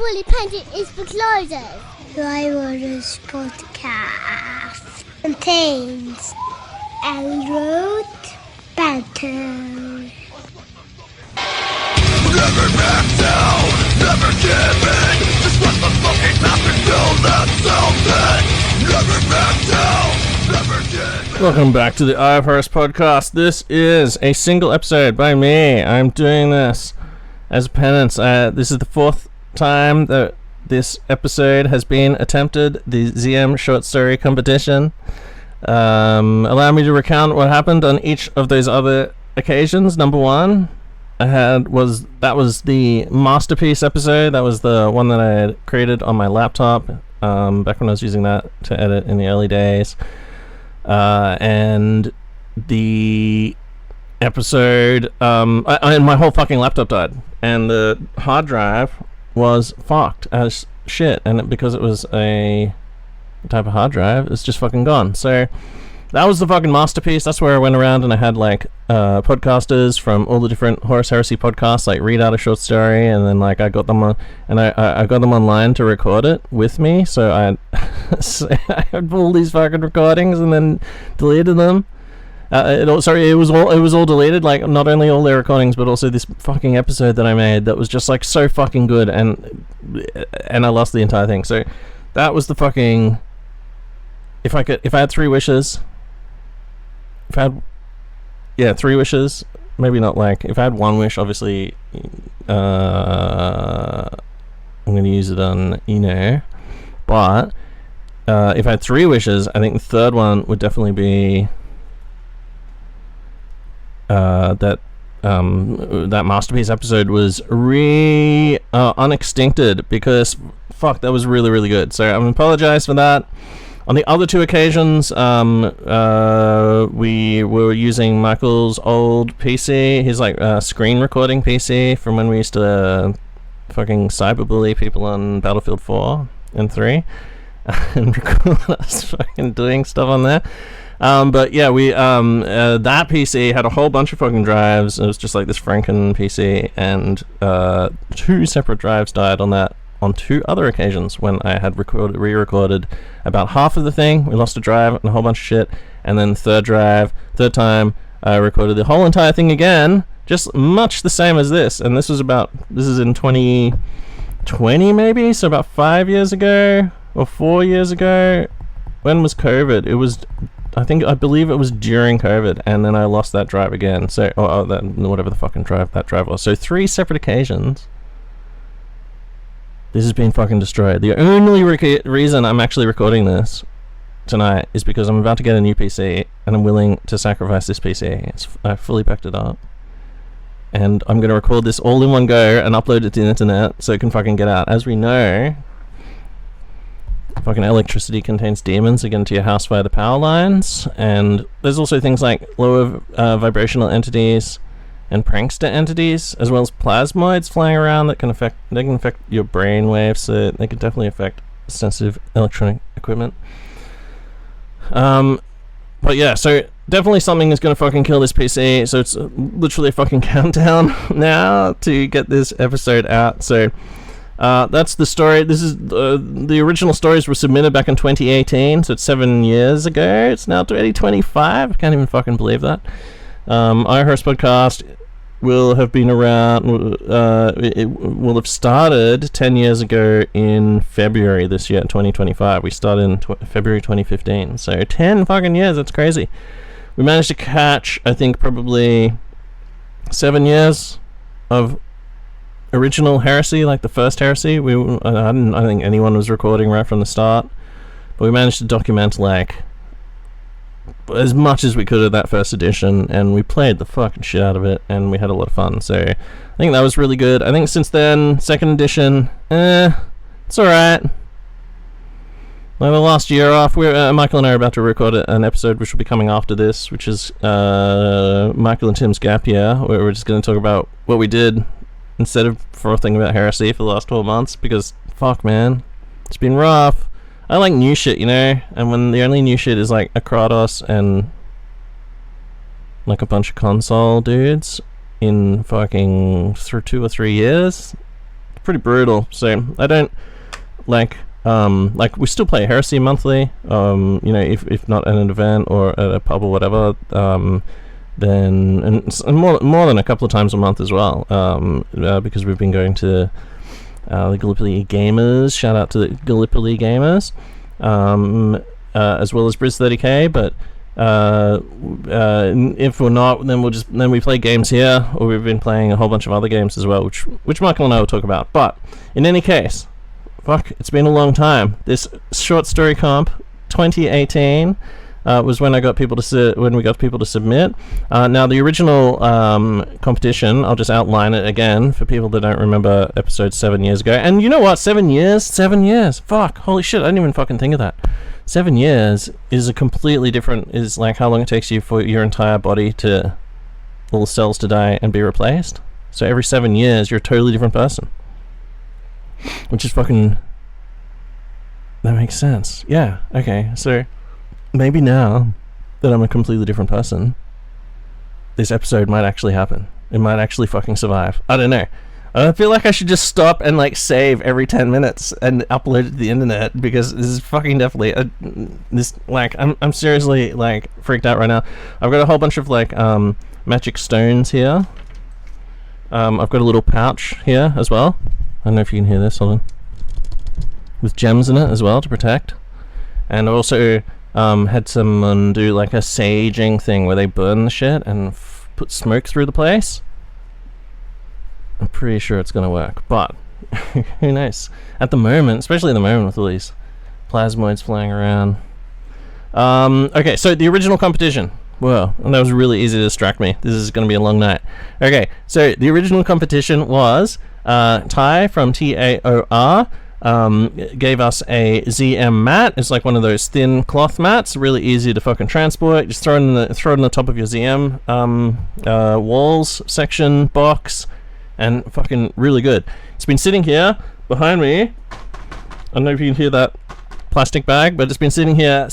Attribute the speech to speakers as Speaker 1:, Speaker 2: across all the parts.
Speaker 1: fully painted is for closers. Horus podcast contains Elroad Banter.
Speaker 2: Never back down, never give in. Just let the fucking map and feel that something. Never back down, never give in.
Speaker 3: Welcome back to the Eye of Horus podcast. This is a single episode by me. I'm doing this as a penance. This is the fourth time that this episode has been attempted, the ZM short story competition. Allow me to recount what happened on each of those other occasions. Number one, that was the masterpiece episode. That was the one that I had created on my laptop back when I was using that to edit in the early days. And the episode, and my whole fucking laptop died, and the hard drive was fucked as shit, and because it was a type of hard drive, it's just fucking gone. So that was the fucking masterpiece. That's where I went around and I had like podcasters from all the different Horus Heresy podcasts like read out a short story, and then like I got them on, and I got them online to record it with me. So I had all these fucking recordings and then deleted them. It was all deleted, like not only all their recordings but also this fucking episode that I made that was just like so fucking good, and I lost the entire thing. So that was the fucking, if I had three wishes, three wishes, maybe not, like if I had one wish, obviously I'm going to use it on but if I had three wishes, I think the third one would definitely be that masterpiece episode was unextincted, because fuck, that was really, really good. So I apologize for that. On the other two occasions, we were using Michael's old PC, his like screen recording PC from when we used to fucking cyberbully people on Battlefield 4 and 3 and record us fucking doing stuff on there. But yeah, we that PC had a whole bunch of fucking drives. It was just like this Franken PC, and two separate drives died on that on two other occasions when I had re-recorded about half of the thing. We lost a drive and a whole bunch of shit, and then third time I recorded the whole entire thing again, just much the same as this. And this is in 2020 maybe, so about 5 years ago or 4 years ago. When was COVID? It was, I believe it was during COVID, and then I lost that drive again. So, whatever the fucking drive that drive was. So 3 separate occasions. This has been fucking destroyed. The only reason I'm actually recording this tonight is because I'm about to get a new PC, and I'm willing to sacrifice this PC. I fully packed it up, and I'm going to record this all in one go and upload it to the internet so it can fucking get out. As we know, fucking electricity contains demons that get into your house via the power lines, and there's also things like lower vibrational entities and prankster entities, as well as plasmoids flying around that can affect your brain waves. So they can definitely affect sensitive electronic equipment. But yeah, so definitely something is going to fucking kill this PC. So it's literally a fucking countdown now to get this episode out. So that's the story. This is the original stories were submitted back in 2018, so it's 7 years ago. It's now 2025. I can't even fucking believe that. Our Horus podcast will have been around, it will have started 10 years ago in February this year, 2025. We started in February 2015, so 10 fucking years. That's crazy. We managed to catch, I think, probably 7 years of original heresy, like the first heresy. I don't think anyone was recording right from the start, but we managed to document like as much as we could of that first edition, and we played the fucking shit out of it, and we had a lot of fun. So I think that was really good. I think since then, second edition, it's alright. Like the last year off, Michael and I are about to record an episode which will be coming after this, which is Michael and Tim's gap year, where we're just going to talk about what we did instead of frothing about heresy for the last 12 months, because fuck man, it's been rough. I like new shit, you know, and when the only new shit is like a Kratos and like a bunch of console dudes in fucking 2 or 3 years, pretty brutal. So I don't like we still play Heresy monthly, you know, if not at an event or at a pub or whatever, then and more than a couple of times a month as well, because we've been going to the Gallipoli Gamers. Shout out to the Gallipoli Gamers, as well as Briz 30k. But if we're not, then we play games here, or we've been playing a whole bunch of other games as well, which Michael and I will talk about. But in any case, fuck, it's been a long time. This short story comp 2018 was when we got people to submit. Now the original competition, I'll just outline it again for people that don't remember episode 7 years ago. And you know what? 7 years. Fuck, holy shit! I didn't even fucking think of that. 7 years is a completely different. Is like how long it takes you for your entire body to all the cells to die and be replaced. So every 7 years, you're a totally different person. Which is fucking. That makes sense. Yeah. Okay. So. Maybe now that I'm a completely different person, this episode might actually happen. It might actually fucking survive. I don't know. I feel like I should just stop and like save every 10 minutes and upload it to the internet, because this is fucking definitely I'm seriously like freaked out right now. I've got a whole bunch of like magic stones here. I've got a little pouch here as well. I don't know if you can hear this. Hold on. With gems in it as well to protect. And also had someone do like a saging thing where they burn the shit and put smoke through the place. I'm pretty sure it's gonna work, but who knows? At the moment, especially at the moment with all these plasmoids flying around. Okay, so the original competition. Whoa, and that was really easy to distract me. This is gonna be a long night. Okay, so the original competition was Ty from TAOR. Gave us a ZM mat. It's like one of those thin cloth mats, really easy to fucking transport. Just throw it in the top of your ZM walls section box, and fucking really good. It's been sitting here behind me. I don't know if you can hear that plastic bag, but it's been sitting here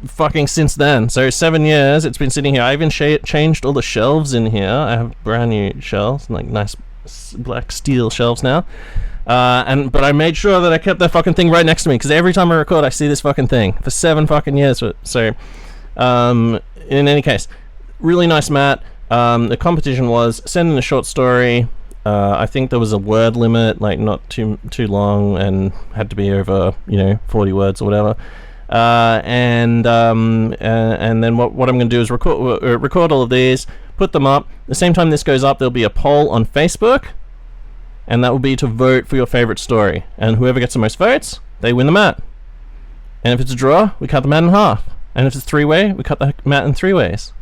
Speaker 3: fucking since then. So 7 years it's been sitting here. I even changed all the shelves in here. I have brand new shelves, like nice black steel shelves now. But I made sure that I kept that fucking thing right next to me, because every time I record I see this fucking thing for 7 fucking years. So in any case, really nice mat. The competition was send in a short story. I think there was a word limit, like not too long, and had to be over 40 words or whatever. And then what I'm going to do is record all of these, put them up. The same time this goes up, there'll be a poll on Facebook. And that will be to vote for your favorite story. And whoever gets the most votes, they win the mat. And if it's a draw, we cut the mat in half. And if it's 3-way, we cut the mat in 3 ways.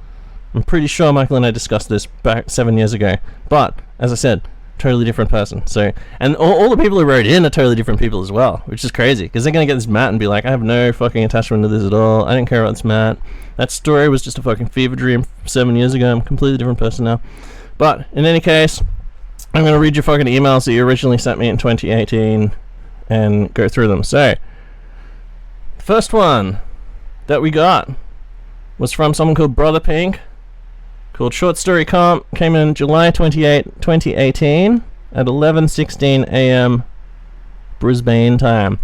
Speaker 3: I'm pretty sure Michael and I discussed this back 7 years ago. But, as I said, totally different person. So, and all the people who wrote in are totally different people as well, which is crazy. Because they're going to get this mat and be like, I have no fucking attachment to this at all. I didn't care about this mat. That story was just a fucking fever dream 7 years ago. I'm a completely different person now. But, in any case, I'm going to read your fucking emails that you originally sent me in 2018 and go through them. So, the first one that we got was from someone called Brother Pink, called Short Story Comp. Came in July 28, 2018 at 11:16 a.m. Brisbane time.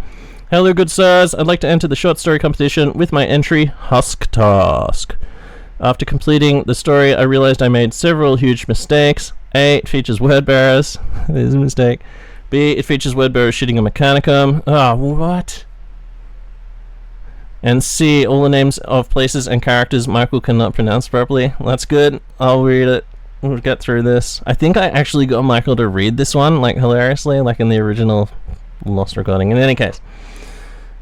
Speaker 3: Hello, good sirs. I'd like to enter the short story competition with my entry, Husk Task. After completing the story, I realized I made several huge mistakes. A, it features word bearers. There's a mistake. B, it features word bearers shooting a mechanicum. Ah, what? And C, all the names of places and characters Michael cannot pronounce properly. Well, that's good. I'll read it. We'll get through this. I think I actually got Michael to read this one, like hilariously, like in the original Lost recording. In any case,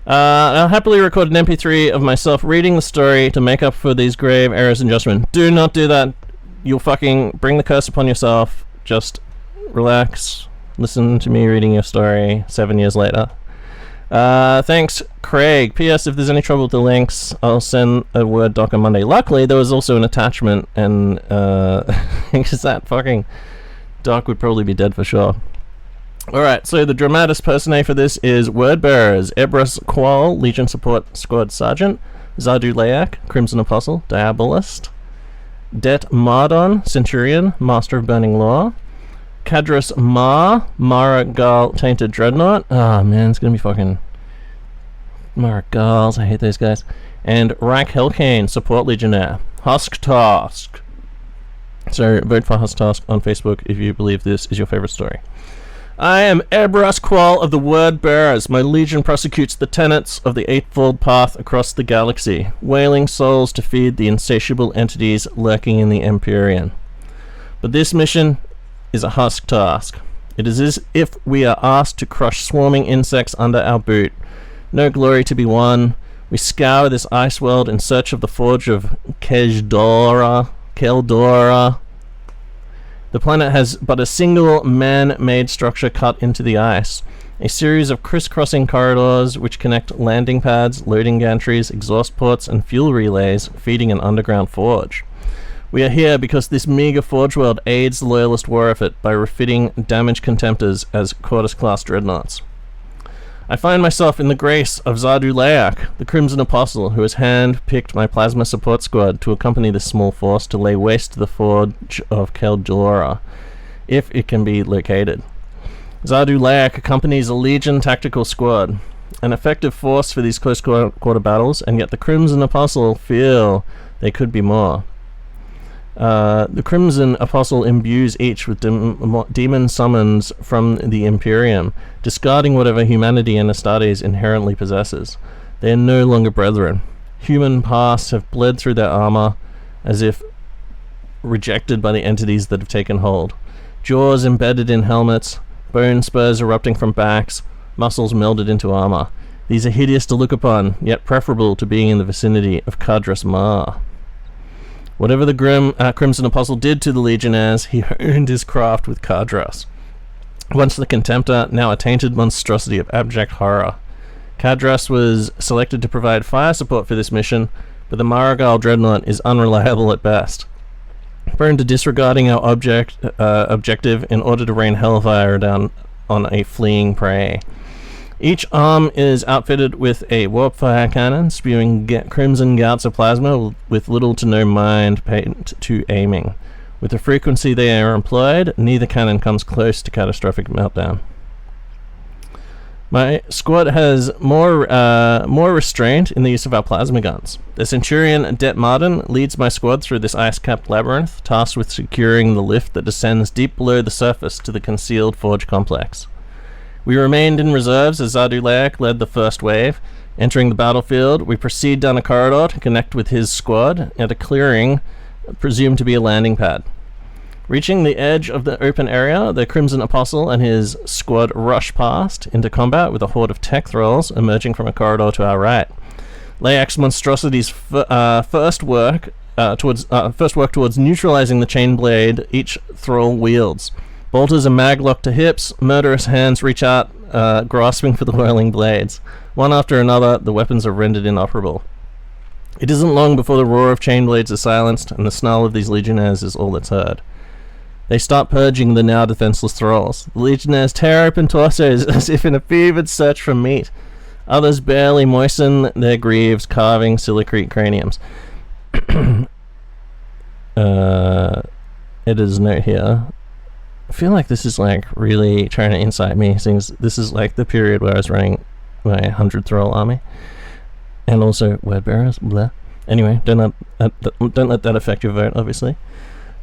Speaker 3: I'll happily record an MP3 of myself reading the story to make up for these grave errors and judgment. Do not do that. You'll fucking bring the curse upon yourself. Just relax. Listen to me reading your story 7 years later. Thanks, Craig. P.S. If there's any trouble with the links, I'll send a Word doc on Monday. Luckily, there was also an attachment, and because that fucking doc would probably be dead for sure. Alright, so the dramatis personae for this is Wordbearers: Ebras Qual, Legion Support Squad Sergeant; Zardu Layak, Crimson Apostle, Diabolist; Det Mardon, Centurion, Master of Burning Law; Kadras Mara Gal Tainted Dreadnought. Oh man, it's gonna be fucking Mara Gals. I hate those guys. And Rack Hellcane, Support Legionnaire. Husk Task. So vote for Husk Task on Facebook if you believe this is your favorite story. I am Ebras Qual of the Word Bearers. My legion prosecutes the tenets of the Eightfold Path across the galaxy, wailing souls to feed the insatiable entities lurking in the Empyrean. But this mission is a husk task. It is as if we are asked to crush swarming insects under our boot. No glory to be won. We scour this ice world in search of the forge of Keldora. The planet has but a single man-made structure cut into the ice. A series of crisscrossing corridors which connect landing pads, loading gantries, exhaust ports, and fuel relays, feeding an underground forge. We are here because this meager forge world aids the loyalist war effort by refitting damaged contemptors as Quartus-class dreadnoughts. I find myself in the grace of Zardu Layak, the Crimson Apostle, who has hand-picked my plasma support squad to accompany this small force to lay waste to the forge of Keldora, if it can be located. Zardu Layak accompanies a Legion tactical squad, an effective force for these close quarter battles, and yet the Crimson Apostle feel they could be more. The Crimson Apostle imbues each with demon summons from the Imperium, discarding whatever humanity and Astartes inherently possesses. They are no longer brethren. Human pasts have bled through their armor, as if rejected by the entities that have taken hold. Jaws embedded in helmets, bone spurs erupting from backs, muscles melded into armor. These are hideous to look upon, yet preferable to being in the vicinity of Kadras Ma. Whatever the Crimson Apostle did to the Legionnaires, he honed his craft with Kadras. Once the Contemptor, now a tainted monstrosity of abject horror. Kadras was selected to provide fire support for this mission, but the Maragal Dreadnought is unreliable at best. Prone to disregarding our objective in order to rain hellfire down on a fleeing prey. Each arm is outfitted with a warp fire cannon, spewing crimson gouts of plasma with little to no mind paid to aiming. With the frequency they are employed, neither cannon comes close to catastrophic meltdown. My squad has more restraint in the use of our plasma guns. The Centurion Det Marden leads my squad through this ice-capped labyrinth, tasked with securing the lift that descends deep below the surface to the concealed forge complex. We remained in reserves as Zardu Layak led the first wave. Entering the battlefield, we proceed down a corridor to connect with his squad at a clearing presumed to be a landing pad. Reaching the edge of the open area, the Crimson Apostle and his squad rush past into combat with a horde of tech thralls emerging from a corridor to our right. Layak's monstrosity's first work towards neutralizing the chain blade each thrall wields. Bolters are maglocked to hips, murderous hands reach out, grasping for the whirling blades. One after another, the weapons are rendered inoperable. It isn't long before the roar of chain blades is silenced, and the snarl of these legionnaires is all that's heard. They start purging the now defenseless thralls. The legionnaires tear open torsos as if in a fevered search for meat. Others barely moisten their greaves, carving silicrete craniums. Editor's note here. I feel like this is like really trying to incite me, since this is like the period where I was running my 100 thrall army, and also word bearers. Blah. Anyway, don't let that affect your vote, obviously.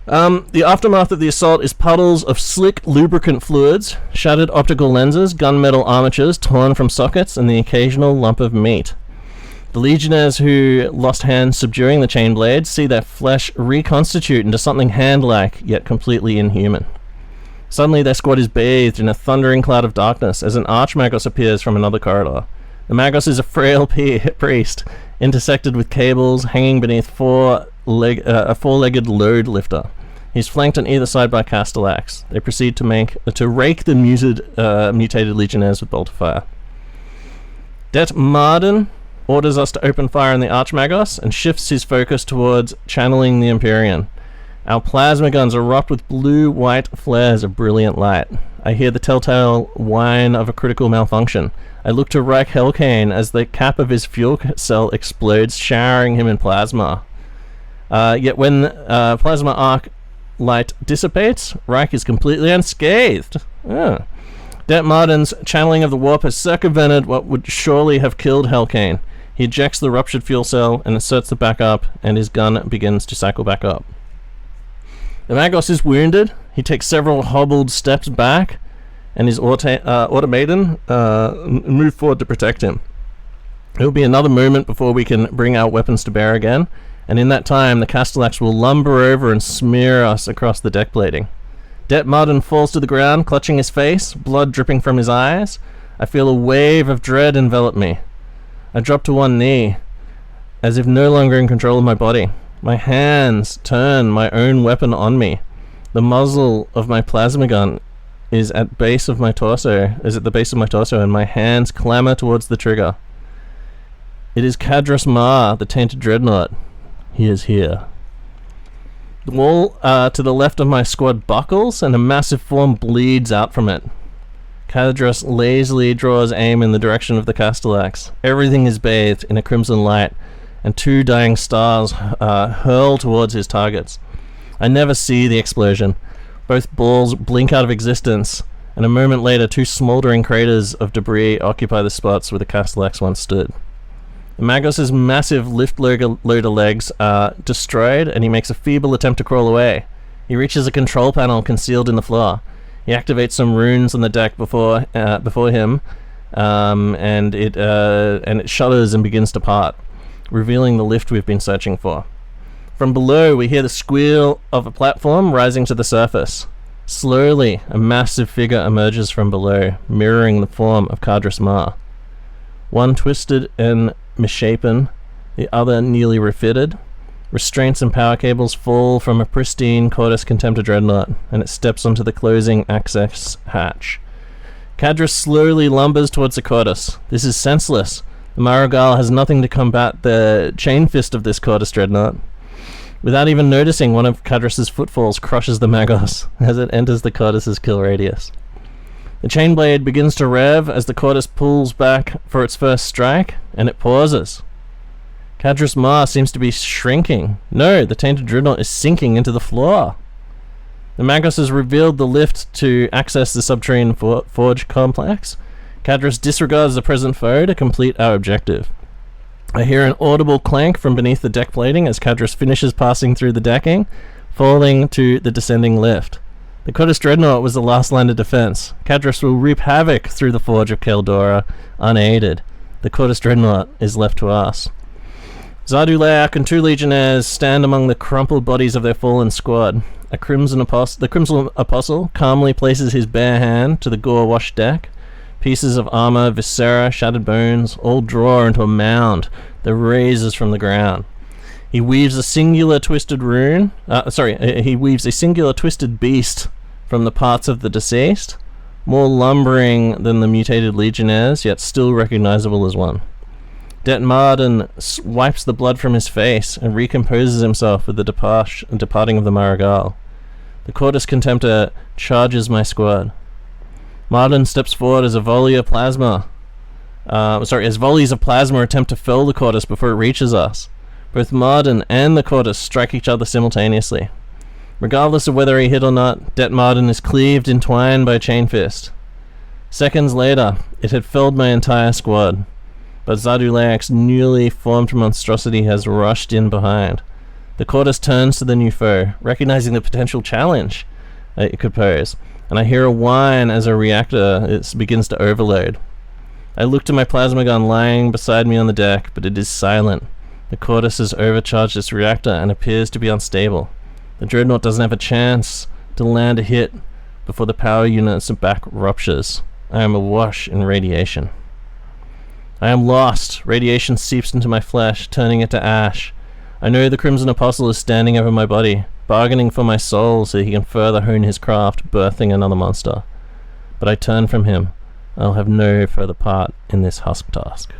Speaker 3: The aftermath of the assault is puddles of slick lubricant fluids, shattered optical lenses, gunmetal armatures torn from sockets, and the occasional lump of meat. The legionnaires who lost hands subduing the chain blades see their flesh reconstitute into something hand-like, yet completely inhuman. Suddenly their squad is bathed in a thundering cloud of darkness as an archmagos appears from another corridor. The magos is a frail priest, intersected with cables, hanging beneath a four-legged load lifter. He's flanked on either side by castellax. They proceed to rake the mutated legionnaires with bolt of fire. Det Marden orders us to open fire on the archmagos and shifts his focus towards channeling the Empyrean. Our plasma guns erupt with blue-white flares of brilliant light. I hear the telltale whine of a critical malfunction. I look to Reich Hellcane as the cap of his fuel cell explodes, showering him in plasma. Yet when plasma arc light dissipates, Reich is completely unscathed. Oh. Det Martin's channeling of the warp has circumvented what would surely have killed Hellcane. He ejects the ruptured fuel cell and inserts the backup, and his gun begins to cycle back up. The Magos is wounded. He takes several hobbled steps back, and his automaton move forward to protect him. It will be another moment before we can bring our weapons to bear again, and in that time the Castellax will lumber over and smear us across the deck plating. Det Martin falls to the ground, clutching his face, blood dripping from his eyes. I feel a wave of dread envelop me. I drop to one knee, as if no longer in control of my body. My hands turn my own weapon on me. The muzzle of my plasma gun is at the base of my torso, and my hands clamber towards the trigger. It is Cadras Ma, the tainted dreadnought. He is here. The wall to the left of my squad buckles, and a massive form bleeds out from it. Cadras lazily draws aim in the direction of the Castellax. Everything is bathed in a crimson light, and two dying stars hurl towards his targets. I never see the explosion. Both balls blink out of existence, and a moment later two smouldering craters of debris occupy the spots where the Castellax once stood. The Magos' massive lift loader legs are destroyed, and he makes a feeble attempt to crawl away. He reaches a control panel concealed in the floor. He activates some runes on the deck before him, and it shudders and begins to part, revealing the lift we've been searching for. From below, we hear the squeal of a platform rising to the surface. Slowly, a massive figure emerges from below, mirroring the form of Cadras Ma. One twisted and misshapen, the other nearly refitted. Restraints and power cables fall from a pristine Quartus Contemptor dreadnought, and it steps onto the closing access hatch. Cadras slowly lumbers towards the Quartus. This is senseless. The Marigal has nothing to combat the chain fist of this Quartus dreadnought. Without even noticing, one of Cadras' footfalls crushes the Magos as it enters the Quartus' kill radius. The chain blade begins to rev as the Quartus pulls back for its first strike, and it pauses. Cadras Ma seems to be shrinking. No, the tainted dreadnought is sinking into the floor. The Magos has revealed the lift to access the subterranean forge complex. Cadras disregards the present foe to complete our objective. I hear an audible clank from beneath the deck plating as Cadras finishes passing through the decking, falling to the descending lift. The Quartus dreadnought was the last line of defense. Cadras will reap havoc through the forge of Keldora, unaided. The Quartus dreadnought is left to us. Zarduleak and two legionnaires stand among the crumpled bodies of their fallen squad. The Crimson Apostle calmly places his bare hand to the gore-washed deck. Pieces of armor, viscera, shattered bones, all draw into a mound that raises from the ground. He weaves a singular twisted beast from the parts of the deceased, more lumbering than the mutated legionnaires, yet still recognizable as one. Det Martin wipes the blood from his face and recomposes himself with the departing of the Marigal. The Quartus Contemptor charges my squad. Martin steps forward as volleys of plasma attempt to fell the Quartus before it reaches us. Both Martin and the Quartus strike each other simultaneously. Regardless of whether he hit or not, Det Martin is cleaved in twine by chain fist. Seconds later, it had felled my entire squad, but Zarduleak's newly formed monstrosity has rushed in behind. The Quartus turns to the new foe, recognizing the potential challenge it could pose, and I hear a whine as a reactor begins to overload. I look to my plasma gun lying beside me on the deck, but it is silent. The Quartus has overcharged its reactor and appears to be unstable. The dreadnought doesn't have a chance to land a hit before the power unit's back ruptures. I am awash in radiation. I am lost. Radiation seeps into my flesh, turning it to ash. I know the Crimson Apostle is standing over my body, bargaining for my soul so he can further hone his craft, birthing another monster. But I turn from him. I'll have no further part in this husk task.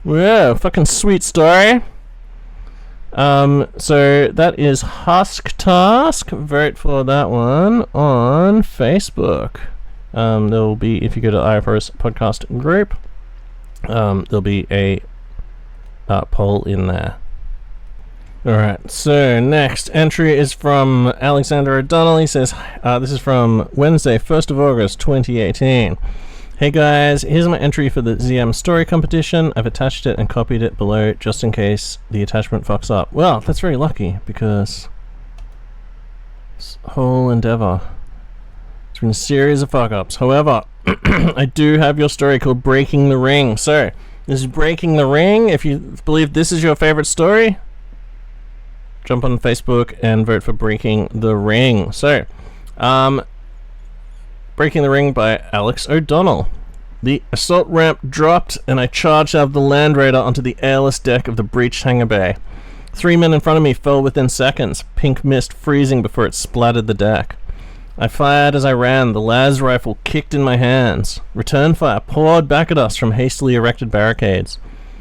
Speaker 3: Whoa, fucking sweet story. So that is Husk Task. Vote for that one on Facebook. There'll be, if you go to IFRS podcast group, there'll be a poll in there. Alright, so next entry is from Alexander O'Donnell. He says, this is from Wednesday, 1st of August, 2018. Hey guys, here's my entry for the ZM story competition. I've attached it and copied it below just in case the attachment fucks up. Well, that's very lucky because this whole endeavor, it's been a series of fuck-ups. However, I do have your story called Breaking the Ring. So, this is Breaking the Ring. If you believe this is your favorite story, jump on Facebook and vote for Breaking the Ring. So, Breaking the Ring by Alex O'Donnell. The assault ramp dropped and I charged out of the Land Raider onto the airless deck of the breached hangar bay. 3 men in front of me fell within seconds, pink mist freezing before it splattered the deck. I fired as I ran, the las rifle kicked in my hands. Return fire poured back at us from hastily erected barricades.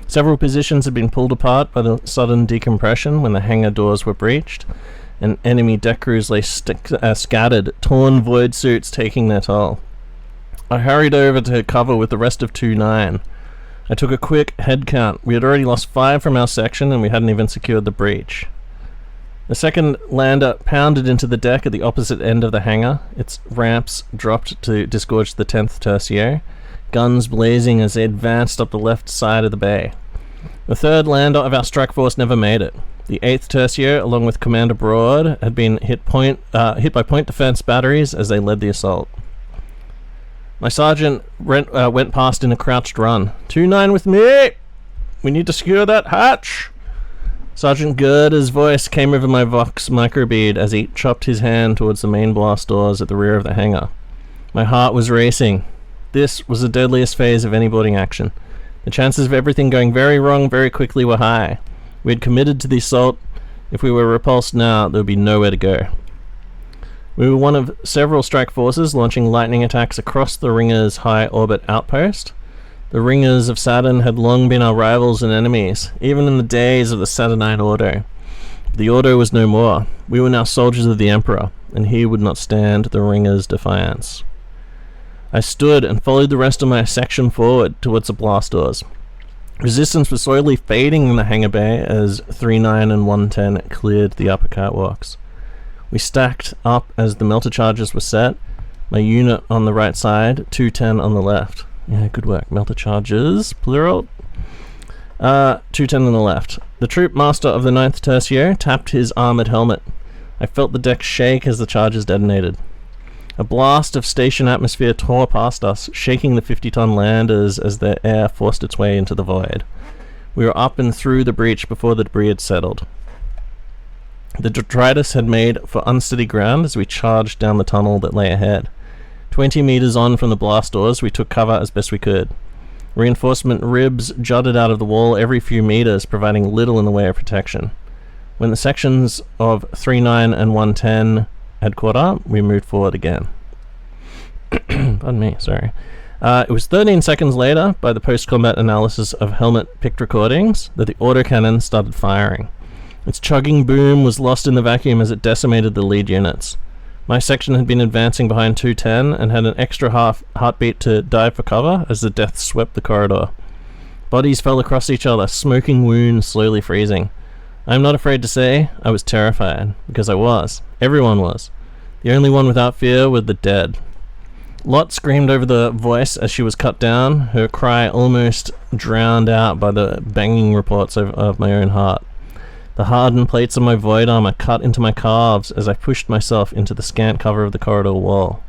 Speaker 3: Several positions had been pulled apart by the sudden decompression when the hangar doors were breached, and enemy deck crews lay scattered, torn void suits taking their toll. I hurried over to cover with the rest of 2-9. I took a quick head count. We had already lost 5 from our section and we hadn't even secured the breach. The second lander pounded into the deck at the opposite end of the hangar. Its ramps dropped to disgorge the 10th Tertiary, guns blazing as they advanced up the left side of the bay. The third lander of our strike force never made it. The 8th Tertiary, along with Commander Broad, had been hit by point defense batteries as they led the assault. My sergeant went past in a crouched run. 2-9 with me! We need to secure that hatch! Sergeant Gerda's voice came over my Vox microbead as he chopped his hand towards the main blast doors at the rear of the hangar. My heart was racing. This was the deadliest phase of any boarding action. The chances of everything going very wrong very quickly were high. We had committed to the assault. If we were repulsed now, there would be nowhere to go. We were one of several strike forces launching lightning attacks across the Ringer's high orbit outpost. The Ringers of Saturn had long been our rivals and enemies, even in the days of the Saturnine Ordo. The Ordo was no more. We were now soldiers of the Emperor, and he would not stand the Ringers' defiance. I stood and followed the rest of my section forward towards the blast doors. Resistance was slowly fading in the hangar bay as 3-9 and 110 cleared the upper catwalks. We stacked up as the melter charges were set, my unit on the right side, 210 on the left. Yeah, good work. Melter charges, plural. 210 on the left. The troop master of the 9th Tertiary tapped his armored helmet. I felt the deck shake as the charges detonated. A blast of station atmosphere tore past us, shaking the 50-ton landers as their air forced its way into the void. We were up and through the breach before the debris had settled. The detritus had made for unsteady ground as we charged down the tunnel that lay ahead. 20 meters on from the blast doors, we took cover as best we could. Reinforcement ribs jutted out of the wall every few meters, providing little in the way of protection. When the sections of 3-9 and 110 had caught up, we moved forward again. Pardon me, sorry. It was 13 seconds later, by the post-combat analysis of helmet picked recordings, that the autocannon started firing. Its chugging boom was lost in the vacuum as it decimated the lead units. My section had been advancing behind 210 and had an extra heartbeat to dive for cover as the death swept the corridor. Bodies fell across each other, smoking wounds slowly freezing. I am not afraid to say I was terrified, because I was. Everyone was. The only one without fear were the dead. Lot screamed over the voice as she was cut down, her cry almost drowned out by the banging reports of my own heart. The hardened plates of my void armor cut into my calves as I pushed myself into the scant cover of the corridor wall.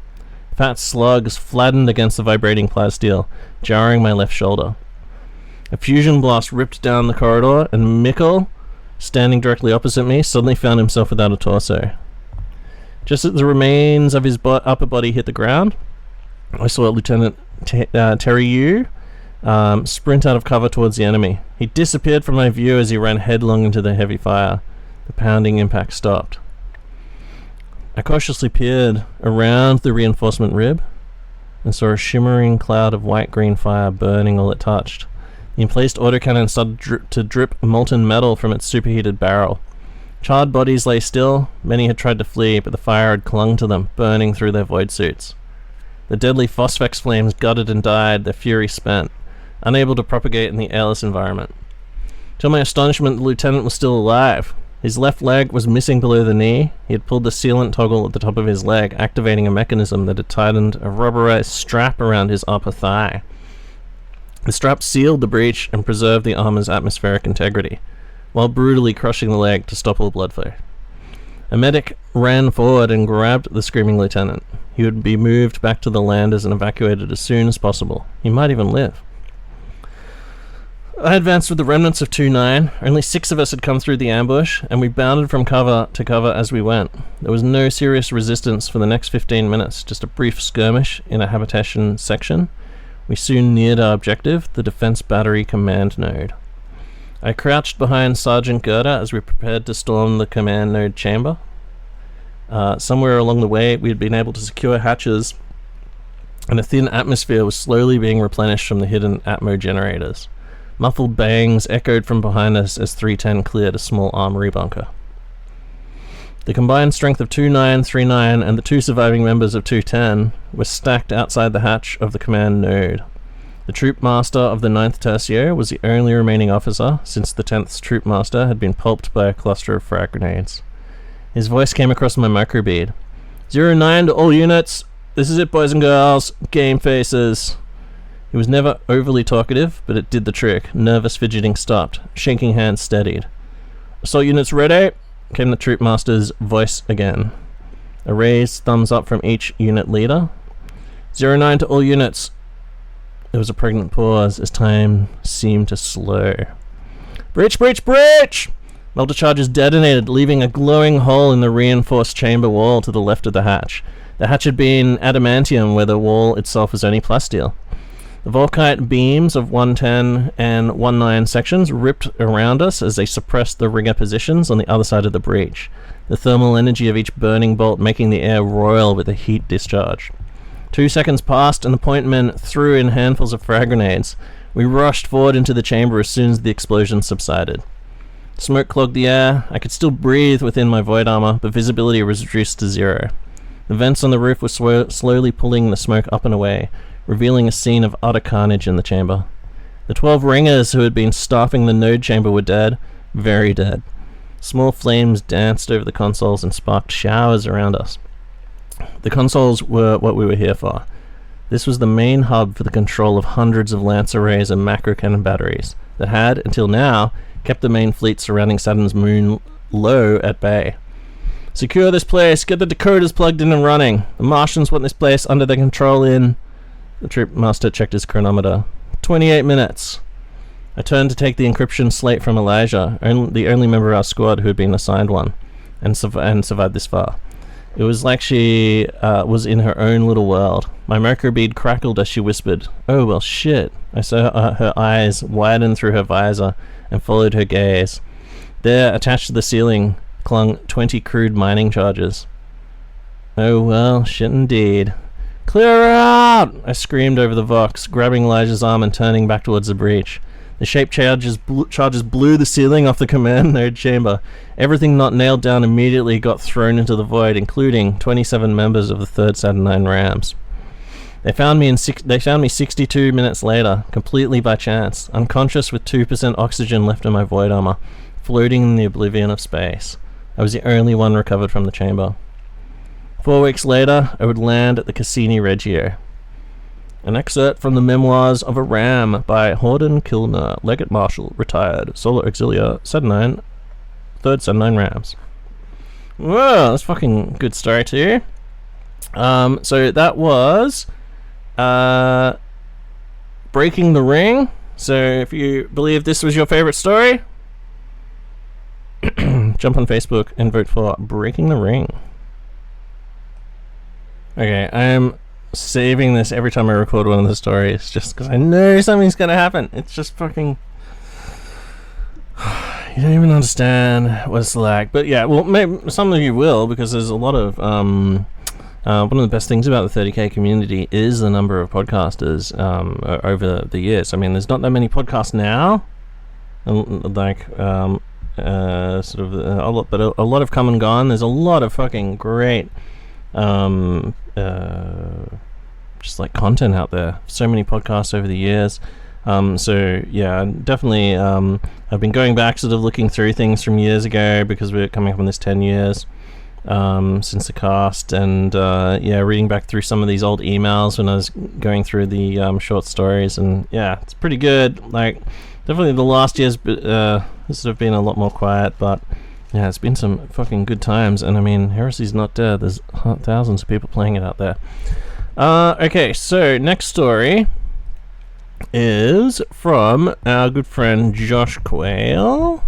Speaker 3: Fat slugs flattened against the vibrating plasteel, jarring my left shoulder. A fusion blast ripped down the corridor, and Mikkel, standing directly opposite me, suddenly found himself without a torso. Just as the remains of his upper body hit the ground, I saw Lieutenant Terry Yu sprint out of cover towards the enemy. He disappeared from my view as he ran headlong into the heavy fire. The pounding impact stopped. I cautiously peered around the reinforcement rib and saw a shimmering cloud of white-green fire burning all it touched. The emplaced autocannon started to drip molten metal from its superheated barrel. Charred bodies lay still. Many had tried to flee, but the fire had clung to them, burning through their void suits. The deadly phosphex flames gutted and died, their fury spent, unable to propagate in the airless environment. To my astonishment, the lieutenant was still alive. His left leg was missing below the knee. He had pulled the sealant toggle at the top of his leg, activating a mechanism that had tightened a rubberized strap around his upper thigh. The strap sealed the breach and preserved the armor's atmospheric integrity, while brutally crushing the leg to stop all blood flow. A medic ran forward and grabbed the screaming lieutenant. He would be moved back to the landers and evacuated as soon as possible. He might even live. I advanced with the remnants of 2-9. Only 6 of us had come through the ambush, and we bounded from cover to cover as we went. There was no serious resistance for the next 15 minutes, just a brief skirmish in a habitation section. We soon neared our objective, the Defense Battery Command Node. I crouched behind Sergeant Gerda as we prepared to storm the Command Node chamber. Somewhere along the way, we had been able to secure hatches, and a thin atmosphere was slowly being replenished from the hidden Atmo generators. Muffled bangs echoed from behind us as 310 cleared a small armory bunker. The combined strength of 2-9, 3-9, and the 2 surviving members of 210 were stacked outside the hatch of the command node. The troop master of the 9th Tercio was the only remaining officer, since the 10th troop master had been pulped by a cluster of frag grenades. His voice came across my microbead. 09 to all units. This is it, boys and girls. Game faces. He was never overly talkative, but it did the trick. Nervous fidgeting stopped. Shaking hands steadied. Assault units ready, came the troop master's voice again. A raised thumbs up from each unit leader. 09 to all units. There was a pregnant pause as time seemed to slow. Breach, breach, breach! Melter charges detonated, leaving a glowing hole in the reinforced chamber wall to the left of the hatch. The hatch had been adamantium, where the wall itself was only plasteel. The Volkite beams of 110 and 19 sections ripped around us as they suppressed the ringer positions on the other side of the breach, the thermal energy of each burning bolt making the air roil with a heat discharge. 2 seconds passed and the point men threw in handfuls of frag grenades. We rushed forward into the chamber as soon as the explosion subsided. Smoke clogged the air. I could still breathe within my void armor, but visibility was reduced to 0. The vents on the roof were slowly pulling the smoke up and away, revealing a scene of utter carnage in the chamber. The 12 ringers who had been staffing the node chamber were dead, very dead. Small flames danced over the consoles and sparked showers around us. The consoles were what we were here for. This was the main hub for the control of hundreds of lance arrays and macro cannon batteries that had, until now, kept the main fleet surrounding Saturn's moon low at bay. Secure this place, get the decoders plugged in and running. The Martians want this place under their control in... The troop master checked his chronometer. 28 minutes. I turned to take the encryption slate from Elijah, the only member of our squad who had been assigned one, and survived this far. It was like she was in her own little world. My microbead crackled as she whispered, "Oh well shit." I saw her eyes widen through her visor and followed her gaze. There, attached to the ceiling, clung 20 crude mining charges. Oh well shit indeed. "Clear out!" I screamed over the Vox, grabbing Elijah's arm and turning back towards the breach. The shape charges blew the ceiling off the command node chamber. Everything not nailed down immediately got thrown into the void, including 27 members of the 3rd Saturnine Rams. They found me 62 minutes later, completely by chance, unconscious with 2% oxygen left in my void armor, floating in the oblivion of space. I was the only one recovered from the chamber. 4 weeks later, I would land at the Cassini Reggio. An excerpt from the Memoirs of a Ram by Horden Kilner, Legate Marshal, retired, Solar Auxilia, Saturnine, 3rd Saturnine Rams. Whoa, that's fucking good story too. So that was Breaking the Ring. So if you believe this was your favorite story, jump on Facebook and vote for Breaking the Ring. Okay, I am saving this every time I record one of the stories, just because I know something's gonna happen. It's just fucking... You don't even understand what it's like. But yeah, well, maybe some of you will, because there's a lot of... one of the best things about the 30k community is the number of podcasters over the years. I mean, there's not that many podcasts now, like... sort of a lot, but a lot have come and gone. There's a lot of fucking great... just like content out there. So many podcasts over the years. So yeah, definitely I've been going back, sort of looking through things from years ago, because we're coming up on this 10 years since the cast, and yeah, reading back through some of these old emails when I was going through the short stories, and yeah, it's pretty good. Like, definitely the last year's has sort of been a lot more quiet, but yeah, it's been some fucking good times. And I mean, Heresy's not dead. There's thousands of people playing it out there. Okay, so next story is from our good friend Josh Quayle.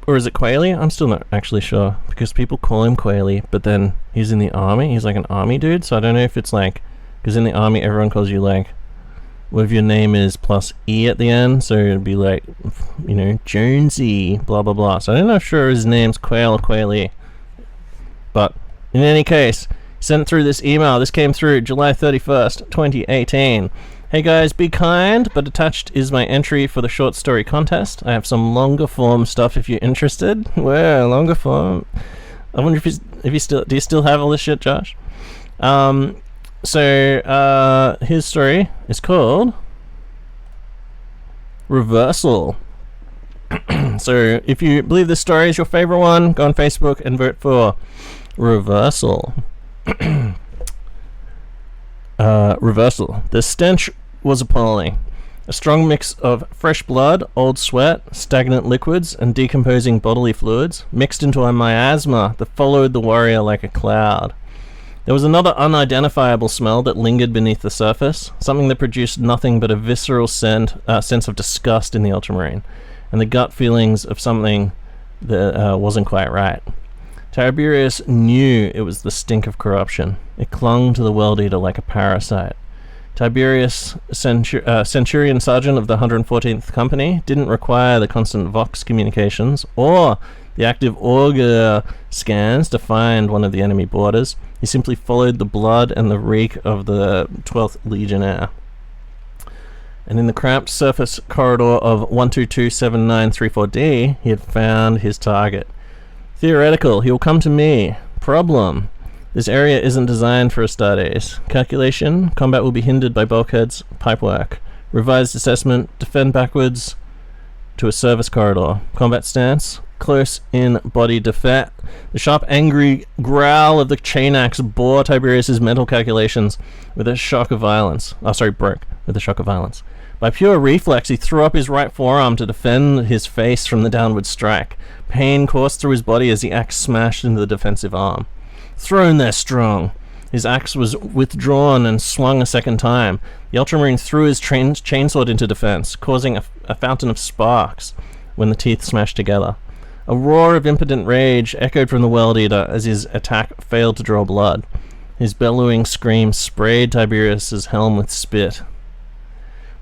Speaker 3: Or is it Quayle? I'm still not actually sure, because people call him Quayle, but then he's in the army. He's like an army dude, so I don't know if it's like, because in the army everyone calls you like, what if your name is plus E at the end, so it'd be like, you know, Jonesy, blah blah blah. So I don't know sure his name's Quayle or Quayle. But in any case, sent through this email. This came through July 31st, 2018. Hey guys, be kind, but attached is my entry for the short story contest. I have some longer form stuff if you're interested. Well, longer form. I wonder if you still, do you still have all this shit, Josh? So his story is called Reversal. So if you believe this story is your favorite one, go on Facebook and vote for Reversal. Reversal. The stench was appalling. A strong mix of fresh blood, old sweat, stagnant liquids, and decomposing bodily fluids mixed into a miasma that followed the warrior like a cloud. There was another unidentifiable smell that lingered beneath the surface, something that produced nothing but a visceral sense of disgust in the ultramarine, and the gut feelings of something that wasn't quite right. Tiberius knew it was the stink of corruption. It clung to the World Eater like a parasite. Tiberius, Centurion Sergeant of the 114th Company, didn't require the constant Vox communications or the active auger scans to find one of the enemy borders. He simply followed the blood and the reek of the 12th Legionnaire. And in the cramped surface corridor of 1227934D, he had found his target. Theoretical, he will come to me. Problem: this area isn't designed for Astartes. Calculation: combat will be hindered by bulkheads, pipework. Revised assessment: defend backwards to a service corridor. Combat stance: close in body defense. The sharp, angry growl of the chain axe bore Tiberius's mental calculations with a shock of violence. Broke with a shock of violence. By pure reflex, he threw up his right forearm to defend his face from the downward strike. Pain coursed through his body as the axe smashed into the defensive arm. Thrown there strong. His axe was withdrawn and swung a second time. The Ultramarine threw his chainsword into defense, causing a fountain of sparks when the teeth smashed together. A roar of impotent rage echoed from the World Eater as his attack failed to draw blood. His bellowing scream sprayed Tiberius's helm with spit.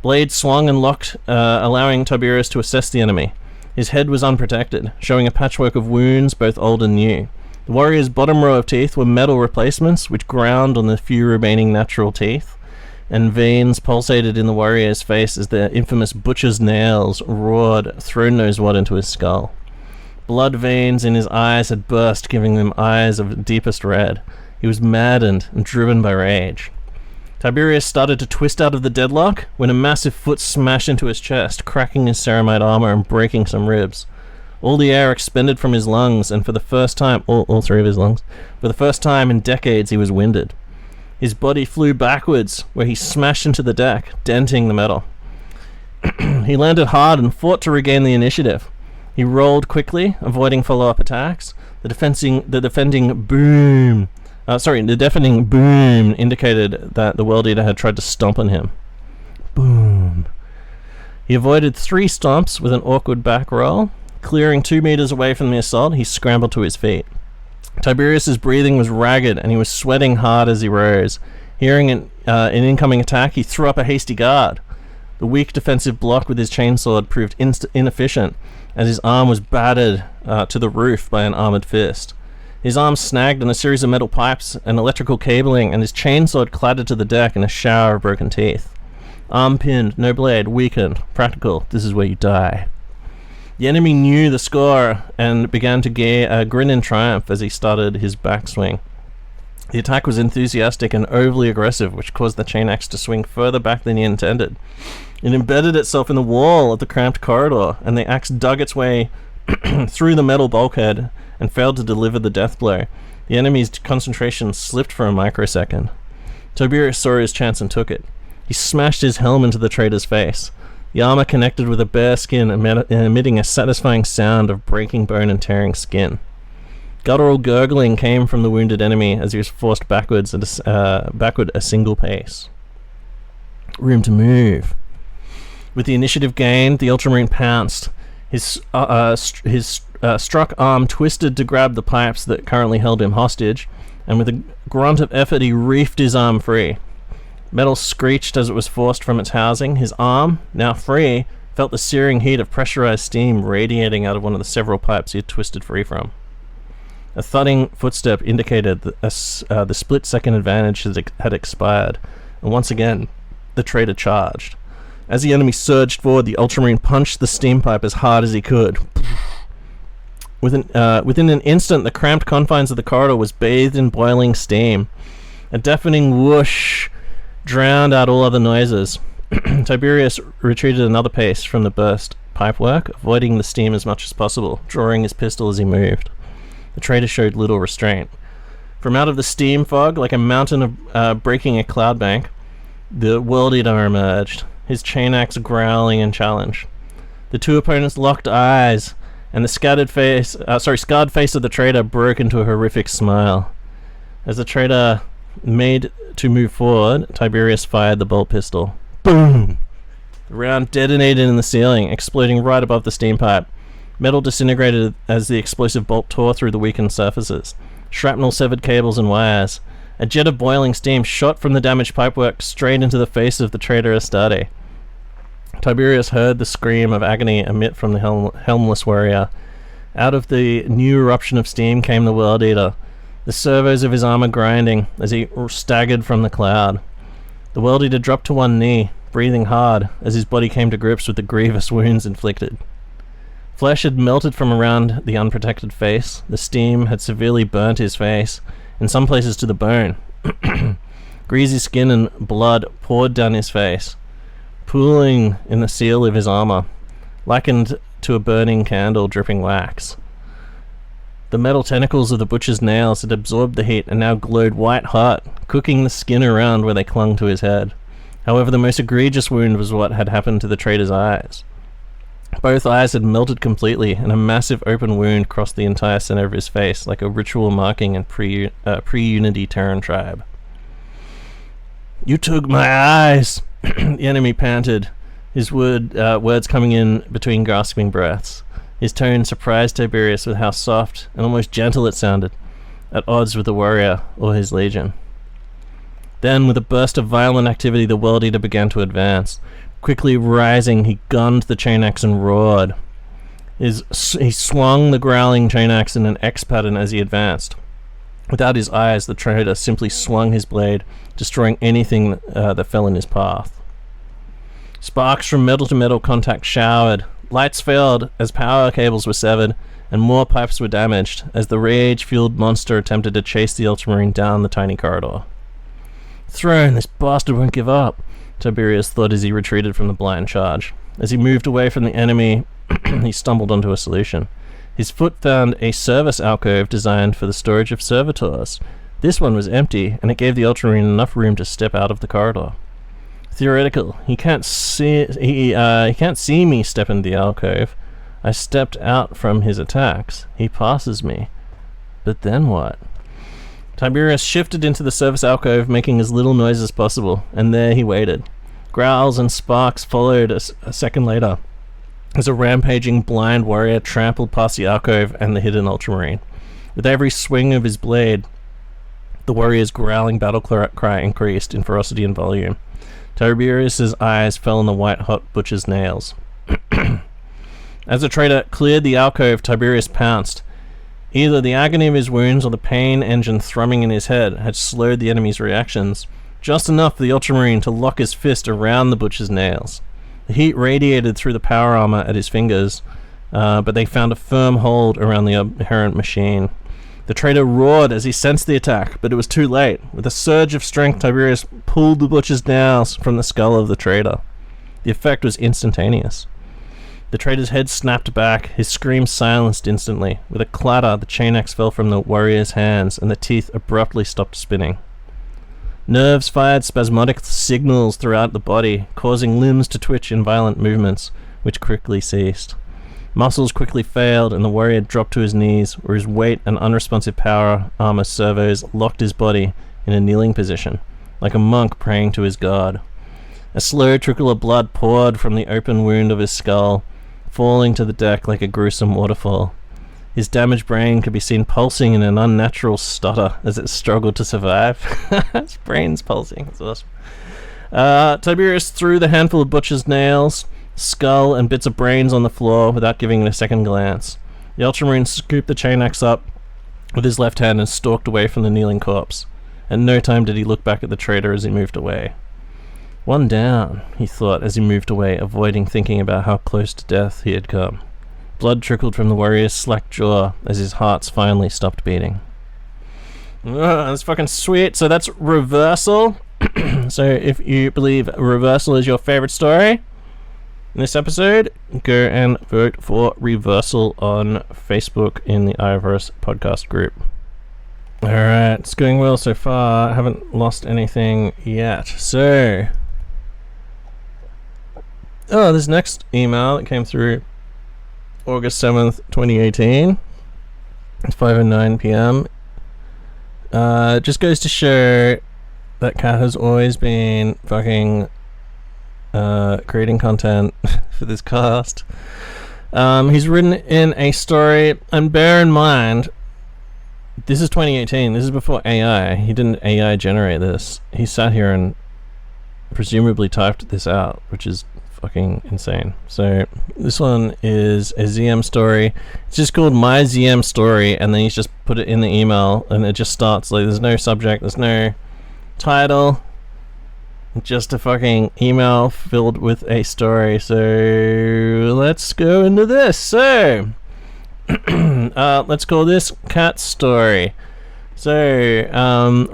Speaker 3: Blade swung and locked, allowing Tiberius to assess the enemy. His head was unprotected, showing a patchwork of wounds, both old and new. The warrior's bottom row of teeth were metal replacements, which ground on the few remaining natural teeth, and veins pulsated in the warrior's face as the infamous butcher's nails roared throne knows what into his skull. Blood veins in his eyes had burst, giving them eyes of deepest red. He was maddened and driven by rage. Tiberius started to twist out of the deadlock when a massive foot smashed into his chest, cracking his ceramite armor and breaking some ribs. All the air expended from his lungs, and for the first time, all three of his lungs, for the first time in decades, he was winded. His body flew backwards, where he smashed into the deck, denting the metal. He landed hard and fought to regain the initiative. He rolled quickly, avoiding follow-up attacks. The deafening boom indicated that the World Eater had tried to stomp on him. Boom. He avoided 3 stomps with an awkward back roll. Clearing 2 meters away from the assault, he scrambled to his feet. Tiberius's breathing was ragged, and he was sweating hard as he rose. Hearing an incoming attack, he threw up a hasty guard. The weak defensive block with his chainsword proved inefficient, as his arm was battered to the roof by an armored fist. His arm snagged on a series of metal pipes and electrical cabling, and his chainsword clattered to the deck in a shower of broken teeth. Arm pinned, no blade, weakened. Practical, this is where you die. The enemy knew the score and began to grin in triumph as he started his backswing. The attack was enthusiastic and overly aggressive, which caused the chain axe to swing further back than he intended. It embedded itself in the wall of the cramped corridor, and the axe dug its way through the metal bulkhead and failed to deliver the death blow. The enemy's concentration slipped for a microsecond. Tiberius saw his chance and took it. He smashed his helm into the traitor's face. The armor connected with a bare skin, emitting a satisfying sound of breaking bone and tearing skin. Guttural gurgling came from the wounded enemy as he was forced backward a single pace. Room to move. With the initiative gained, the Ultramarine pounced. His struck arm twisted to grab the pipes that currently held him hostage, and with a grunt of effort he reefed his arm free. Metal screeched as it was forced from its housing. His arm, now free, felt the searing heat of pressurized steam radiating out of one of the several pipes he had twisted free from. A thudding footstep indicated that the split-second advantage had expired, and once again, the traitor charged. As the enemy surged forward, the Ultramarine punched the steam pipe as hard as he could. Within an instant, the cramped confines of the corridor was bathed in boiling steam. A deafening whoosh drowned out all other noises. Tiberius retreated another pace from the burst pipework, avoiding the steam as much as possible, drawing his pistol as he moved. The traitor showed little restraint. From out of the steam fog, like a mountain breaking a cloud bank, the World Eater emerged, his chain axe growling in challenge. The two opponents locked eyes, and the scarred face of the traitor broke into a horrific smile. As the traitor made to move forward, Tiberius fired the bolt pistol. Boom! The round detonated in the ceiling, exploding right above the steam pipe. Metal disintegrated as the explosive bolt tore through the weakened surfaces. Shrapnel severed cables and wires. A jet of boiling steam shot from the damaged pipework straight into the face of the traitor Astarte. Tiberius heard the scream of agony emit from the helmless warrior. Out of the new eruption of steam came the World Eater, the servos of his armor grinding as he staggered from the cloud. The World Eater dropped to one knee, breathing hard as his body came to grips with the grievous wounds inflicted. Flesh had melted from around the unprotected face. The steam had severely burnt his face, in some places to the bone. Greasy skin and blood poured down his face, pooling in the seal of his armor, likened to a burning candle dripping wax. The metal tentacles of the butcher's nails had absorbed the heat and now glowed white hot, cooking the skin around where they clung to his head. However, the most egregious wound was what had happened to the traitor's eyes. Both eyes had melted completely, and a massive open wound crossed the entire center of his face, like a ritual marking in pre-Unity Terran tribe. "You took my eyes!" The enemy panted, his words coming in between gasping breaths. His tone surprised Tiberius with how soft and almost gentle it sounded, at odds with the warrior or his legion. Then, with a burst of violent activity, the World Eater began to advance. Quickly rising, he gunned the chain axe and roared. He swung the growling chain axe in an X pattern as he advanced. Without his eyes, the traitor simply swung his blade, destroying anything that fell in his path. Sparks from metal-to-metal contact showered. Lights failed as power cables were severed, and more pipes were damaged as the rage-fueled monster attempted to chase the Ultramarine down the tiny corridor. "Throne, this bastard won't give up," Tiberius thought as he retreated from the blind charge. As he moved away from the enemy, he stumbled onto a solution. His foot found a service alcove designed for the storage of servitors. This one was empty, and it gave the Ultramarine enough room to step out of the corridor. Theoretical. He can't see me step into the alcove. I stepped out from his attacks. He passes me. But then what? Tiberius shifted into the service alcove, making as little noise as possible, and there he waited. Growls and sparks followed a second later, as a rampaging blind warrior trampled past the alcove and the hidden Ultramarine. With every swing of his blade, the warrior's growling battle cry increased in ferocity and volume. Tiberius's eyes fell on the white-hot butcher's nails. As the traitor cleared the alcove, Tiberius pounced. Either the agony of his wounds or the pain engine thrumming in his head had slowed the enemy's reactions, just enough for the Ultramarine to lock his fist around the butcher's nails. The heat radiated through the power armor at his fingers, but they found a firm hold around the abhorrent machine. The traitor roared as he sensed the attack, but it was too late. With a surge of strength, Tiberius pulled the butcher's nails from the skull of the traitor. The effect was instantaneous. The traitor's head snapped back, his scream silenced instantly. With a clatter, the chain axe fell from the warrior's hands, and the teeth abruptly stopped spinning. Nerves fired spasmodic signals throughout the body, causing limbs to twitch in violent movements, which quickly ceased. Muscles quickly failed, and the warrior dropped to his knees, where his weight and unresponsive power armor servos locked his body in a kneeling position, like a monk praying to his god. A slow trickle of blood poured from the open wound of his skull, falling to the deck like a gruesome waterfall. His damaged brain could be seen pulsing in an unnatural stutter as it struggled to survive. His brain's pulsing. That's awesome. Tiberius threw the handful of butcher's nails, skull, and bits of brains on the floor without giving it a second glance. The Ultramarine scooped the chain axe up with his left hand and stalked away from the kneeling corpse. At no time did he look back at the traitor as he moved away. One down, he thought as he moved away, avoiding thinking about how close to death he had come. Blood trickled from the warrior's slack jaw as his heart finally stopped beating. That's fucking sweet. So that's Reversal. So if you believe Reversal is your favorite story in this episode, go and vote for Reversal on Facebook in the Horus podcast group. Alright, it's going well so far. I haven't lost anything yet. So, this next email that came through August 7th, 2018. It's 5:09 p.m. Just goes to show that Kat has always been fucking creating content for this cast. He's written in a story, and bear in mind, this is 2018. This is before AI. He didn't AI generate this. He sat here and presumably typed this out, which is fucking insane. So this one is a ZM story. It's just called My ZM Story, and then he's just put it in the email, and it just starts like there's no subject, there's no title, just a fucking email filled with a story. So let's go into this. So let's call this Cat Story. So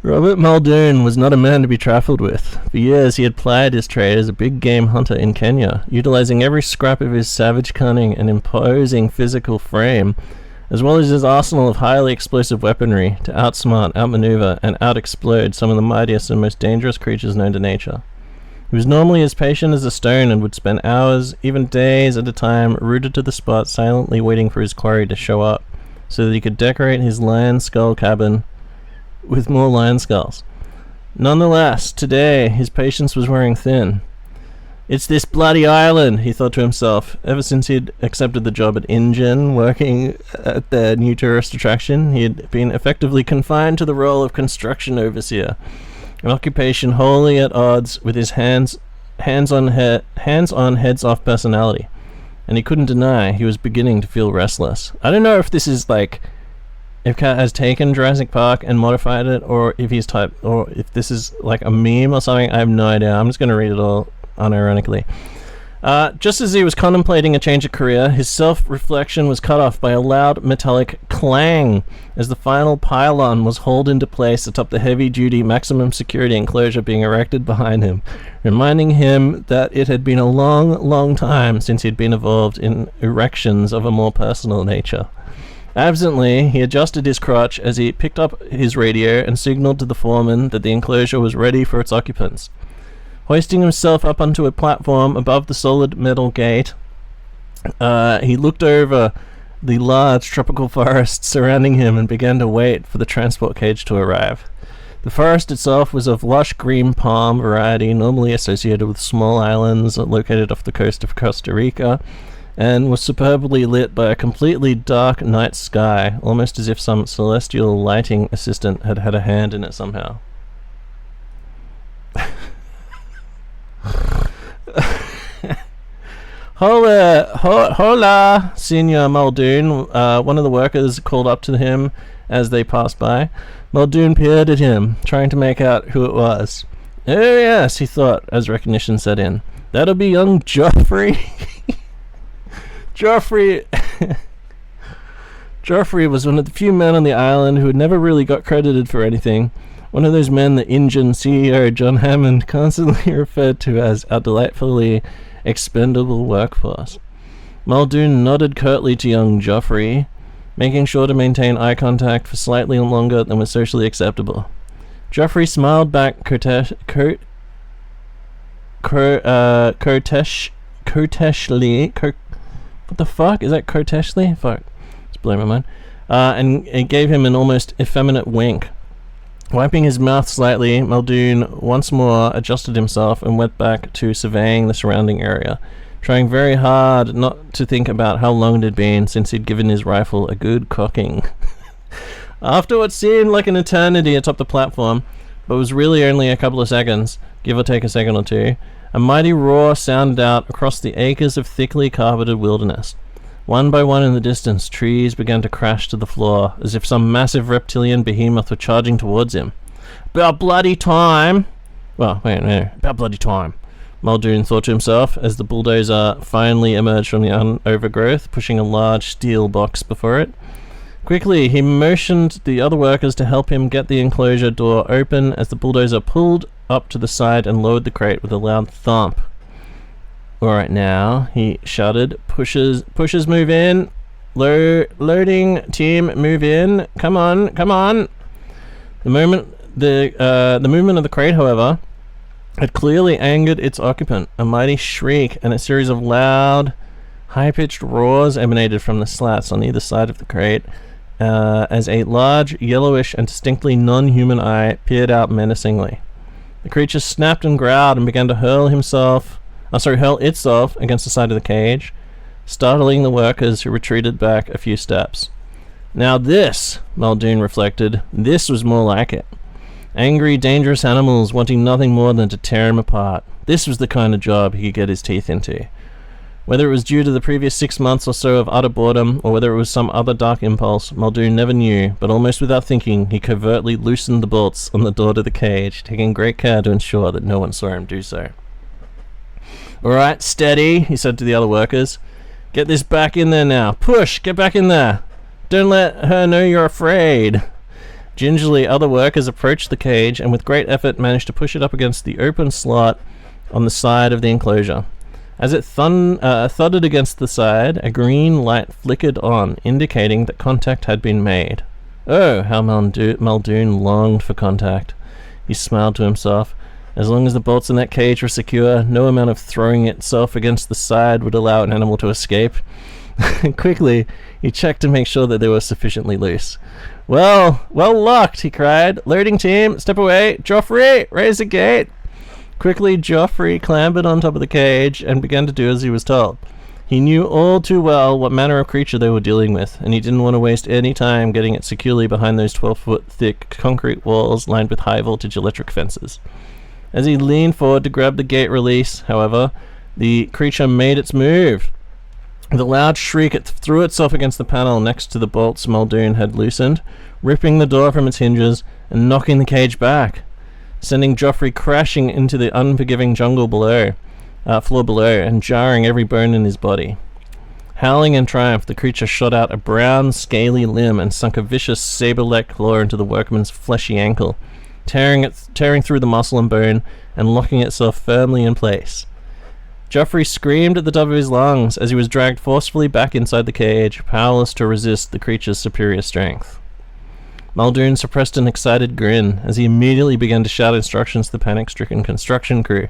Speaker 3: Robert Muldoon was not a man to be trifled with. For years he had plied his trade as a big game hunter in Kenya, utilizing every scrap of his savage cunning and imposing physical frame, as well as his arsenal of highly explosive weaponry, to outsmart, outmaneuver, and out-explode some of the mightiest and most dangerous creatures known to nature. He was normally as patient as a stone and would spend hours, even days at a time, rooted to the spot, silently waiting for his quarry to show up, so that he could decorate his lion skull cabin with more lion skulls. Nonetheless, today his patience was wearing thin. It's this bloody island, he thought to himself. Ever since he'd accepted the job at InGen, working at their new tourist attraction, he had been effectively confined to the role of construction overseer, an occupation wholly at odds with his hands-on heads-off personality. And he couldn't deny he was beginning to feel restless. I don't know if this is like, if Kat has taken Jurassic Park and modified it, or if he's typed, or if this is like a meme or something. I have no idea. I'm just going to read it all unironically. Just as he was contemplating a change of career, his self-reflection was cut off by a loud metallic clang as the final pylon was hauled into place atop the heavy-duty maximum security enclosure being erected behind him, reminding him that it had been a long, long time since he'd been involved in erections of a more personal nature. Absently, he adjusted his crotch as he picked up his radio and signaled to the foreman that the enclosure was ready for its occupants. Hoisting himself up onto a platform above the solid metal gate, he looked over the large tropical forest surrounding him and began to wait for the transport cage to arrive. The forest itself was of lush green palm variety normally associated with small islands located off the coast of Costa Rica, and was superbly lit by a completely dark night sky, almost as if some celestial lighting assistant had had a hand in it somehow. Hola, Senor Muldoon, one of the workers called up to him as they passed by. Muldoon peered at him, trying to make out who it was. Oh yes, he thought, as recognition set in. That'll be young Joffrey. Joffrey Joffrey was one of the few men on the island who had never really got credited for anything. One of those men that Injun CEO John Hammond constantly referred to as our delightfully expendable workforce. Muldoon nodded curtly to young Joffrey, making sure to maintain eye contact for slightly longer than was socially acceptable. Joffrey smiled back courteously. What the fuck? Is that courteously? Fuck. It's blowing my mind. And it gave him an almost effeminate wink. Wiping his mouth slightly, Muldoon once more adjusted himself and went back to surveying the surrounding area, trying very hard not to think about how long it had been since he'd given his rifle a good cocking. After what seemed like an eternity atop the platform, but was really only a couple of seconds, give or take a second or two, a mighty roar sounded out across the acres of thickly carpeted wilderness. One by one in the distance, trees began to crash to the floor, as if some massive reptilian behemoth were charging towards him. About bloody time! Well, wait, no, about bloody time, Muldoon thought to himself, as the bulldozer finally emerged from the overgrowth, pushing a large steel box before it. Quickly, he motioned the other workers to help him get the enclosure door open as the bulldozer pulled up to the side and lowered the crate with a loud thump. Alright now, he shouted. Pushers move in. Loading team move in. Come on. The movement of the crate, however, had clearly angered its occupant. A mighty shriek and a series of loud, high-pitched roars emanated from the slats on either side of the crate, as a large, yellowish, and distinctly non-human eye peered out menacingly. The creature snapped and growled and began to hurl itself against the side of the cage, startling the workers who retreated back a few steps. Now this, Muldoon reflected, this was more like it. Angry, dangerous animals wanting nothing more than to tear him apart. This was the kind of job he could get his teeth into. Whether it was due to the previous 6 months or so of utter boredom, or whether it was some other dark impulse, Muldoon never knew, but almost without thinking, he covertly loosened the bolts on the door to the cage, taking great care to ensure that no one saw him do so. Alright, steady, he said to the other workers. Get this back in there now. Push! Get back in there! Don't let her know you're afraid! Gingerly, other workers approached the cage and with great effort managed to push it up against the open slot on the side of the enclosure. As it thudded against the side, a green light flickered on, indicating that contact had been made. Oh, how Muldoon longed for contact. He smiled to himself. As long as the bolts in that cage were secure, no amount of throwing itself against the side would allow an animal to escape. Quickly, he checked to make sure that they were sufficiently loose. Well locked, he cried. Loading team, step away. Joffrey, raise the gate. Quickly, Joffrey clambered on top of the cage and began to do as he was told. He knew all too well what manner of creature they were dealing with, and he didn't want to waste any time getting it securely behind those 12-foot thick concrete walls lined with high-voltage electric fences. As he leaned forward to grab the gate release, however, the creature made its move. With a loud shriek, it threw itself against the panel next to the bolts Muldoon had loosened, ripping the door from its hinges and knocking the cage back, sending Joffrey crashing into the unforgiving jungle floor below, and jarring every bone in his body. Howling in triumph, the creature shot out a brown, scaly limb and sunk a vicious saber-like claw into the workman's fleshy ankle, tearing through the muscle and bone and locking itself firmly in place. Joffrey screamed at the top of his lungs as he was dragged forcefully back inside the cage, powerless to resist the creature's superior strength. Muldoon suppressed an excited grin as he immediately began to shout instructions to the panic-stricken construction crew.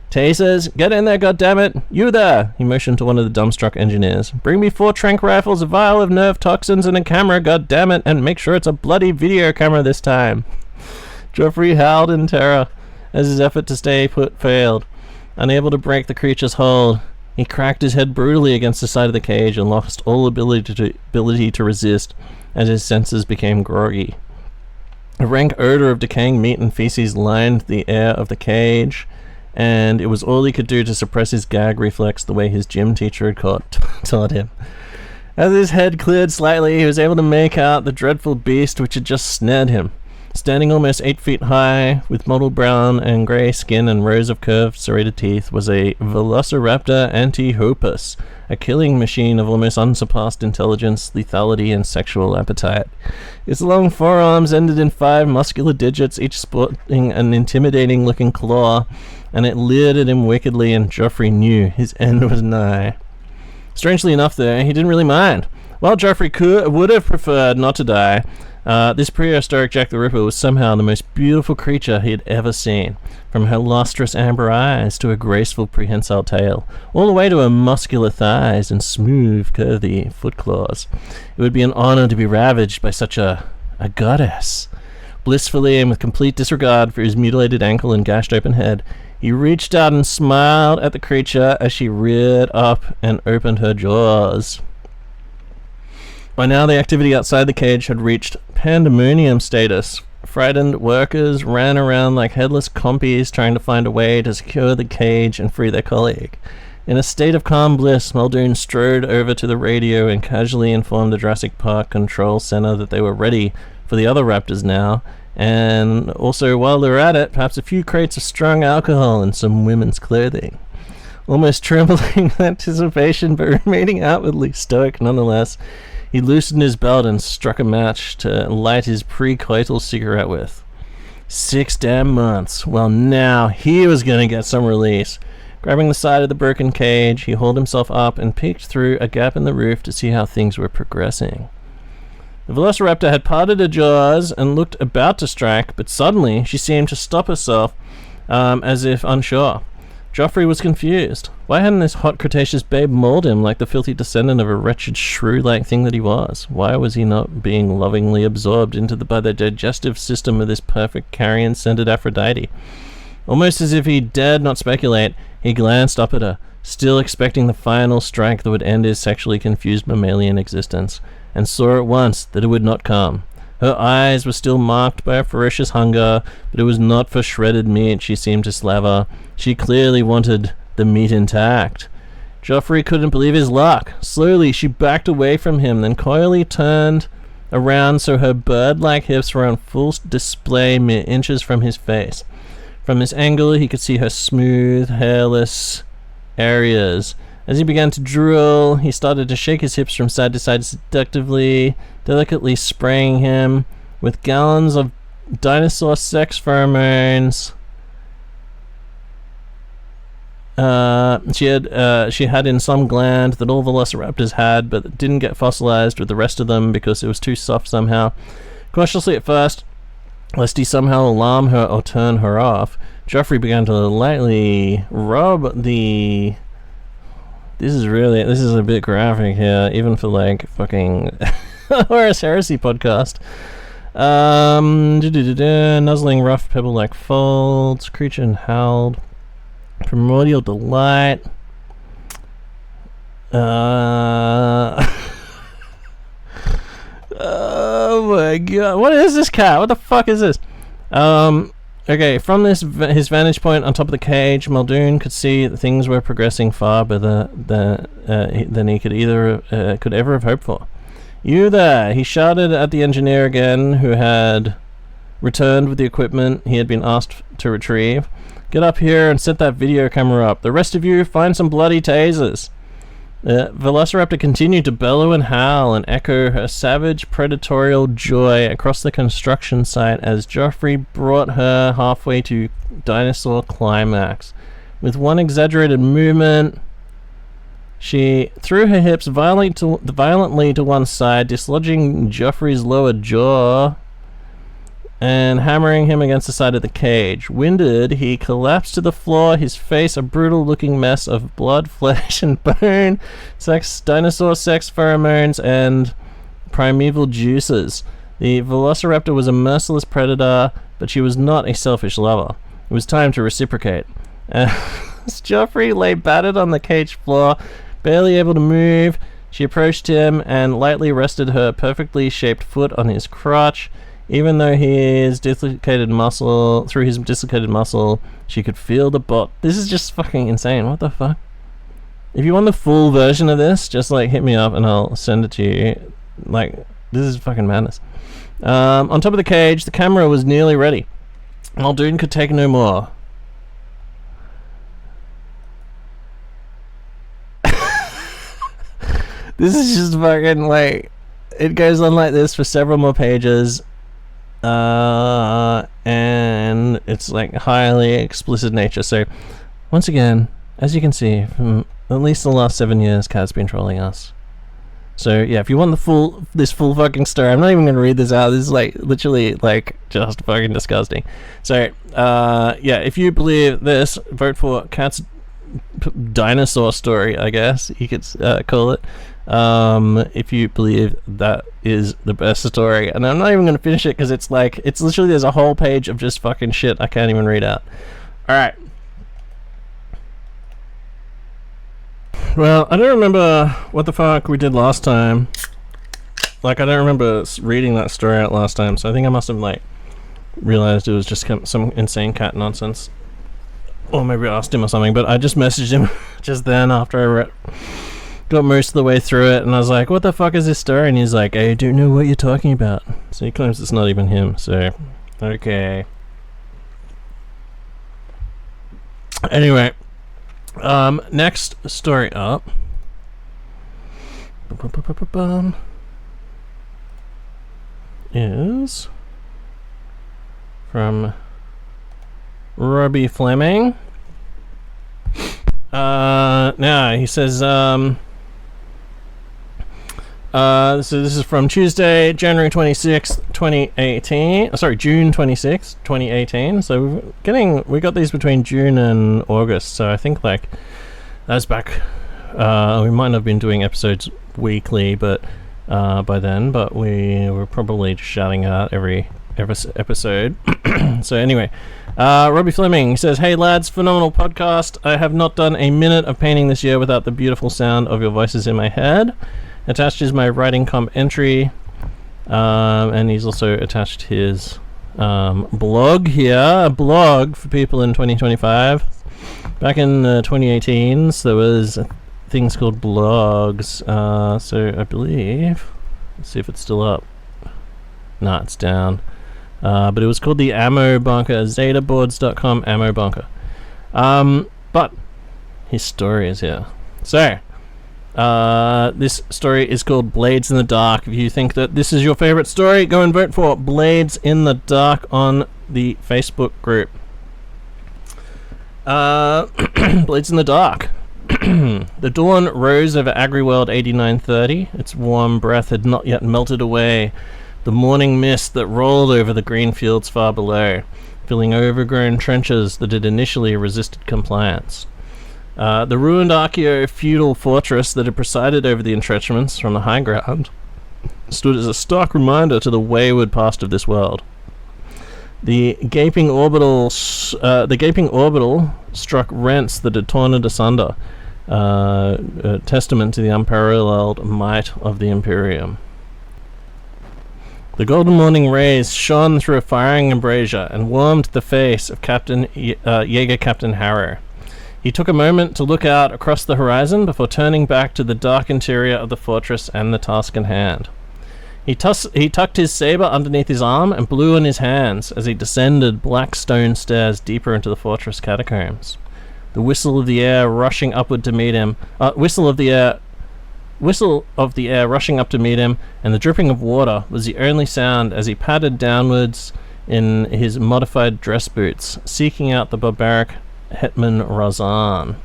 Speaker 3: Tasers, get in there, goddammit! You there! He motioned to one of the dumbstruck engineers. Bring me 4 tranq rifles, a vial of nerve toxins, and a camera, goddammit, and make sure it's a bloody video camera this time. Joffrey howled in terror as his effort to stay put failed. Unable to break the creature's hold, he cracked his head brutally against the side of the cage and lost all ability to resist as his senses became groggy. A rank odor of decaying meat and feces lined the air of the cage, and it was all he could do to suppress his gag reflex the way his gym teacher had taught him. As his head cleared slightly, he was able to make out the dreadful beast which had just snared him. Standing almost 8 feet high, with mottled brown and grey skin and rows of curved, serrated teeth, was a Velociraptor antihopus, a killing machine of almost unsurpassed intelligence, lethality, and sexual appetite. Its long forearms ended in 5 muscular digits, each sporting an intimidating-looking claw, and it leered at him wickedly, and Joffrey knew his end was nigh. Strangely enough, though, he didn't really mind. While Joffrey would have preferred not to die, this prehistoric Jack the Ripper was somehow the most beautiful creature he had ever seen, from her lustrous amber eyes to her graceful prehensile tail, all the way to her muscular thighs and smooth, curvy foot claws. It would be an honor to be ravaged by such a goddess. Blissfully and with complete disregard for his mutilated ankle and gashed open head, he reached out and smiled at the creature as she reared up and opened her jaws. By now, the activity outside the cage had reached pandemonium status. Frightened workers ran around like headless compies trying to find a way to secure the cage and free their colleague. In a state of calm bliss, Muldoon strode over to the radio and casually informed the Jurassic Park Control Center that they were ready for the other raptors now, and also, while they were at it, perhaps a few crates of strong alcohol and some women's clothing. Almost trembling with anticipation, but remaining outwardly stoic nonetheless, he loosened his belt and struck a match to light his pre-coital cigarette with. 6 damn months. Well, now he was going to get some release. Grabbing the side of the broken cage, he hauled himself up and peeked through a gap in the roof to see how things were progressing. The Velociraptor had parted her jaws and looked about to strike, but suddenly she seemed to stop herself, as if unsure. Joffrey was confused. Why hadn't this hot Cretaceous babe mauled him like the filthy descendant of a wretched shrew-like thing that he was? Why was he not being lovingly absorbed by the digestive system of this perfect carrion-scented Aphrodite? Almost as if he dared not speculate, he glanced up at her, still expecting the final strike that would end his sexually confused mammalian existence, and saw at once that it would not come. Her eyes were still marked by a ferocious hunger, but it was not for shredded meat she seemed to slaver. She clearly wanted the meat intact. Joffrey couldn't believe his luck. Slowly she backed away from him, then coyly turned around so her bird-like hips were on full display mere inches from his face. From this angle he could see her smooth, hairless areas. As he began to drool, he started to shake his hips from side to side seductively, delicately spraying him with gallons of dinosaur sex pheromones. She had in some gland that all velociraptors had, but didn't get fossilized with the rest of them because it was too soft somehow. Cautiously at first, lest he somehow alarm her or turn her off, Joffrey began to lightly rub the... This is a bit graphic here, even for like fucking Horus Heresy podcast. Nuzzling rough pebble-like folds, creature and howled. Primordial delight. Oh my god, what is this cat? What the fuck is this? Okay, from his vantage point on top of the cage, Muldoon could see that things were progressing far better than he could ever have hoped for. "You there!" he shouted at the engineer again, who had returned with the equipment he had been asked to retrieve. "Get up here and set that video camera up. The rest of you, find some bloody tasers." The Velociraptor continued to bellow and howl and echo her savage predatorial joy across the construction site as Joffrey brought her halfway to dinosaur climax. With one exaggerated movement, she threw her hips violently to one side, dislodging Joffrey's lower jaw and hammering him against the side of the cage. Winded, he collapsed to the floor, his face a brutal-looking mess of blood, flesh, and bone, dinosaur sex pheromones, and primeval juices. The Velociraptor was a merciless predator, but she was not a selfish lover. It was time to reciprocate. As Joffrey lay battered on the cage floor, barely able to move, she approached him and lightly rested her perfectly shaped foot on his crotch. Even though through his dislocated muscle, she could feel the bot. This is just fucking insane. What the fuck? If you want the full version of this, just like hit me up and I'll send it to you. Like, This is fucking madness. On top of the cage, the camera was nearly ready. Muldoon could take no more. This is just fucking like... It goes on like this for several more pages. And it's like highly explicit nature. So, once again, as you can see, from at least the last 7 years, Cat's been trolling us. So yeah, if you want this full fucking story, I'm not even gonna read this out. This is like literally like just fucking disgusting. So yeah, if you believe this, vote for Cat's dinosaur story, I guess you could call it. If you believe that is the best story, and I'm not even gonna finish it because it's literally there's a whole page of just fucking shit I can't even read out. All right. Well, I don't remember what the fuck we did last time. Like, I don't remember reading that story out last time, so I think I must have, like, realized it was just some insane cat nonsense. Or maybe I asked him or something, but I just messaged him just then after I got most of the way through it, and I was like, what the fuck is this story? And he's like, I don't know what you're talking about. So he claims it's not even him, so... Okay. Anyway... next story up is from Robbie Fleming. Now he says, so this is from Tuesday, January 26th, 2018. Sorry, June 26th, 2018. So we got these between June and August. So I think like that's back. We might have been doing episodes weekly, but by then, but we were probably just shouting out every episode. So anyway, Robbie Fleming says, "Hey lads, phenomenal podcast. I have not done a minute of painting this year without the beautiful sound of your voices in my head. Attached is my writing comp entry, and he's also attached his blog here, a blog for people in 2025. Back in the 2018s, there was things called blogs, so I believe, let's see if it's still up. Nah, it's down. But it was called the Ammo Bunker, zetaboards.com Ammo Bunker. But his story is here. So, this story is called Blades in the Dark. If you think that this is your favorite story, go and vote for Blades in the Dark on the Facebook group. Blades in the Dark. The dawn rose over Agriworld 8930. Its warm breath had not yet melted away the morning mist that rolled over the green fields far below, filling overgrown trenches that had initially resisted compliance. The ruined archaeo-feudal fortress that had presided over the entrenchments from the high ground stood as a stark reminder to the wayward past of this world. The gaping orbital struck rents that had torn it asunder, a testament to the unparalleled might of the Imperium. The golden morning rays shone through a firing embrasure and warmed the face of Jaeger Captain Harrow. He took a moment to look out across the horizon before turning back to the dark interior of the fortress and the task in hand. He tucked his saber underneath his arm and blew in his hands as he descended black stone stairs deeper into the fortress catacombs. The whistle of the air rushing upward to meet him, whistle of the air rushing up to meet him, and the dripping of water was the only sound as he padded downwards in his modified dress boots, seeking out the barbaric Hetman Razan.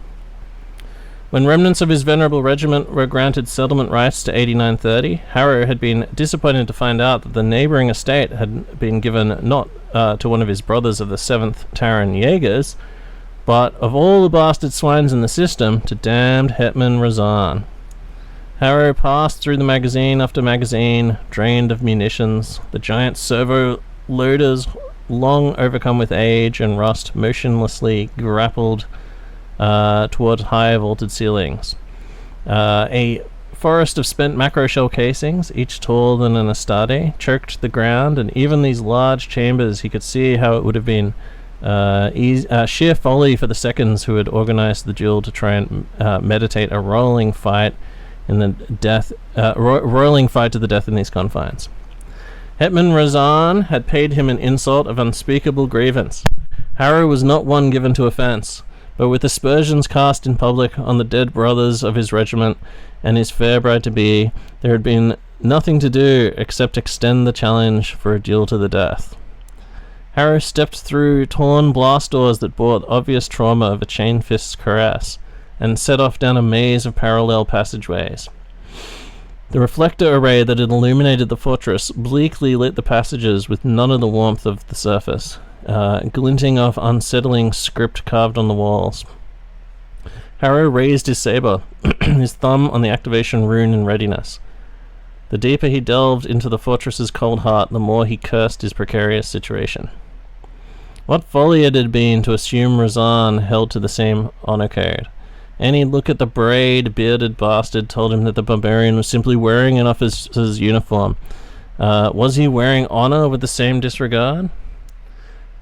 Speaker 3: When remnants of his venerable regiment were granted settlement rights to 8930, Harrow had been disappointed to find out that the neighbouring estate had been given not to one of his brothers of the 7th Terran Jaegers, but of all the bastard swines in the system, to damned Hetman Razan. Harrow passed through the magazine after magazine, drained of munitions. The giant servo loaders, long overcome with age and rust, motionlessly grappled toward high vaulted ceilings. A forest of spent macro shell casings, each taller than an Astarte, choked the ground, and even these large chambers, he could see how it would have been sheer folly for the seconds who had organized the duel to try and meditate a rolling fight in the roiling fight to the death in these confines. Hetman Razan had paid him an insult of unspeakable grievance. Harrow was not one given to offence, but with aspersions cast in public on the dead brothers of his regiment and his fair bride-to-be, there had been nothing to do except extend the challenge for a duel to the death. Harrow stepped through torn blast doors that bore the obvious trauma of a chain fist's caress, and set off down a maze of parallel passageways. The reflector array that had illuminated the fortress bleakly lit the passages with none of the warmth of the surface, glinting off unsettling script carved on the walls. Harrow raised his saber, his thumb on the activation rune in readiness. The deeper he delved into the fortress's cold heart, the more he cursed his precarious situation. What folly it had been to assume Razan held to the same honor code. Any look at the braid, bearded bastard told him that the barbarian was simply wearing an officer's uniform. Was he wearing honor with the same disregard?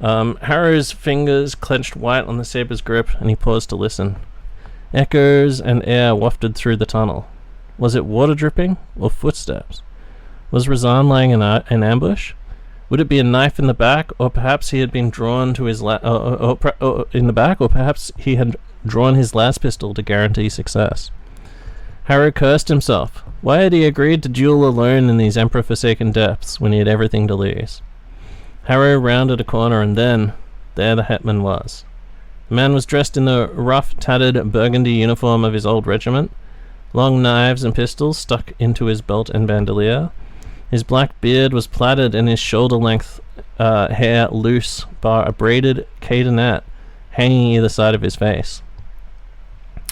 Speaker 3: Harrow's fingers clenched white on the saber's grip, and he paused to listen. Echoes and air wafted through the tunnel. Was it water dripping, or footsteps? Was Razan lying in ambush? Would it be a knife in the back, or perhaps he had been drawn to his in the back, or perhaps he had drawn his last pistol to guarantee success? Harrow cursed himself. Why had he agreed to duel alone in these emperor-forsaken depths when he had everything to lose? Harrow rounded a corner, and then, there the hetman was. The man was dressed in the rough, tattered burgundy uniform of his old regiment, long knives and pistols stuck into his belt and bandolier. His black beard was plaited and his shoulder-length hair loose, bar a braided cadenet hanging either side of his face.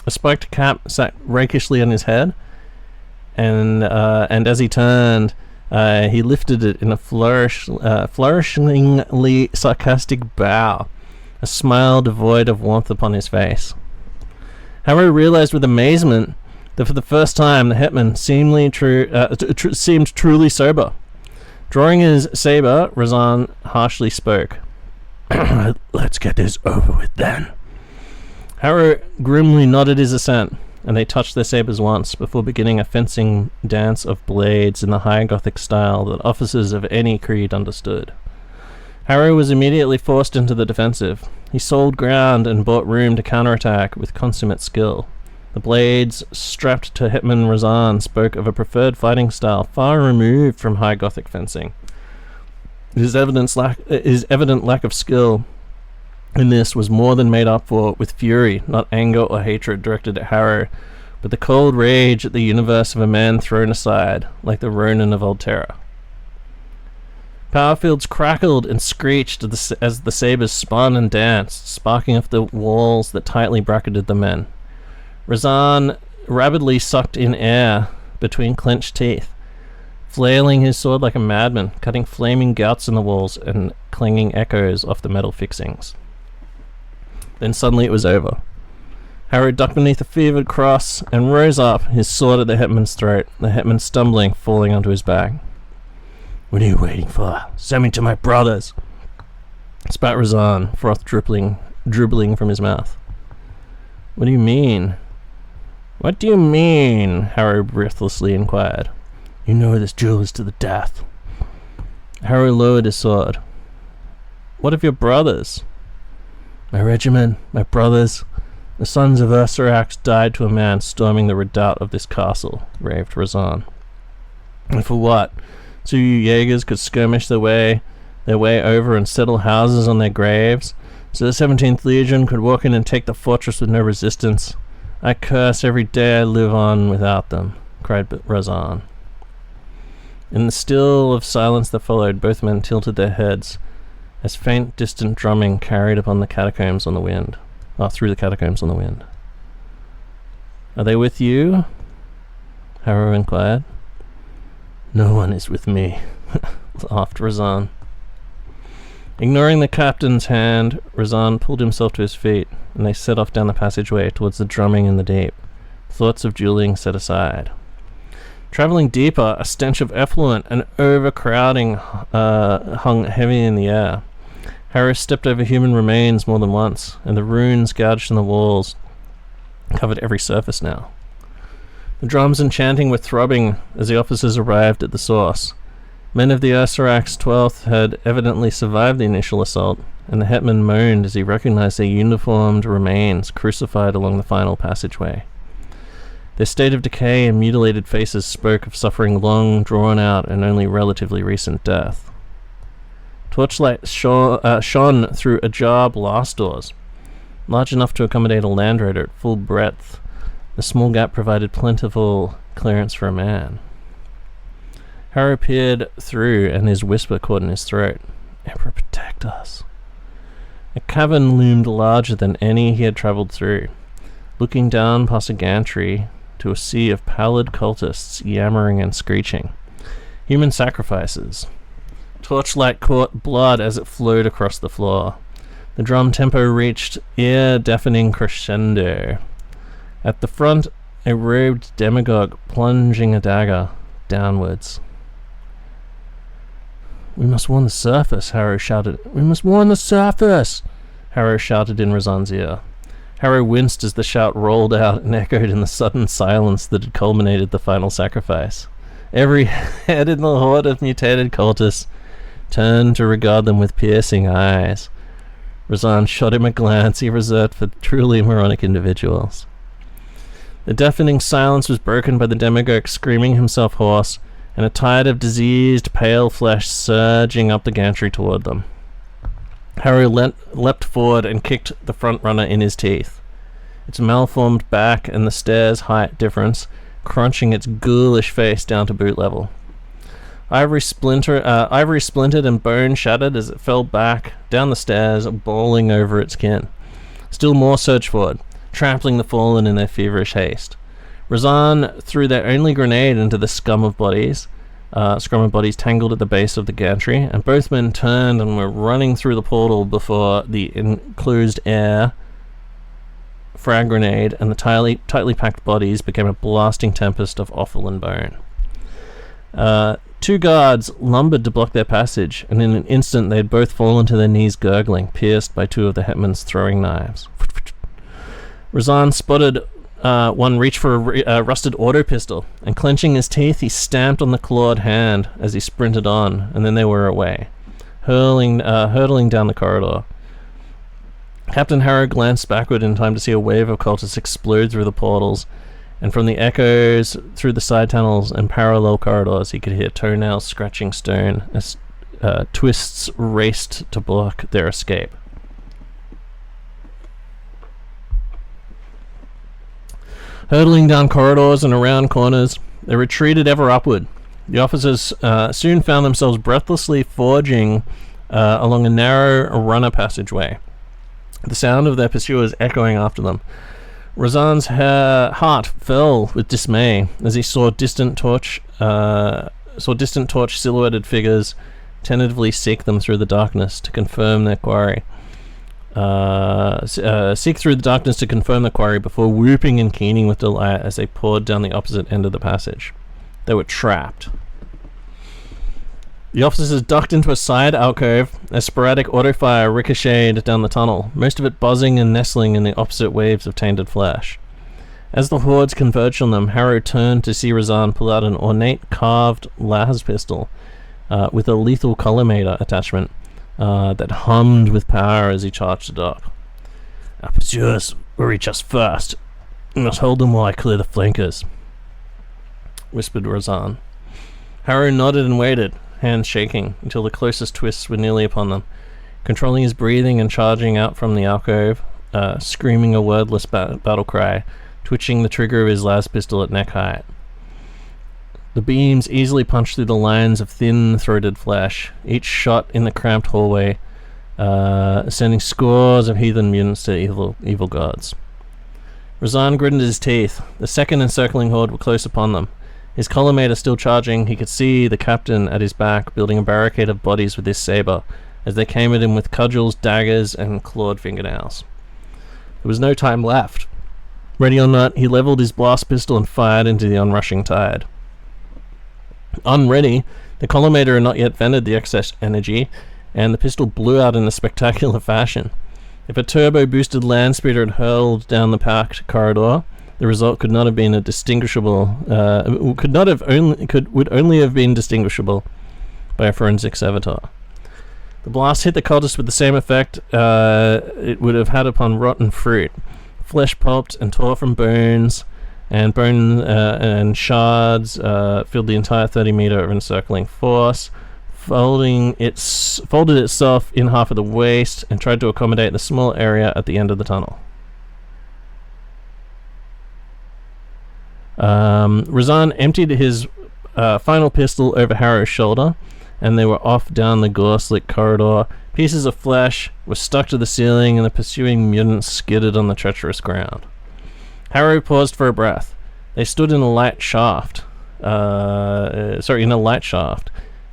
Speaker 3: A spiked cap sat rakishly on his head, and as he turned, he lifted it in a flourishingly sarcastic bow, a smile devoid of warmth upon his face. Harrow realized with amazement that for the first time the hetman seemed truly sober. Drawing his saber, Razan harshly spoke. Let's get this over with then. Harrow grimly nodded his assent, and they touched their sabers once before beginning a fencing dance of blades in the high Gothic style that officers of any creed understood. Harrow was immediately forced into the defensive. He sold ground and bought room to counterattack with consummate skill. The blades strapped to Hetman Razan spoke of a preferred fighting style far removed from high Gothic fencing. His evident lack of skill in this was more than made up for with fury, not anger or hatred directed at Harrow, but the cold rage at the universe of a man thrown aside, like the Ronin of Old Terra. Power fields crackled and screeched as the sabers spun and danced, sparking off the walls that tightly bracketed the men. Razan rapidly sucked in air between clenched teeth, flailing his sword like a madman, cutting flaming gouts in the walls and clanging echoes off the metal fixings. Then suddenly it was over. Harrow ducked beneath a fevered cross and rose up, his sword at the hetman's throat, the hetman stumbling, falling onto his back. What are you waiting for? Send me to my brothers! Spat Razan, froth dribbling from his mouth. What do you mean? What do you mean? Harrow breathlessly inquired. You know this duel is to the death. Harrow lowered his sword. What of your brothers? My regiment, my brothers, the sons of Ursarax died to a man storming the redoubt of this castle, raved Razan. And for what? So you Jaegers could skirmish their way over and settle houses on their graves? So the 17th Legion could walk in and take the fortress with no resistance? I curse every day I live on without them, cried Razan. In the still of silence that followed, both men tilted their heads, as faint, distant drumming carried upon the catacombs on the wind. Through the catacombs on the wind. Are they with you? Harrow inquired. No one is with me, laughed Razan. Ignoring the captain's hand, Razan pulled himself to his feet, and they set off down the passageway towards the drumming in the deep, thoughts of dueling set aside. Travelling deeper, a stench of effluent and overcrowding hung heavy in the air. Harrow stepped over human remains more than once, and the runes gouged in the walls covered every surface now. The drums and chanting were throbbing as the officers arrived at the source. Men of the Ursurac's 12th had evidently survived the initial assault, and the hetman moaned as he recognized their uniformed remains crucified along the final passageway. Their state of decay and mutilated faces spoke of suffering long, drawn-out, and only relatively recent death. Torchlight shone through ajar blast doors, large enough to accommodate a Land Raider at full breadth. The small gap provided plentiful clearance for a man. Harrow peered through, and his whisper caught in his throat. "Emperor, protect us." A cavern loomed larger than any he had travelled through, looking down past a gantry to a sea of pallid cultists yammering and screeching. Human sacrifices. Torchlight caught blood as it flowed across the floor. The drum tempo reached ear-deafening crescendo. At the front, a robed demagogue plunging a dagger downwards. "We must warn the surface," Harrow shouted. "We must warn the surface!" Harrow shouted in Razan's ear. Harrow winced as the shout rolled out and echoed in the sudden silence that had culminated the final sacrifice. Every head in the horde of mutated cultists turned to regard them with piercing eyes. Razan shot him a glance he reserved for truly moronic individuals. The deafening silence was broken by the demagogue screaming himself hoarse, and a tide of diseased, pale flesh surging up the gantry toward them. Harrow leapt forward and kicked the front runner in his teeth, its malformed back and the stairs' height difference crunching its ghoulish face down to boot level. Ivory splintered and bone shattered as it fell back down the stairs, bowling over its kin. Still more surged forward, trampling the fallen in their feverish haste. Razan threw their only grenade into the scrum of bodies tangled at the base of the gantry, and both men turned and were running through the portal before the enclosed air frag grenade and the tightly packed bodies became a blasting tempest of offal and bone. Two guards lumbered to block their passage, and in an instant they had both fallen to their knees gurgling, pierced by two of the hetman's throwing knives. Razan spotted one reach for a rusted auto pistol, and clenching his teeth, he stamped on the clawed hand as he sprinted on, and then they were away, hurtling down the corridor. Captain Harrow glanced backward in time to see a wave of cultists explode through the portals, and from the echoes through the side tunnels and parallel corridors he could hear toenails scratching stone as twists raced to block their escape. Hurtling down corridors and around corners, they retreated ever upward. The officers soon found themselves breathlessly forging along a narrow runner passageway, the sound of their pursuers echoing after them. Razan's heart fell with dismay as he saw distant torch silhouetted figures tentatively seek them through the darkness to confirm their quarry. Seek through the darkness to confirm the quarry before whooping and keening with delight as they poured down the opposite end of the passage. They were trapped. The officers ducked into a side alcove as sporadic auto-fire ricocheted down the tunnel, most of it buzzing and nestling in the opposite waves of tainted flesh. As the hordes converged on them, Harrow turned to see Razan pull out an ornate carved las pistol with a lethal collimator attachment that hummed with power as he charged it up. "Our pursuers will reach us first. We must hold them while I clear the flankers," whispered Razan. Harrow nodded and waited, hands shaking, until the closest twists were nearly upon them, controlling his breathing and charging out from the alcove, screaming a wordless battle cry, twitching the trigger of his las pistol at neck height. The beams easily punched through the lines of thin-throated flesh, each shot in the cramped hallway, sending scores of heathen mutants to evil gods. Razan gritted his teeth. The second encircling horde were close upon them. His collimator still charging, he could see the captain at his back building a barricade of bodies with his saber as they came at him with cudgels, daggers, and clawed fingernails. There was no time left. Ready or not, he leveled his blast pistol and fired into the onrushing tide. Unready, the collimator had not yet vented the excess energy, and the pistol blew out in a spectacular fashion. If a turbo-boosted land speeder had hurled down the packed corridor, The result could not have been a distinguishable. Would only have been distinguishable by a forensic servitor. The blast hit the cultist with the same effect it would have had upon rotten fruit. Flesh pulped and tore from bones, and bone and shards filled the entire 30-meter of encircling force, folded itself in half of the waist, and tried to accommodate the small area at the end of the tunnel. Razan emptied his final pistol over Harrow's shoulder, and they were off down the gore-slick corridor. Pieces of flesh were stuck to the ceiling, and the pursuing mutants skidded on the treacherous ground. Harrow paused for a breath. They stood in a light shaft.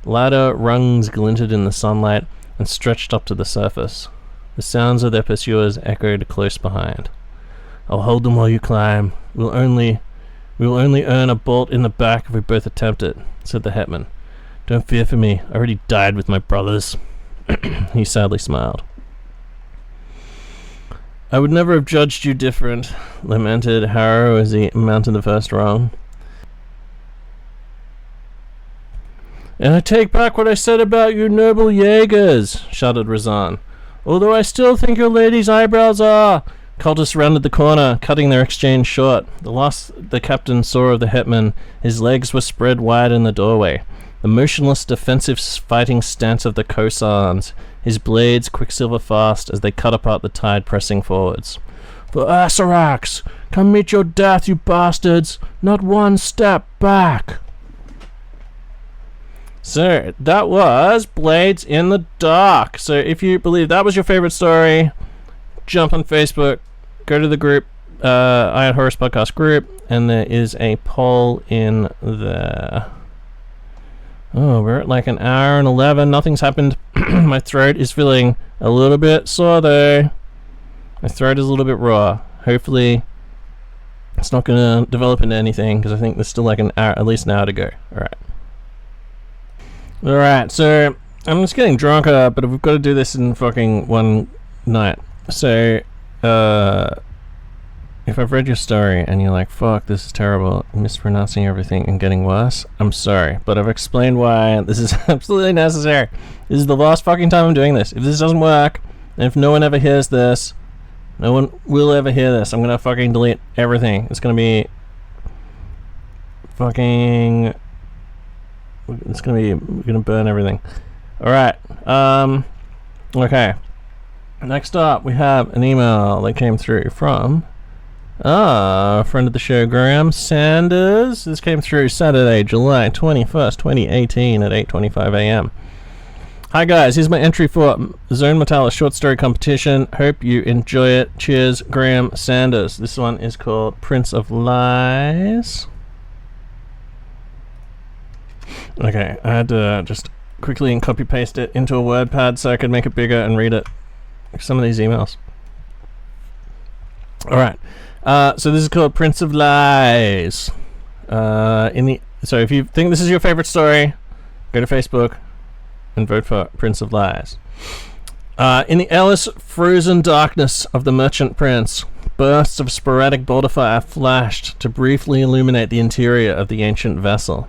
Speaker 3: Ladder rungs glinted in the sunlight and stretched up to the surface. The sounds of their pursuers echoed close behind. "I'll hold them while you climb. We will only earn a bolt in the back if we both attempt it," said the hetman. "Don't fear for me. I already died with my brothers." He sadly smiled. "I would never have judged you different," lamented Harrow as he mounted the first rung. "And I take back what I said about you noble Jaegers," shouted Razan. "Although I still think your lady's eyebrows are—" Cultists rounded the corner, cutting their exchange short. The last the captain saw of the hetman, his legs were spread wide in the doorway. The motionless defensive fighting stance of the Kosans, his blades quicksilver fast as they cut apart the tide pressing forwards. "For Asarax! Come meet your death, you bastards! Not one step back!" So, that was Blades in the Dark. So, if you believe that was your favorite story, jump on Facebook, go to the group, Iron Horus Podcast group, and there is a poll in there. Oh, we're at like an hour and 11. Nothing's happened. My throat is feeling a little bit sore though. My throat is a little bit raw. Hopefully it's not going to develop into anything, because I think there's still like an hour, at least an hour to go. Alright, so I'm just getting drunker, but we've got to do this in fucking one night. So, if I've read your story and you're like, fuck, this is terrible, mispronouncing everything and getting worse, I'm sorry, but I've explained why this is absolutely necessary. This is the last fucking time I'm doing this. If this doesn't work, and if no one ever hears this, no one will ever hear this, I'm gonna fucking delete everything. It's gonna be fucking... we're gonna burn everything. Alright, okay. Next up, we have an email that came through from a friend of the show, Graham Sanders. This came through Saturday, July 21st, 2018 at 8:25 a.m. Hi guys, here's my entry for Zone Metallis short story competition. Hope you enjoy it. Cheers, Graham Sanders. This one is called Prince of Lies. Okay, I had to just quickly copy paste it into a WordPad so I could make it bigger and read it. Some of these emails. Alright, so this is called Prince of Lies. So if you think this is your favorite story, go to Facebook and vote for Prince of Lies. In the airless, frozen darkness of the Merchant Prince, bursts of sporadic border fire flashed to briefly illuminate the interior of the ancient vessel.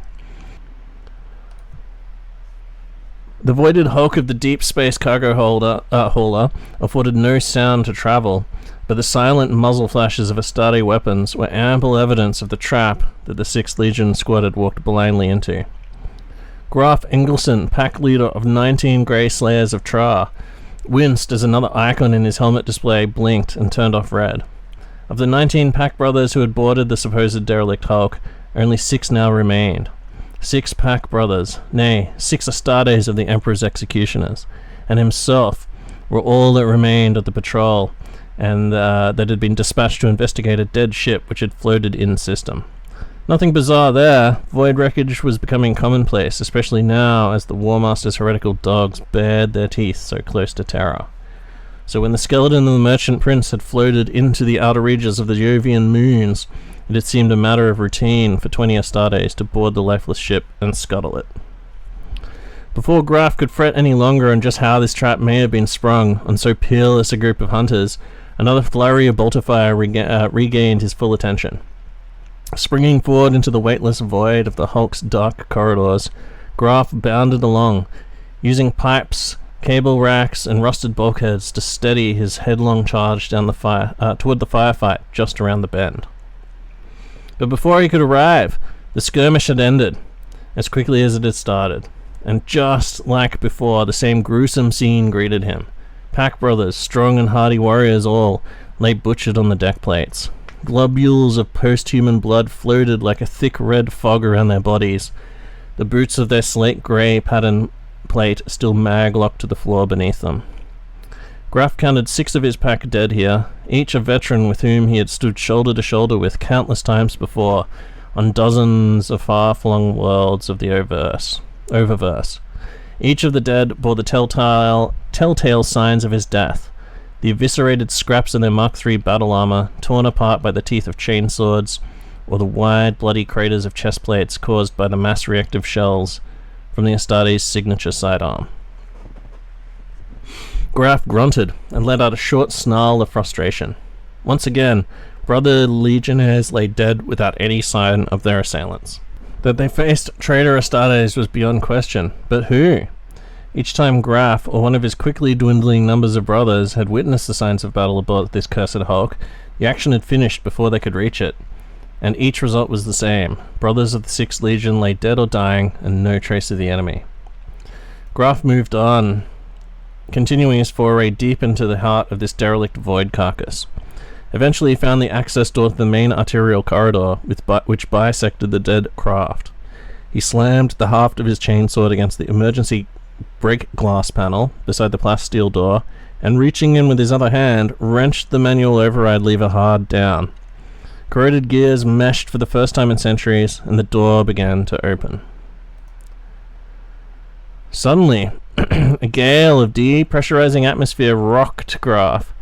Speaker 3: The voided hulk of the deep space cargo hauler afforded no sound to travel, but the silent muzzle flashes of Astarte weapons were ample evidence of the trap that the 6th Legion squad had walked blindly into. Graf Engelson, pack leader of 19 Grey Slayers of Tra, winced as another icon in his helmet display blinked and turned off red. Of the 19 pack brothers who had boarded the supposed derelict hulk, only 6 now remained. 6 pack brothers, nay, 6 Astartes of the Emperor's executioners, and himself were all that remained of the patrol, and that had been dispatched to investigate a dead ship which had floated in system. Nothing bizarre there. Void wreckage was becoming commonplace, especially now as the War Master's heretical dogs bared their teeth so close to terror. So when the skeleton of the Merchant Prince had floated into the outer reaches of the Jovian moons, it had seemed a matter of routine for 20 Astartes to board the lifeless ship and scuttle it. Before Graf could fret any longer on just how this trap may have been sprung on so peerless a group of hunters, another flurry of bolter fire regained his full attention. Springing forward into the weightless void of the Hulk's dark corridors, Graf bounded along, using pipes, cable racks, and rusted bulkheads to steady his headlong charge down toward the firefight just around the bend. But before he could arrive, the skirmish had ended, as quickly as it had started, and just like before, the same gruesome scene greeted him. Pack brothers, strong and hardy warriors all, lay butchered on the deck plates. Globules of post-human blood floated like a thick red fog around their bodies, the boots of their slate-grey pattern plate still mag-locked to the floor beneath them. Graf counted 6 of his pack dead here, each a veteran with whom he had stood shoulder to shoulder with countless times before, on dozens of far-flung worlds of the Oververse. Each of the dead bore the telltale signs of his death, the eviscerated scraps in their Mark III battle armor, torn apart by the teeth of chainswords, or the wide, bloody craters of chest plates caused by the mass reactive shells from the Astartes' signature sidearm. Graf grunted and let out a short snarl of frustration. Once again, brother legionnaires lay dead without any sign of their assailants. That they faced traitor Astartes was beyond question, but who? Each time Graf, or one of his quickly dwindling numbers of brothers, had witnessed the signs of battle aboard this cursed Hulk, the action had finished before they could reach it, and each result was the same. Brothers of the 6th Legion lay dead or dying, and no trace of the enemy. Graf moved on, continuing his foray deep into the heart of this derelict void carcass. Eventually he found the access door to the main arterial corridor, which bisected the dead craft. He slammed the haft of his chainsword against the emergency break glass panel beside the plasteel door, and reaching in with his other hand, wrenched the manual override lever hard down. Corroded gears meshed for the first time in centuries, and the door began to open. Suddenly, a gale of depressurizing atmosphere rocked Graf.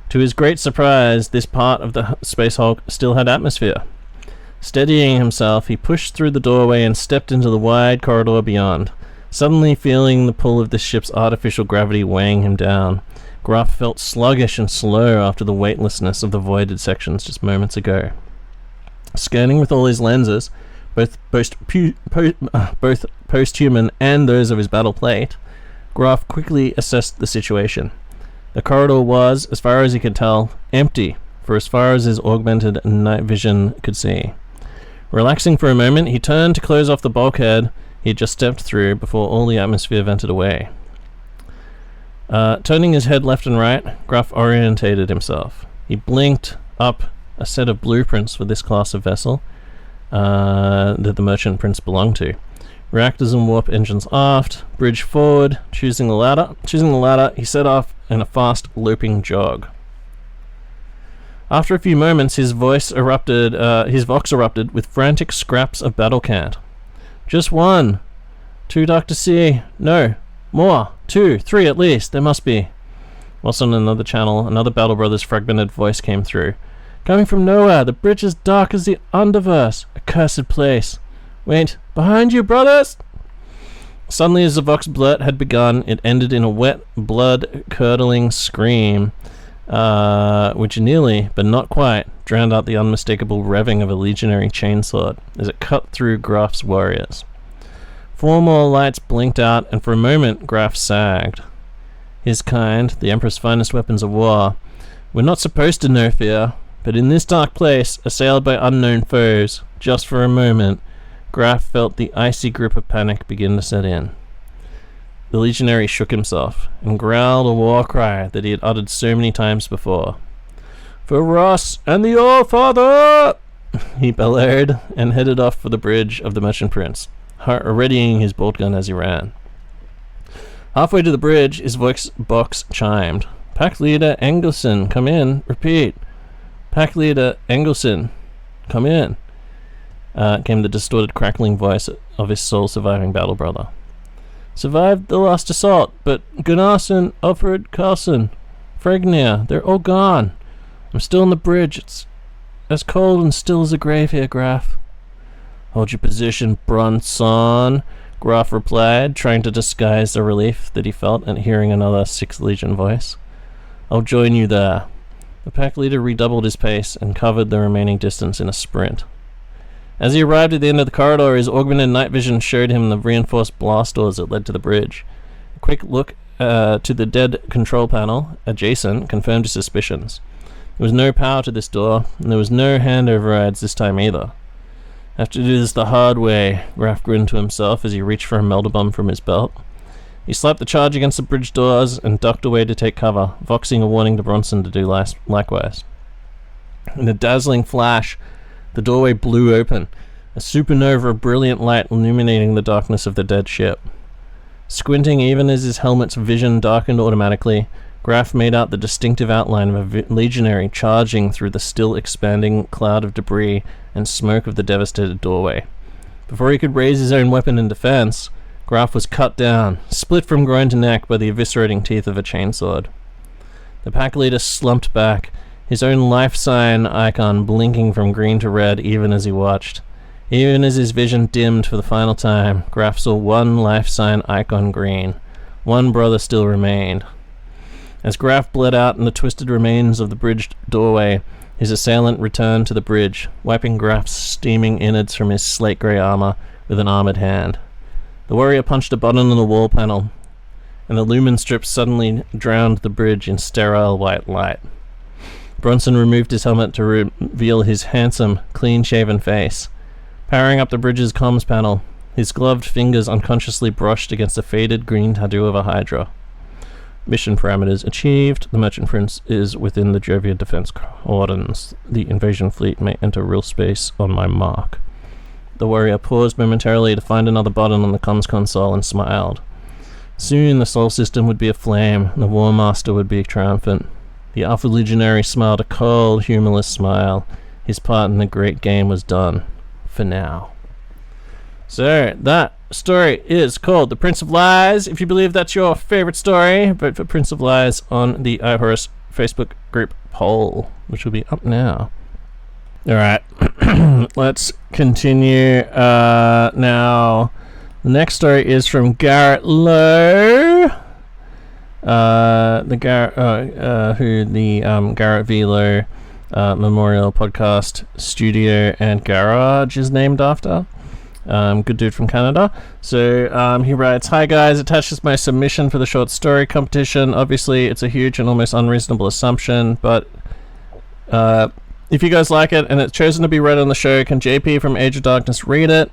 Speaker 3: To his great surprise, this part of the Space Hulk still had atmosphere. Steadying himself, he pushed through the doorway and stepped into the wide corridor beyond, suddenly feeling the pull of this ship's artificial gravity weighing him down. Graf felt sluggish and slow after the weightlessness of the voided sections just moments ago. Scanning with all his lenses, both post-human and those of his battle plate, Graf quickly assessed the situation. The corridor was, as far as he could tell, empty, for as far as his augmented night vision could see. Relaxing for a moment, he turned to close off the bulkhead he had just stepped through before all the atmosphere vented away. Turning his head left and right, Graf orientated himself. He blinked up a set of blueprints for this class of vessel that the Merchant Prince belonged to. Reactors and warp engines aft, bridge forward. Choosing the ladder, he set off in a fast, loping jog. After a few moments, his vox erupted with frantic scraps of battle cant. Just 1. Too dark to see. No. More. 2, 3 at least. There must be. Whilst on another channel, another Battle Brothers fragmented voice came through. Coming from nowhere, the bridge is dark as the underverse. A cursed place. Wait, behind you, brothers! Suddenly, as the vox blurt had begun, it ended in a wet, blood-curdling scream, which nearly, but not quite, drowned out the unmistakable revving of a legionary chainsword as it cut through Graf's warriors. 4 more lights blinked out, and for a moment Graf sagged. His kind, the Emperor's finest weapons of war, were not supposed to know fear, but in this dark place, assailed by unknown foes, just for a moment, Graf felt the icy grip of panic begin to set in. The legionary shook himself, and growled a war cry that he had uttered so many times before. "For Ross and the All-Father!" he bellowed, and headed off for the bridge of the Merchant Prince, readying his bolt gun as he ran. Halfway to the bridge, his voice box chimed. "Pack Leader Engelson, come in. Repeat. Pack Leader Engelson, come in." Came the distorted, crackling voice of his sole surviving battle brother. "Survived the last assault, but Gunnarsson, Alfred, Carlson, Fregnir, they're all gone. I'm still on the bridge. It's as cold and still as a grave here, Graf." "Hold your position, Brunson," Graf replied, trying to disguise the relief that he felt at hearing another 6th Legion voice. "I'll join you there." The pack leader redoubled his pace and covered the remaining distance in a sprint. As he arrived at the end of the corridor, his augmented night vision showed him the reinforced blast doors that led to the bridge. A quick look to the dead control panel adjacent confirmed his suspicions. There was no power to this door, and there was no hand overrides this time either. I have to do this the hard way, Graf grinned to himself as he reached for a melter bomb from his belt. He slapped the charge against the bridge doors and ducked away to take cover, voxing a warning to Bronson to do likewise. In a dazzling flash, the doorway blew open, a supernova of brilliant light illuminating the darkness of the dead ship. Squinting even as his helmet's vision darkened automatically, Graf made out the distinctive outline of a legionary charging through the still expanding cloud of debris and smoke of the devastated doorway. Before he could raise his own weapon in defense, Graf was cut down, split from groin to neck by the eviscerating teeth of a chainsword. The pack leader slumped back, his own life sign icon blinking from green to red even as he watched. Even as his vision dimmed for the final time, Graf saw one life sign icon green. One brother still remained. As Graf bled out in the twisted remains of the bridged doorway, his assailant returned to the bridge, wiping Graf's steaming innards from his slate-grey armor with an armored hand. The warrior punched a button on the wall panel, and the lumen strips suddenly drowned the bridge in sterile white light. Bronson removed his helmet to reveal his handsome, clean-shaven face. Powering up the bridge's comms panel, his gloved fingers unconsciously brushed against the faded green tattoo of a hydra. Mission parameters achieved. The Merchant Prince is within the Jovia defense cordons. The invasion fleet may enter real space on my mark. The warrior paused momentarily to find another button on the comms console and smiled. Soon the Sol system would be aflame, and the War Master would be triumphant. The Alpha Legionary smiled a cold, humorless smile. His part in the great game was done. For now. So, that story is called The Prince of Lies. If you believe that's your favorite story, vote for Prince of Lies on the Horus Facebook group poll, which will be up now. Alright, let's continue. Now, the next story is from Garrett Lowe. Garrett V. Lowe Memorial Podcast Studio and Garage is named after. Good dude from Canada. So he writes, "Hi guys, attaches my submission for the short story competition. Obviously it's a huge and almost unreasonable assumption, but if you guys like it and it's chosen to be read on the show, can JP from Age of Darkness read it?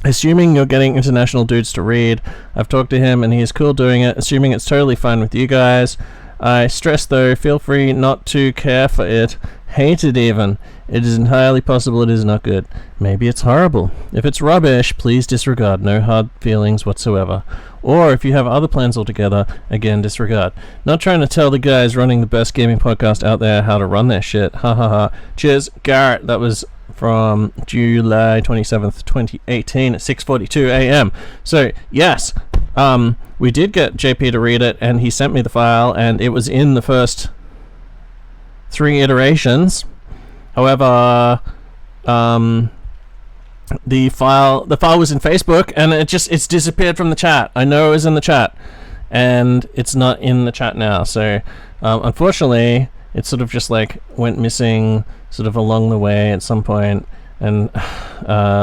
Speaker 3: Assuming you're getting international dudes to read. I've talked to him and he is cool doing it, assuming it's totally fine with you guys. I stress though, feel free not to care for it, hate it even. It is entirely possible it is not good. Maybe it's horrible. If it's rubbish, please disregard, no hard feelings whatsoever. Or if you have other plans altogether, again disregard. Not trying to tell the guys running the best gaming podcast out there how to run their shit. Ha ha ha. Cheers, Garrett." That was from July 27th, 2018 at 6:42 a.m. So, yes, we did get JP to read it, and he sent me the file, and it was in the first 3 iterations. However, the file was in Facebook, and it's disappeared from the chat. I know it was in the chat, and it's not in the chat now. So, unfortunately, it sort of just like went missing sort of along the way at some point, and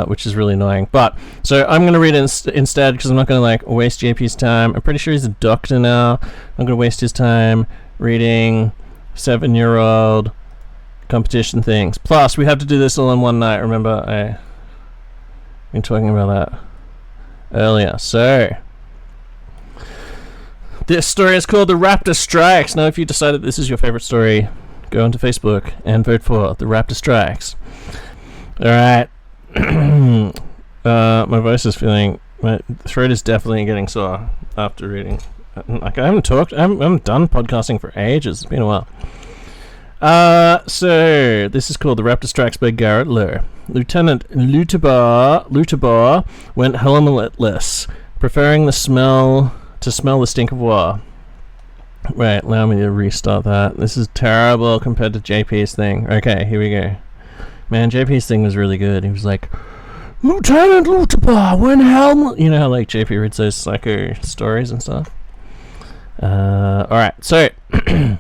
Speaker 3: which is really annoying. But so I'm gonna read it instead because I'm not gonna like waste JP's time. I'm pretty sure he's a doctor now. I'm gonna waste his time reading 7-year-old competition things. Plus, we have to do this all in one night. Remember, I've been talking about that earlier. So this story is called The Raptor Strikes. Now, if you decided this is your favorite story, go onto Facebook and vote for The Raptor Strikes. Alright. My voice is feeling... My throat is definitely getting sore after reading. Like, I haven't done podcasting for ages. It's been a while. So, this is called The Raptor Strikes by Garrett Lowe. Lieutenant Lutabar went helmetless, preferring to smell the stink of war. Wait, allow me to restart that. This is terrible compared to JP's thing. Okay, here we go. Man, JP's thing was really good. He was like, Lieutenant Lutabar went helmet... You know how like JP reads those psycho stories and stuff? Alright, so... I'm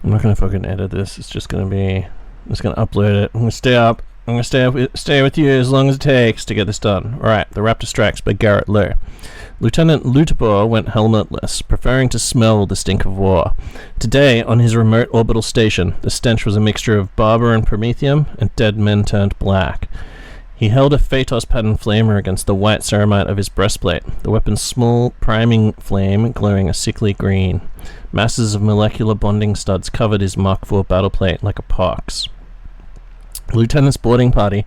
Speaker 3: not gonna fucking edit this. It's just gonna be I'm just gonna upload it. I'm gonna stay up. I'm gonna stay with you as long as it takes to get this done. Alright, The Raptor Strikes by Garrett Lowe. Lieutenant Lutabor went helmetless, preferring to smell the stink of war. Today, on his remote orbital station, the stench was a mixture of barber and promethium and dead men turned black. He held a Phaetos pattern flamer against the white ceramite of his breastplate, the weapon's small priming flame glowing a sickly green. Masses of molecular bonding studs covered his Mark IV battleplate like a pox. The lieutenant's boarding party,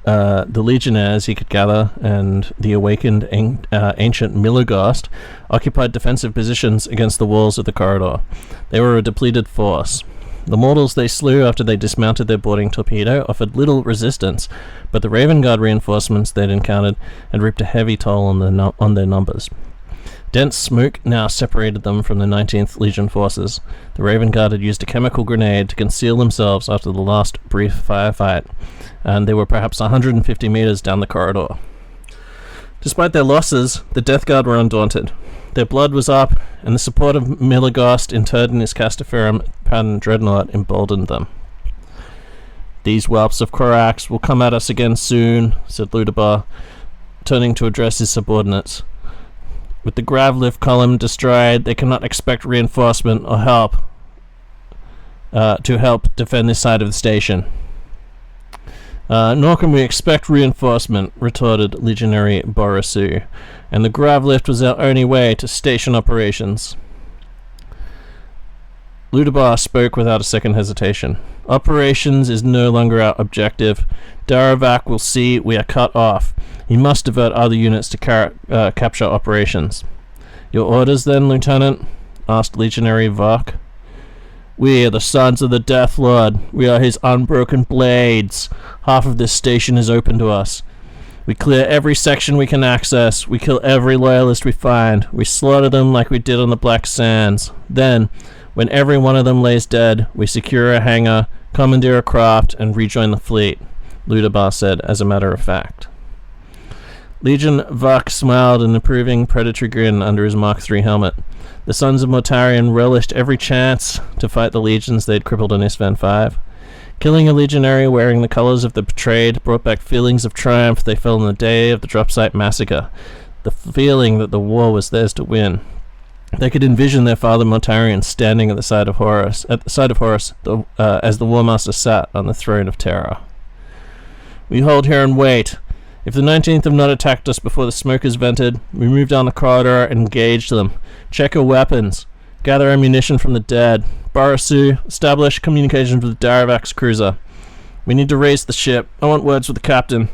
Speaker 3: the legionnaires he could gather, and the awakened ancient Milogast occupied defensive positions against the walls of the corridor. They were a depleted force. The mortals they slew after they dismounted their boarding torpedo offered little resistance, but the Raven Guard reinforcements they'd encountered had reaped a heavy toll on their numbers. Dense smoke now separated them from the 19th Legion forces. The Raven Guard had used a chemical grenade to conceal themselves after the last brief firefight, and they were perhaps 150 meters down the corridor. Despite their losses, the Death Guard were undaunted. Their blood was up, and the support of Milogast interred in his Castaferum pattern dreadnought emboldened them. "These whelps of Korax will come at us again soon," said Ludabar, turning to address his subordinates. "With the Gravlift column destroyed, they cannot expect reinforcement or help to help defend this side of the station." "Nor can we expect reinforcement," retorted Legionary Borisu, "and the Gravlift was our only way to station operations." Ludabar spoke without a second hesitation. "Operations is no longer our objective. Daravac will see we are cut off. He must divert other units to capture operations." "Your orders then, Lieutenant?" asked Legionary Vok. "We are the sons of the Death Lord. We are his unbroken blades. Half of this station is open to us. We clear every section we can access. We kill every loyalist we find. We slaughter them like we did on the Black Sands. Then, when every one of them lays dead, we secure a hangar, commandeer a craft, and rejoin the fleet," Ludabar said as a matter of fact. Legion Vok smiled an approving predatory grin under his Mark III helmet. The sons of Mortarion relished every chance to fight the legions they'd crippled on Isvan V. Killing a legionary wearing the colors of the betrayed brought back feelings of triumph they felt on the day of the drop site massacre, the feeling that the war was theirs to win. They could envision their father Mortarion standing at the side of Horus, as the War Master sat on the throne of terror. "We hold here and wait. If the 19th have not attacked us before the smoke is vented, we move down the corridor and engage them. Check your weapons. Gather ammunition from the dead. Barasu, establish communications with Daravac's cruiser. We need to raise the ship. I want words with the captain."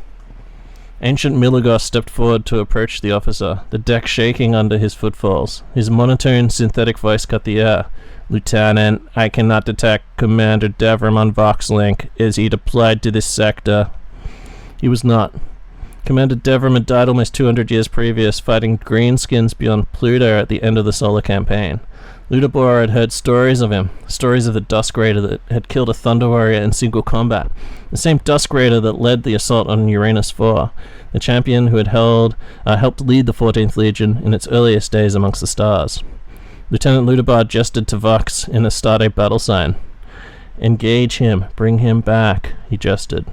Speaker 3: Ancient Milogos stepped forward to approach the officer, the deck shaking under his footfalls. His monotone, synthetic voice cut the air. "Lieutenant, I cannot detect Commander Devram on Voxlink. Is he deployed to this sector?" He was not. Commander Devram had died almost 200 years previous, fighting greenskins beyond Pluto at the end of the solar campaign. Ludabar had heard stories of him, stories of the Dusk Raider that had killed a Thunder Warrior in single combat, the same Dusk Raider that led the assault on Uranus IV, the champion who had helped lead the 14th Legion in its earliest days amongst the stars. Lieutenant Ludabar gestured to Vox in a Stardate battle sign. "Engage him, bring him back," he gestured.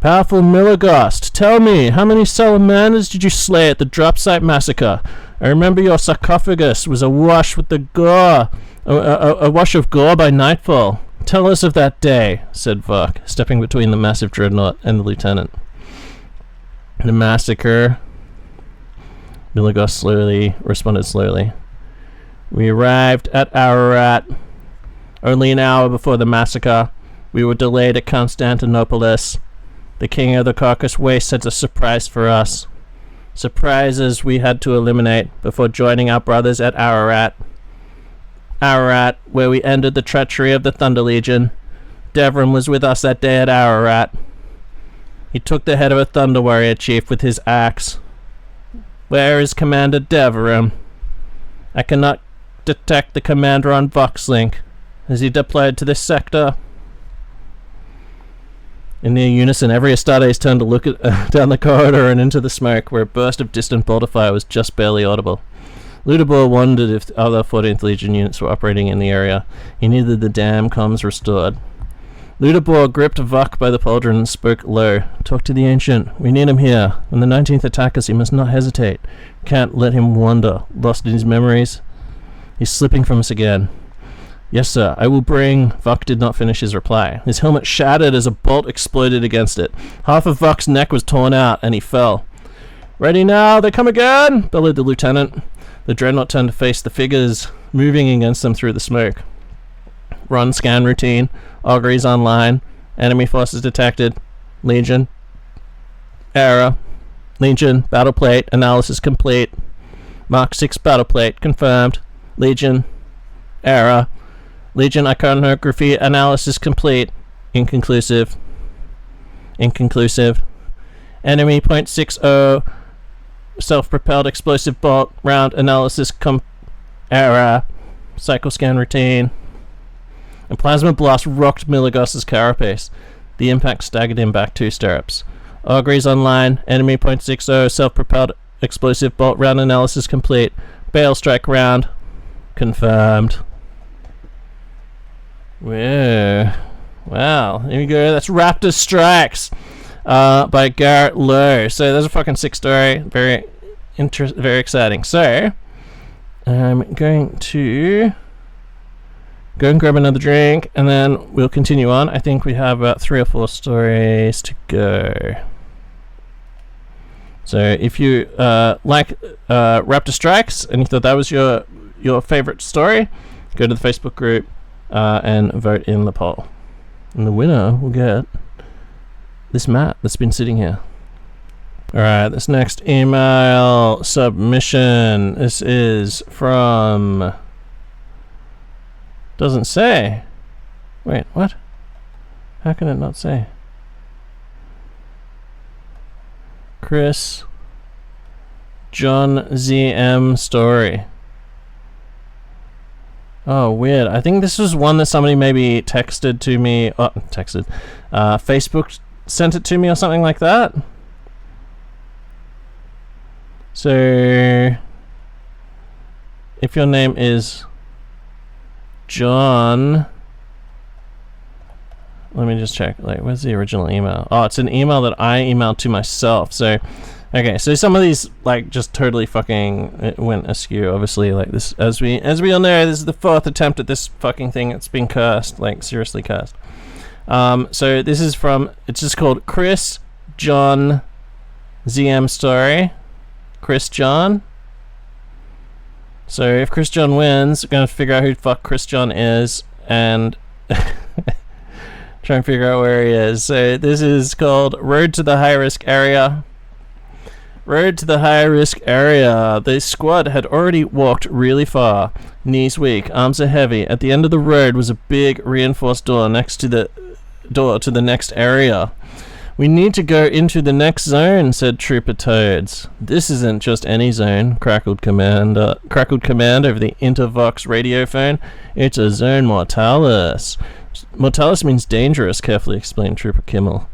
Speaker 3: "Powerful Milogast, tell me, how many salamanders did you slay at the drop site massacre? I remember your sarcophagus was awash with the gore, a wash of gore by nightfall. Tell us of that day," said Vok, stepping between the massive dreadnought and the lieutenant. "The massacre," Milogast responded slowly. "We arrived at Ararat only an hour before the massacre. We were delayed at Constantinopolis. The king of the Caucasus Waste had a surprise for us. Surprises we had to eliminate before joining our brothers at Ararat. Ararat, where we ended the treachery of the Thunder Legion. Devram was with us that day at Ararat. He took the head of a Thunder Warrior chief with his axe. Where is Commander Devram? I cannot detect the commander on Voxlink. Is he deployed to this sector?" In near unison, every Astartes turned to look down the corridor and into the smoke, where a burst of distant bolter fire was just barely audible. Ludabar wondered if other 14th Legion units were operating in the area. He needed the damn comms restored. Ludabor gripped Vuk by the pauldron and spoke low. Talk to the Ancient. We need him here. When the 19th attack us, he must not hesitate. Can't let him wander. Lost in his memories. He's slipping from us again. Yes, sir. I will bring... Vuk did not finish his reply. His helmet shattered as a bolt exploded against it. Half of Vuk's neck was torn out, and he fell. Ready now! They come again! Bellowed the lieutenant. The dreadnought turned to face the figures moving against them through the smoke. Run scan routine. Auguries online. Enemy forces detected. Legion. Error. Legion. Battle plate. Analysis complete. Mark 6 battle plate. Confirmed. Legion. Error. Legion iconography. Analysis complete. Inconclusive. Inconclusive. Enemy .60. Self-propelled explosive bolt. Round analysis error. Cycle scan routine. A plasma blast rocked Milagos's carapace. The impact staggered him back 2 stirrups. Auguries online. Enemy .60. Self-propelled explosive bolt. Round analysis complete. Bale strike round. Confirmed. Whoa. Wow. Here we go. That's Raptor Strikes by Garrett Lowe. So there's a fucking sick story. Very exciting. So I'm going to go and grab another drink, and then we'll continue on. I think we have about 3 or 4 stories to go. So if you like Raptor Strikes and you thought that was your favorite story, go to the Facebook group and vote in the poll. And the winner will get this mat that's been sitting here. Alright, this next email submission. This is from... Doesn't say. Wait, what? How can it not say? Chris John ZM story. Oh, weird. I think this was one that somebody maybe texted to me. Facebook sent it to me or something like that. So, if your name is John, let me just check. Like, where's the original email? Oh, it's an email that I emailed to myself. So, okay. So some of these, like, just totally fucking it went askew. Obviously, like this, as we all know, this is the 4th attempt at this fucking thing. It's been cursed, like seriously cursed. So this is from. It's just called Chris John ZM story. Chris John. So if Chris John wins, we're gonna figure out who the fuck Chris John is and try and figure out where he is. So this is called Road to the High Risk Area. Road to the high risk area. The squad had already walked really far. Knees weak, arms are heavy. At the end of the road was a big reinforced door next to the door to the next area. We need to go into the next zone, said Trooper Toads. This isn't just any zone, crackled command over the Intervox radiophone. It's a zone mortalis. Mortalis means dangerous, carefully explained Trooper Kimmel.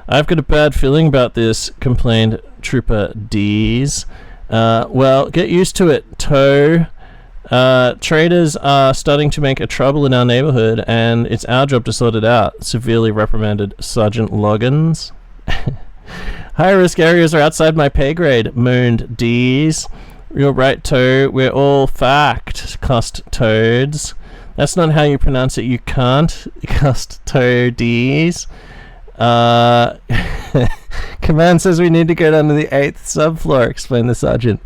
Speaker 3: I've got a bad feeling about this, complained Trooper Dees. Well, get used to it, Toe. Traders are starting to make a trouble in our neighborhood, and it's our job to sort it out, severely reprimanded Sergeant Loggins. High-risk areas are outside my pay grade, moaned Dees. You're right, Toe. We're all fact, cussed Toads. That's not how you pronounce it, you can't, cussed Toadies. Command says we need to go down to the 8th subfloor, explained the sergeant.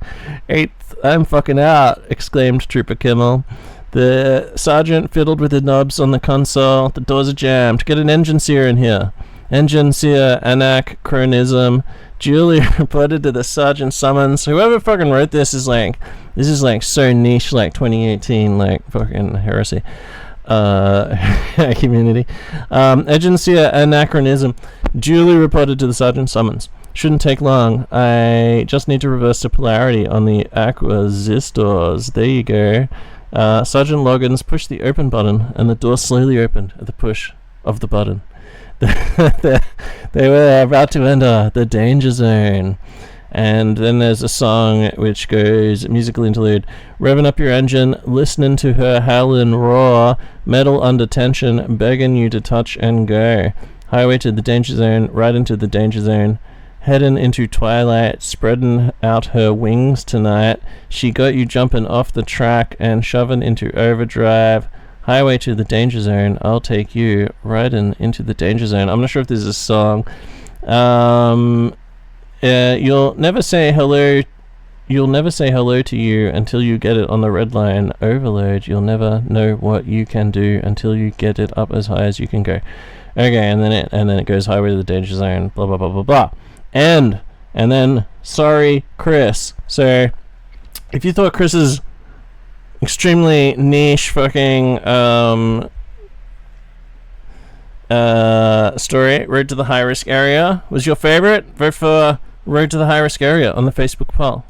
Speaker 3: 8th, I'm fucking out, exclaimed Trooper Kimmel. The sergeant fiddled with the knobs on the console. The doors are jammed. Get an engine seer in here. Engine seer, anachronism. Julie reported to the sergeant summons. Whoever fucking wrote this is like so niche, like 2018, like fucking heresy. Community. Agency anachronism. Julie reported to the sergeant summons. Shouldn't take long. I just need to reverse the polarity on the aquasistors. There you go. Sergeant Loggins pushed the open button, and the door slowly opened at the push of the button. They were about to enter the danger zone. And then there's a song which goes, musical interlude, revving up your engine, listening to her howling roar, metal under tension, begging you to touch and go. Highway to the danger zone, right into the danger zone, heading into twilight, spreading out her wings tonight. She got you jumping off the track and shoving into overdrive. Highway to the danger zone, I'll take you riding into the danger zone. I'm not sure if this is a song. You'll never say hello to you until you get it on the red line. Overload. You'll never know what you can do until you get it up as high as you can go. Okay, and then it goes highway to the danger zone. Blah blah blah blah blah. And then sorry, Chris. So if you thought Chris's extremely niche fucking story, Road to the High Risk Area, was your favorite, vote for Road to the High Risk Area on the Facebook poll.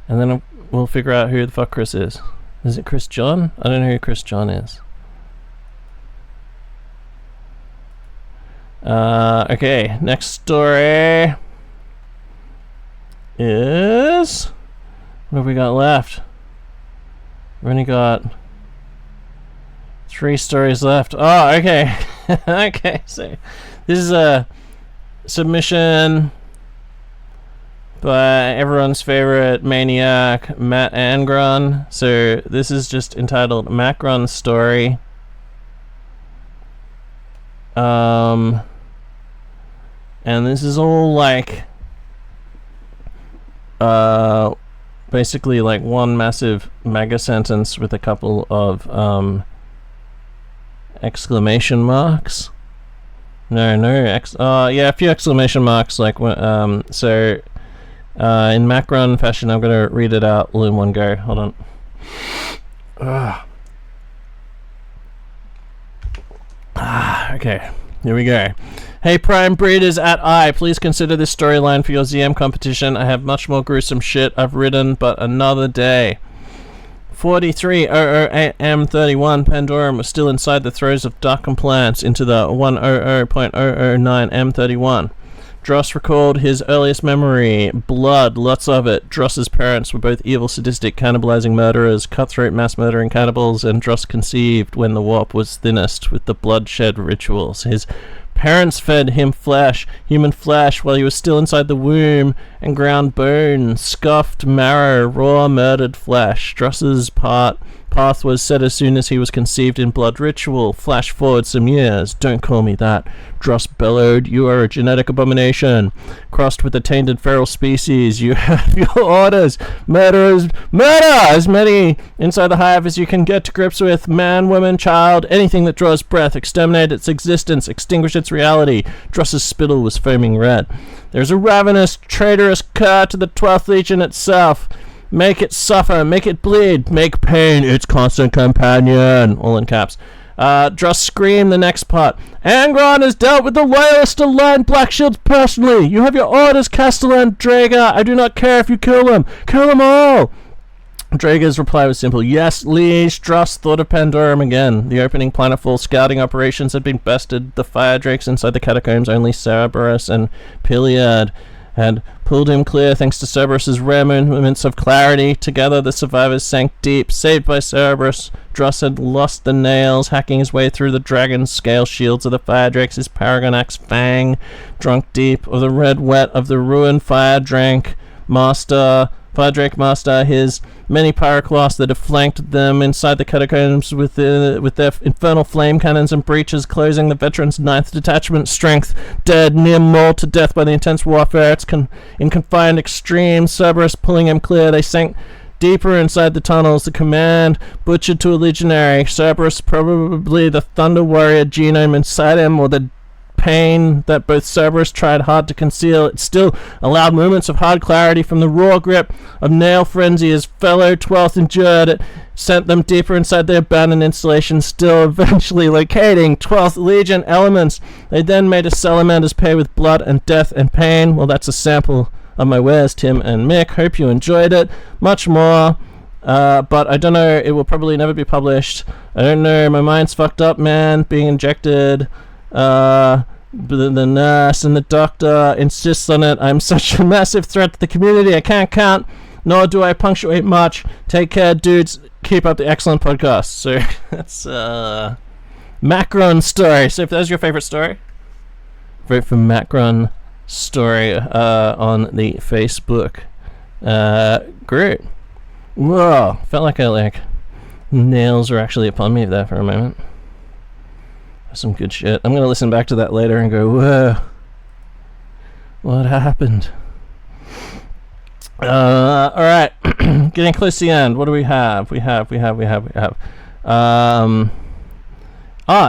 Speaker 3: And then we'll figure out who the fuck Chris is. Is it Chris John? I don't know who Chris John is. Okay, next story is... what have we got left? We've only got 3 stories left. Oh, okay. Okay, so this is a submission by everyone's favorite maniac, Matt Angron. So this is just entitled Macron's Story. And this is all like basically like one massive mega sentence with a couple of exclamation marks. A few exclamation marks, like so in Macron fashion I'm gonna read it out all in one go. Hold on. Okay, here we go. Hey Prime Breeders at I, please consider this storyline for your ZM competition. I have much more gruesome shit I've written, but another day. 4300 M31 Pandorum was still inside the throes of dark compliance into the 100.009 M31. Dross recalled his earliest memory. Blood, lots of it. Dross's parents were both evil, sadistic, cannibalizing murderers, cutthroat mass-murdering cannibals, and Dross conceived when the warp was thinnest with the bloodshed rituals. His parents fed him flesh, human flesh, while he was still inside the womb, and ground bone, scuffed marrow, raw murdered flesh. Dross's path was set as soon as he was conceived in blood ritual. Flash forward some years. Don't call me that. Dross bellowed, you are a genetic abomination. Crossed with a tainted feral species. You have your orders. Murderers, murder as many inside the hive as you can get to grips with. Man, woman, child, anything that draws breath. Exterminate its existence. Extinguish its reality. Dross's spittle was foaming red. There's a ravenous, traitorous cur to the 12th Legion itself. Make it suffer, make it bleed, make pain its constant companion. All in caps. Dross screamed the next part. Angron has dealt with the loyalist aligned Black Shields personally. You have your orders, Castellan, Draga. I do not care if you kill them. Kill them all. Draga's reply was simple. Yes, liege. Dross thought of Pandorum again. The opening planetfall scouting operations had been bested. The fire drakes inside the catacombs, only Cerberus and Piliad had pulled him clear thanks to Cerberus's rare moments of clarity. Together the survivors sank deep. Saved by Cerberus, Dross had lost the nails, hacking his way through the dragon's scale shields of the fire drakes, his paragon axe fang, drunk deep of the red wet of the ruined fire drake master, his many pyroclasts that have flanked them inside the catacombs with their infernal flame cannons and breaches, closing the veterans' 9th detachment strength, dead, near mauled to death by the intense warfare. It's in confined extreme. Cerberus pulling him clear. They sank deeper inside the tunnels. The command butchered to a legionary. Cerberus, probably the Thunder Warrior genome inside him, or the pain that both Cerberus tried hard to conceal. It still allowed moments of hard clarity from the raw grip of nail frenzy as fellow 12th endured. It sent them deeper inside their abandoned installation, still eventually locating 12th Legion elements. They then made a salamanders pay with blood and death and pain. Well, that's a sample of my wares, Tim and Mick. Hope you enjoyed it. Much more. But I don't know, it will probably never be published. I don't know, my mind's fucked up, man. Being injected The nurse and the doctor insists on it. I'm such a massive threat to the community. I can't count, nor do I punctuate much. Take care, dudes. Keep up the excellent podcast. So that's Macron story. So if that's your favorite story, vote for Macron story on the Facebook group. Whoa, felt like nails were actually upon me there for a moment. Some good shit. I'm gonna listen back to that later and go, whoa, what happened? Alright. Getting close to the end. What do we have? We have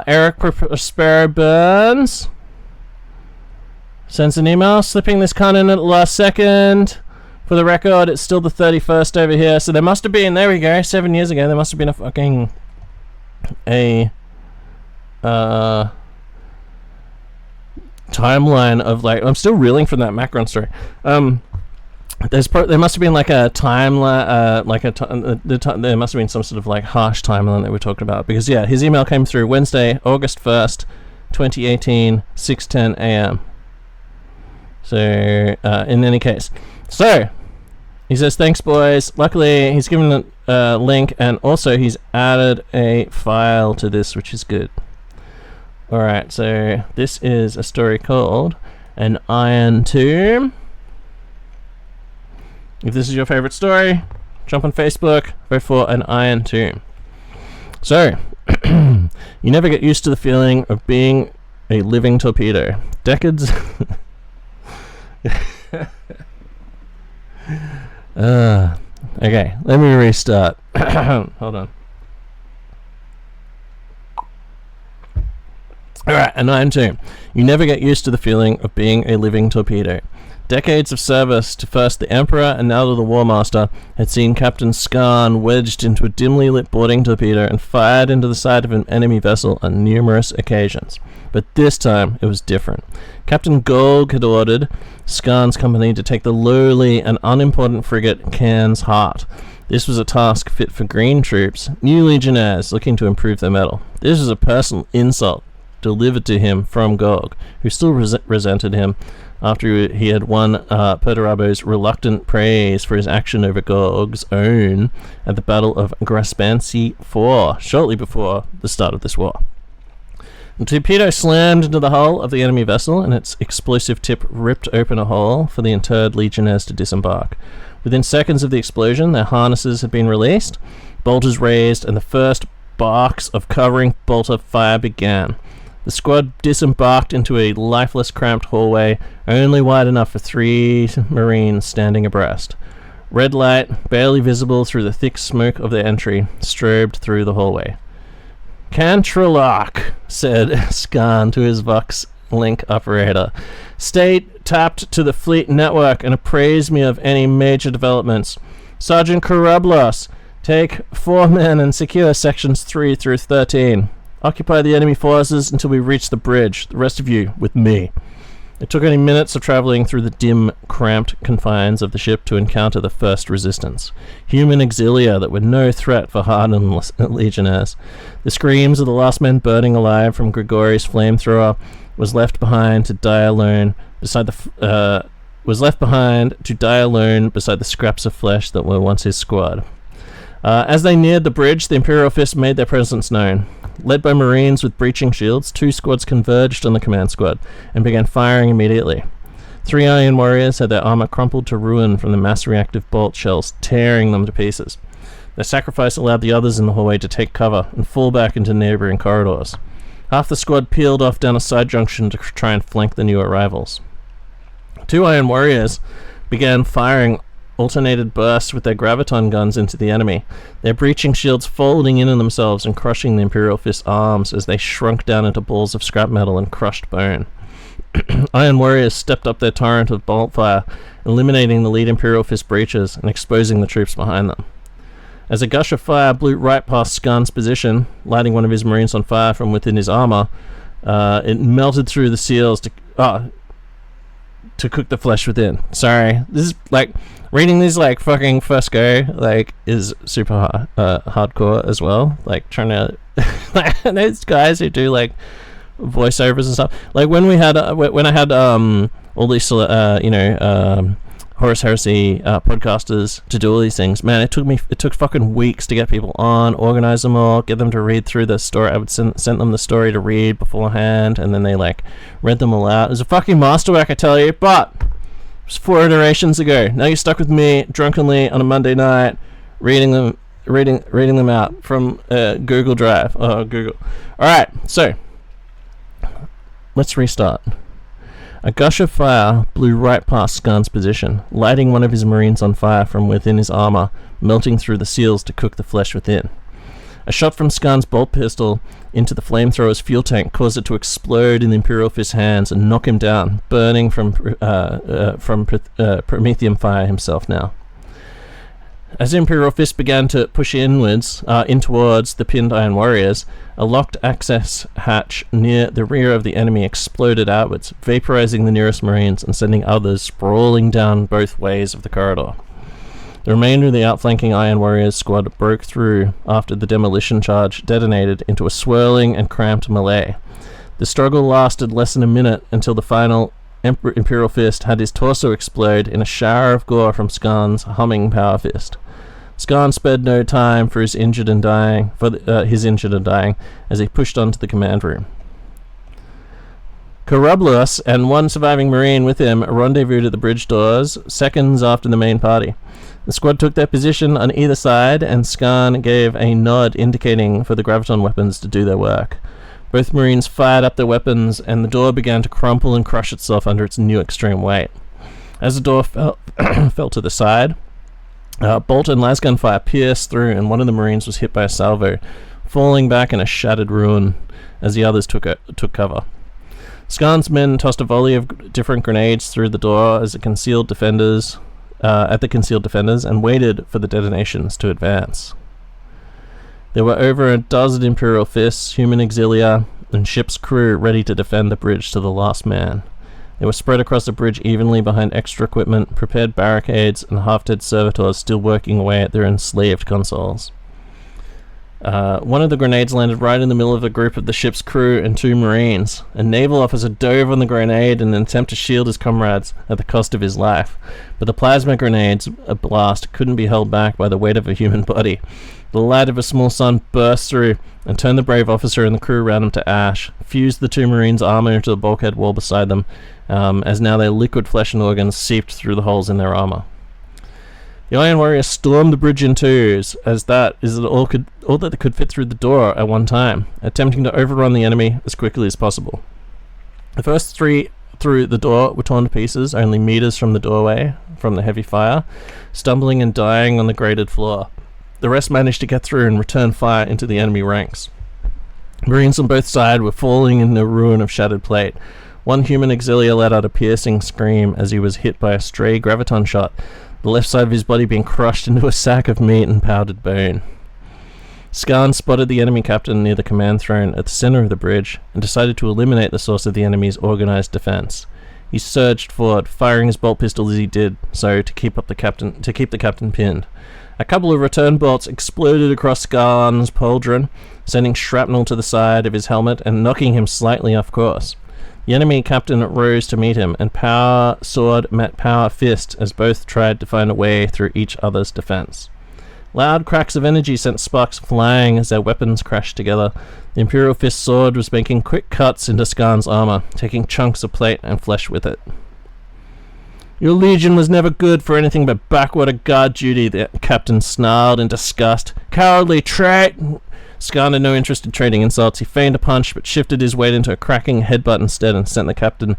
Speaker 3: Eric Prospero Burns sends an email, slipping this cunt in at the last second. For the record, it's still the 31st over here, so there must have been, there we go, 7 years ago, there must have been timeline of like, I'm still reeling from that Macron story. There must have been like a timeline, there must have been some sort of like harsh timeline that we're talking about, because yeah, his email came through Wednesday, August 1st, 2018, 6:10 a.m. So, in any case, so he says, thanks boys. Luckily, he's given a link, and also he's added a file to this, which is good. Alright, so this is a story called An Iron Tomb. If this is your favorite story, jump on Facebook, vote for An Iron Tomb. So, you never get used to the feeling of being a living torpedo. Decades... okay, let me restart. Hold on. Alright, An Iron Tomb. You never get used to the feeling of being a living torpedo. Decades of service to first the Emperor and now to the War Master had seen Captain Skarn wedged into a dimly lit boarding torpedo and fired into the side of an enemy vessel on numerous occasions. But this time it was different. Captain Golg had ordered Skarn's company to take the lowly and unimportant frigate Cairn's Heart. This was a task fit for green troops, new legionnaires looking to improve their mettle. This was a personal insult delivered to him from Golg, who still resented him after he had won Perturabo's reluctant praise for his action over Golg's own at the Battle of Graspancy IV, shortly before the start of this war. The torpedo slammed into the hull of the enemy vessel, and its explosive tip ripped open a hole for the interred legionnaires to disembark. Within seconds of the explosion, their harnesses had been released, bolters raised, and the first barks of covering bolter fire began. The squad disembarked into a lifeless, cramped hallway, only wide enough for 3 Marines standing abreast. Red light, barely visible through the thick smoke of their entry, strobed through the hallway. "Cantralock," said Skarn to his Vox Link operator. "State tapped to the fleet network and appraise me of any major developments. Sergeant Karablos, take 4 men and secure sections 3 through 13. Occupy the enemy forces until we reach the bridge. The rest of you with me." It took only minutes of travelling through the dim, cramped confines of the ship to encounter the first resistance. Human auxilia that were no threat for hardened legionnaires. The screams of the last men burning alive from Grigori's flamethrower was left behind to die alone beside the scraps of flesh that were once his squad. As they neared the bridge, the Imperial Fist made their presence known. Led by Marines with breaching shields, 2 squads converged on the command squad and began firing immediately. 3 Iron Warriors had their armor crumpled to ruin from the mass reactive bolt shells tearing them to pieces. Their sacrifice allowed the others in the hallway to take cover and fall back into neighboring corridors. Half the squad peeled off down a side junction to try and flank the new arrivals. 2 Iron Warriors began firing alternated bursts with their graviton guns into the enemy, their breaching shields folding in on themselves and crushing the Imperial Fist's arms as they shrunk down into balls of scrap metal and crushed bone. Iron Warriors stepped up their torrent of bolt fire, eliminating the lead Imperial Fist breaches and exposing the troops behind them. As a gush of fire blew right past Skarn's position, lighting one of his Marines on fire from within his armor, it melted through the seals to cook the flesh within. Sorry, this is like reading these like fucking first go like is super hardcore as well. Like trying to those guys who do like voiceovers and stuff. Like when we had when I had all these Horus Heresy podcasters to do all these things. Man, it took fucking weeks to get people on, organize them all, get them to read through the story. I would send them the story to read beforehand, and then they like read them all out. It was a fucking masterwork, I tell you. But it was 4 iterations ago. Now you're stuck with me drunkenly on a Monday night, reading them out from Google Drive. Oh, Google. All right, so let's restart. A gush of fire blew right past Skarn's position, lighting one of his marines on fire from within his armor, melting through the seals to cook the flesh within. A shot from Skarn's bolt pistol into the flamethrower's fuel tank caused it to explode in the Imperial Fist's hands and knock him down, burning from Prometheum fire himself now. As the Imperial Fist began to push inwards, in towards the pinned Iron Warriors, a locked access hatch near the rear of the enemy exploded outwards, vaporizing the nearest Marines and sending others sprawling down both ways of the corridor. The remainder of the outflanking Iron Warriors squad broke through after the demolition charge detonated into a swirling and cramped melee. The struggle lasted less than a minute until the final Imperial Fist had his torso explode in a shower of gore from Skarn's humming power fist. Skarn spared no time for his injured and dying as he pushed onto the command room. Corubulus and one surviving Marine with him rendezvoused at the bridge doors seconds after the main party. The squad took their position on either side, and Skarn gave a nod indicating for the graviton weapons to do their work. Both Marines fired up their weapons, and the door began to crumple and crush itself under its new extreme weight. As the door fell to the side, bolt and lasgun fire pierced through, and one of the Marines was hit by a salvo, falling back in a shattered ruin as the others took cover. Skarn's men tossed a volley of different grenades through the door at the concealed defenders, and waited for the detonations to advance. There were over a dozen Imperial Fists, human auxilia, and ship's crew ready to defend the bridge to the last man. They were spread across the bridge evenly behind extra equipment, prepared barricades, and half-dead servitors still working away at their enslaved consoles. One of the grenades landed right in the middle of a group of the ship's crew and 2 Marines. A naval officer dove on the grenade in an attempt to shield his comrades at the cost of his life, but the plasma grenade's blast couldn't be held back by the weight of a human body. The light of a small sun burst through and turned the brave officer and the crew around him to ash, fused the 2 Marines' armor into the bulkhead wall beside them, as now their liquid flesh and organs seeped through the holes in their armor. The Iron Warriors stormed the bridge in twos, as that is all that they could fit through the door at one time, attempting to overrun the enemy as quickly as possible. The first 3 through the door were torn to pieces, only meters from the doorway, from the heavy fire, stumbling and dying on the grated floor. The rest managed to get through and return fire into the enemy ranks. Marines on both sides were falling in the ruin of shattered plate. One human auxilia let out a piercing scream as he was hit by a stray graviton shot, the left side of his body being crushed into a sack of meat and powdered bone. Skarn spotted the enemy captain near the command throne at the center of the bridge and decided to eliminate the source of the enemy's organized defense. He surged forward, firing his bolt pistol as he did so to keep the captain pinned. A couple of return bolts exploded across Skarn's pauldron, sending shrapnel to the side of his helmet and knocking him slightly off course. The enemy captain rose to meet him, and power sword met power fist as both tried to find a way through each other's defense. Loud cracks of energy sent sparks flying as their weapons crashed together. The Imperial Fist sword was making quick cuts into Skarn's armor, taking chunks of plate and flesh with it. "Your legion was never good for anything but backwater guard duty," the captain snarled in disgust. "Cowardly trait!" Skarn had no interest in trading insults. He feigned a punch, but shifted his weight into a cracking headbutt instead and sent the captain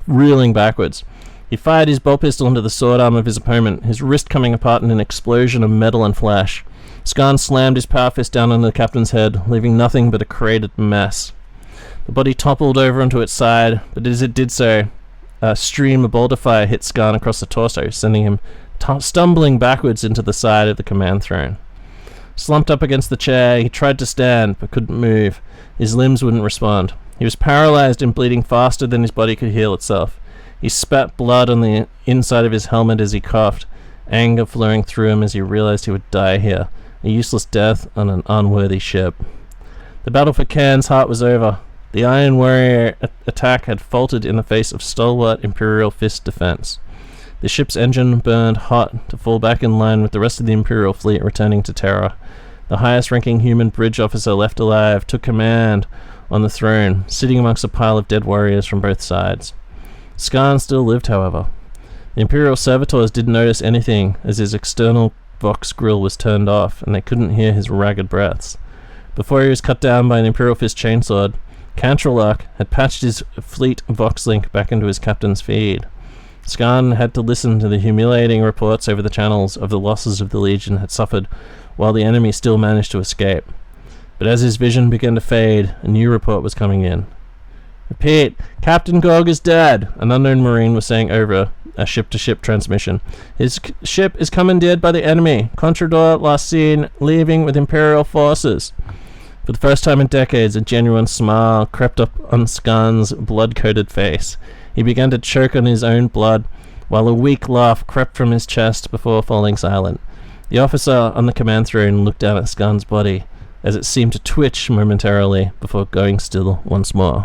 Speaker 3: reeling backwards. He fired his bolt pistol into the sword arm of his opponent, his wrist coming apart in an explosion of metal and flesh. Skarn slammed his power fist down on the captain's head, leaving nothing but a cratered mess. The body toppled over onto its side, but as it did so, a stream of boulder fire hit Skarn across the torso, sending him stumbling backwards into the side of the command throne. Slumped up against the chair, he tried to stand, but couldn't move. His limbs wouldn't respond. He was paralyzed and bleeding faster than his body could heal itself. He spat blood on the inside of his helmet as he coughed, anger flowing through him as he realized he would die here, a useless death on an unworthy ship. The battle for Cairn's heart was over. The Iron Warrior attack had faltered in the face of stalwart Imperial fist defense. The ship's engine burned hot to fall back in line with the rest of the Imperial fleet returning to Terra. The highest-ranking human bridge officer left alive took command on the throne, sitting amongst a pile of dead warriors from both sides. Skarn still lived, however. The Imperial servitors didn't notice anything as his external Vox grill was turned off and they couldn't hear his ragged breaths. Before he was cut down by an Imperial fist chainsword, Cantrellark had patched his fleet Vox link back into his captain's feed. Skarn had to listen to the humiliating reports over the channels of the losses of the Legion had suffered while the enemy still managed to escape. But as his vision began to fade, a new report was coming in. "Repeat, Captain Gog is dead," an unknown Marine was saying over a ship-to-ship transmission. "His ship is commandeered by the enemy. Contrador last seen leaving with Imperial forces." For the first time in decades, a genuine smile crept up on Skarn's blood-coated face. He began to choke on his own blood, while a weak laugh crept from his chest before falling silent. The officer on the command throne looked down at Skarn's body, as it seemed to twitch momentarily before going still once more.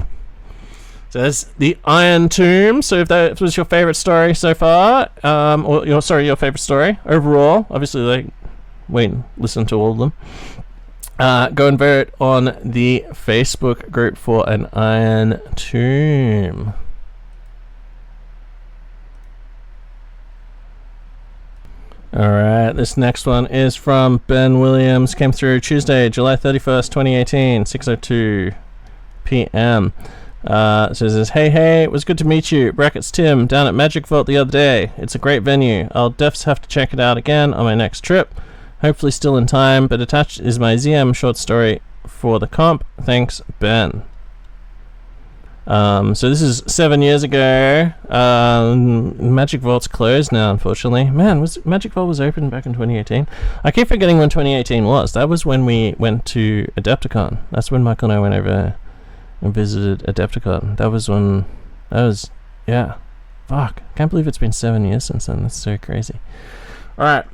Speaker 3: So there's the Iron Tomb. So if that was your favourite story so far, your favourite story overall, obviously listen to all of them. Go and vote on the Facebook group for an Iron Tomb. Alright, this next one is from Ben Williams. Came through Tuesday, July 31st, 2018, 6:02 p.m. It says, hey, it was good to meet you. Brackets Tim, down at Magic Vault the other day. It's a great venue. I'll defs have to check it out again on my next trip. Hopefully still in time, but attached is my ZM short story for the comp. Thanks, Ben. So this is 7 years ago. Magic Vault's closed now, unfortunately. Man, Magic Vault was open back in 2018? I keep forgetting when 2018 was. That was when we went to Adepticon. That's when Michael and I went over and visited Adepticon. Yeah. Fuck. Can't believe it's been 7 years since then. That's so crazy. Alright.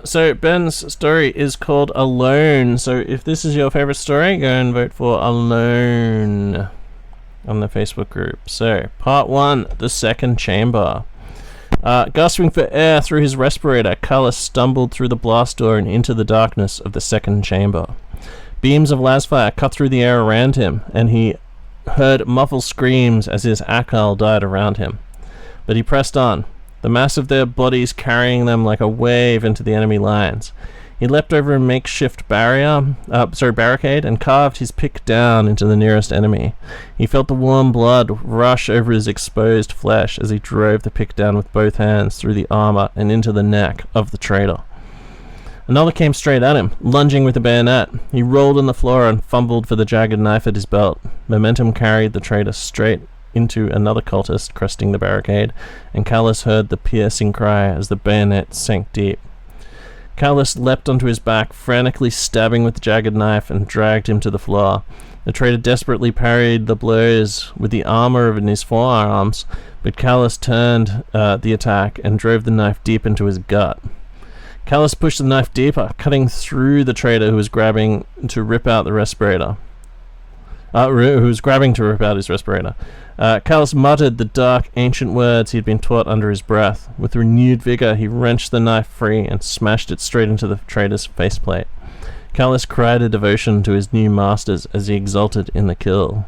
Speaker 3: So Ben's story is called Alone. So if this is your favorite story, go and vote for Alone on the Facebook group. So, part 1, the second chamber. Gasping for air through his respirator, Callus stumbled through the blast door and into the darkness of the second chamber. Beams of lasfire cut through the air around him, and he heard muffled screams as his Akal died around him. But he pressed on, the mass of their bodies carrying them like a wave into the enemy lines. He leapt over a makeshift barricade and carved his pick down into the nearest enemy. He felt the warm blood rush over his exposed flesh as he drove the pick down with both hands through the armor and into the neck of the traitor. Another came straight at him, lunging with a bayonet. He rolled on the floor and fumbled for the jagged knife at his belt. Momentum carried the traitor straight into another cultist cresting the barricade, and Callus heard the piercing cry as the bayonet sank deep. Callus leapt onto his back, frantically stabbing with the jagged knife, and dragged him to the floor. The traitor desperately parried the blows with the armor in his forearms, but Callus turned the attack and drove the knife deep into his gut. Callus pushed the knife deeper, cutting through the traitor who was grabbing to rip out his respirator. Callus muttered the dark, ancient words he had been taught under his breath. With renewed vigor, he wrenched the knife free and smashed it straight into the traitor's faceplate. Callus cried a devotion to his new masters as he exulted in the kill.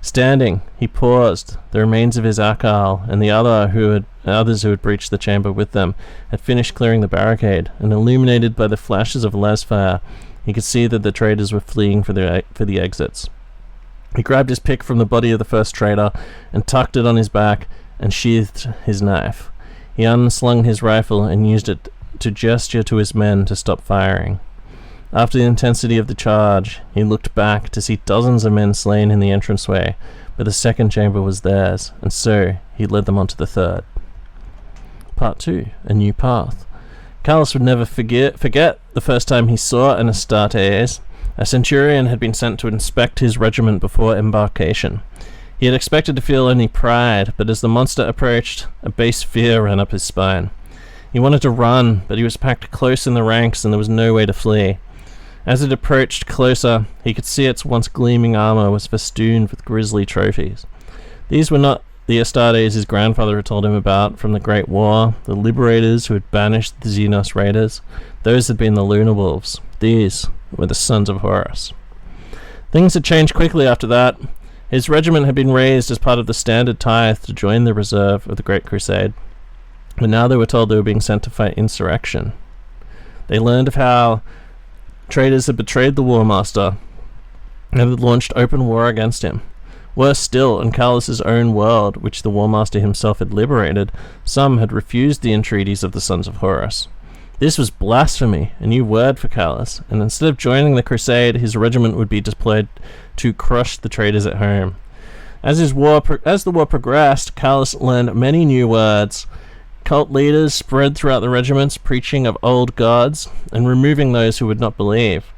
Speaker 3: Standing, he paused. The remains of his Akal and the others who had breached the chamber with them had finished clearing the barricade, and illuminated by the flashes of lasfire, he could see that the traitors were fleeing for the exits. He grabbed his pick from the body of the first traitor and tucked it on his back and sheathed his knife. He unslung his rifle and used it to gesture to his men to stop firing. After the intensity of the charge, he looked back to see dozens of men slain in the entranceway, but the second chamber was theirs, and so he led them on to the third. Part 2, A New Path. Callus would never forget the first time he saw an Astartes. A centurion had been sent to inspect his regiment before embarkation. He had expected to feel only pride, but as the monster approached, a base fear ran up his spine. He wanted to run, but he was packed close in the ranks and there was no way to flee. As it approached closer, he could see its once gleaming armor was festooned with grisly trophies. These were not the Astartes his grandfather had told him about from the Great War, the liberators who had banished the Xenos raiders. Those had been the Lunar Wolves. These were the sons of Horus. Things had changed quickly after that. His regiment had been raised as part of the standard tithe to join the reserve of the Great Crusade, but now they were told they were being sent to fight insurrection. They learned of how traitors had betrayed the War Master and had launched open war against him. Worse still, in Callus's own world, which the War Master himself had liberated, some had refused the entreaties of the Sons of Horus. This was blasphemy, a new word for Callus, and instead of joining the crusade, his regiment would be deployed to crush the traitors at home. As the war progressed, Callus learned many new words. Cult leaders spread throughout the regiments, preaching of old gods and removing those who would not believe.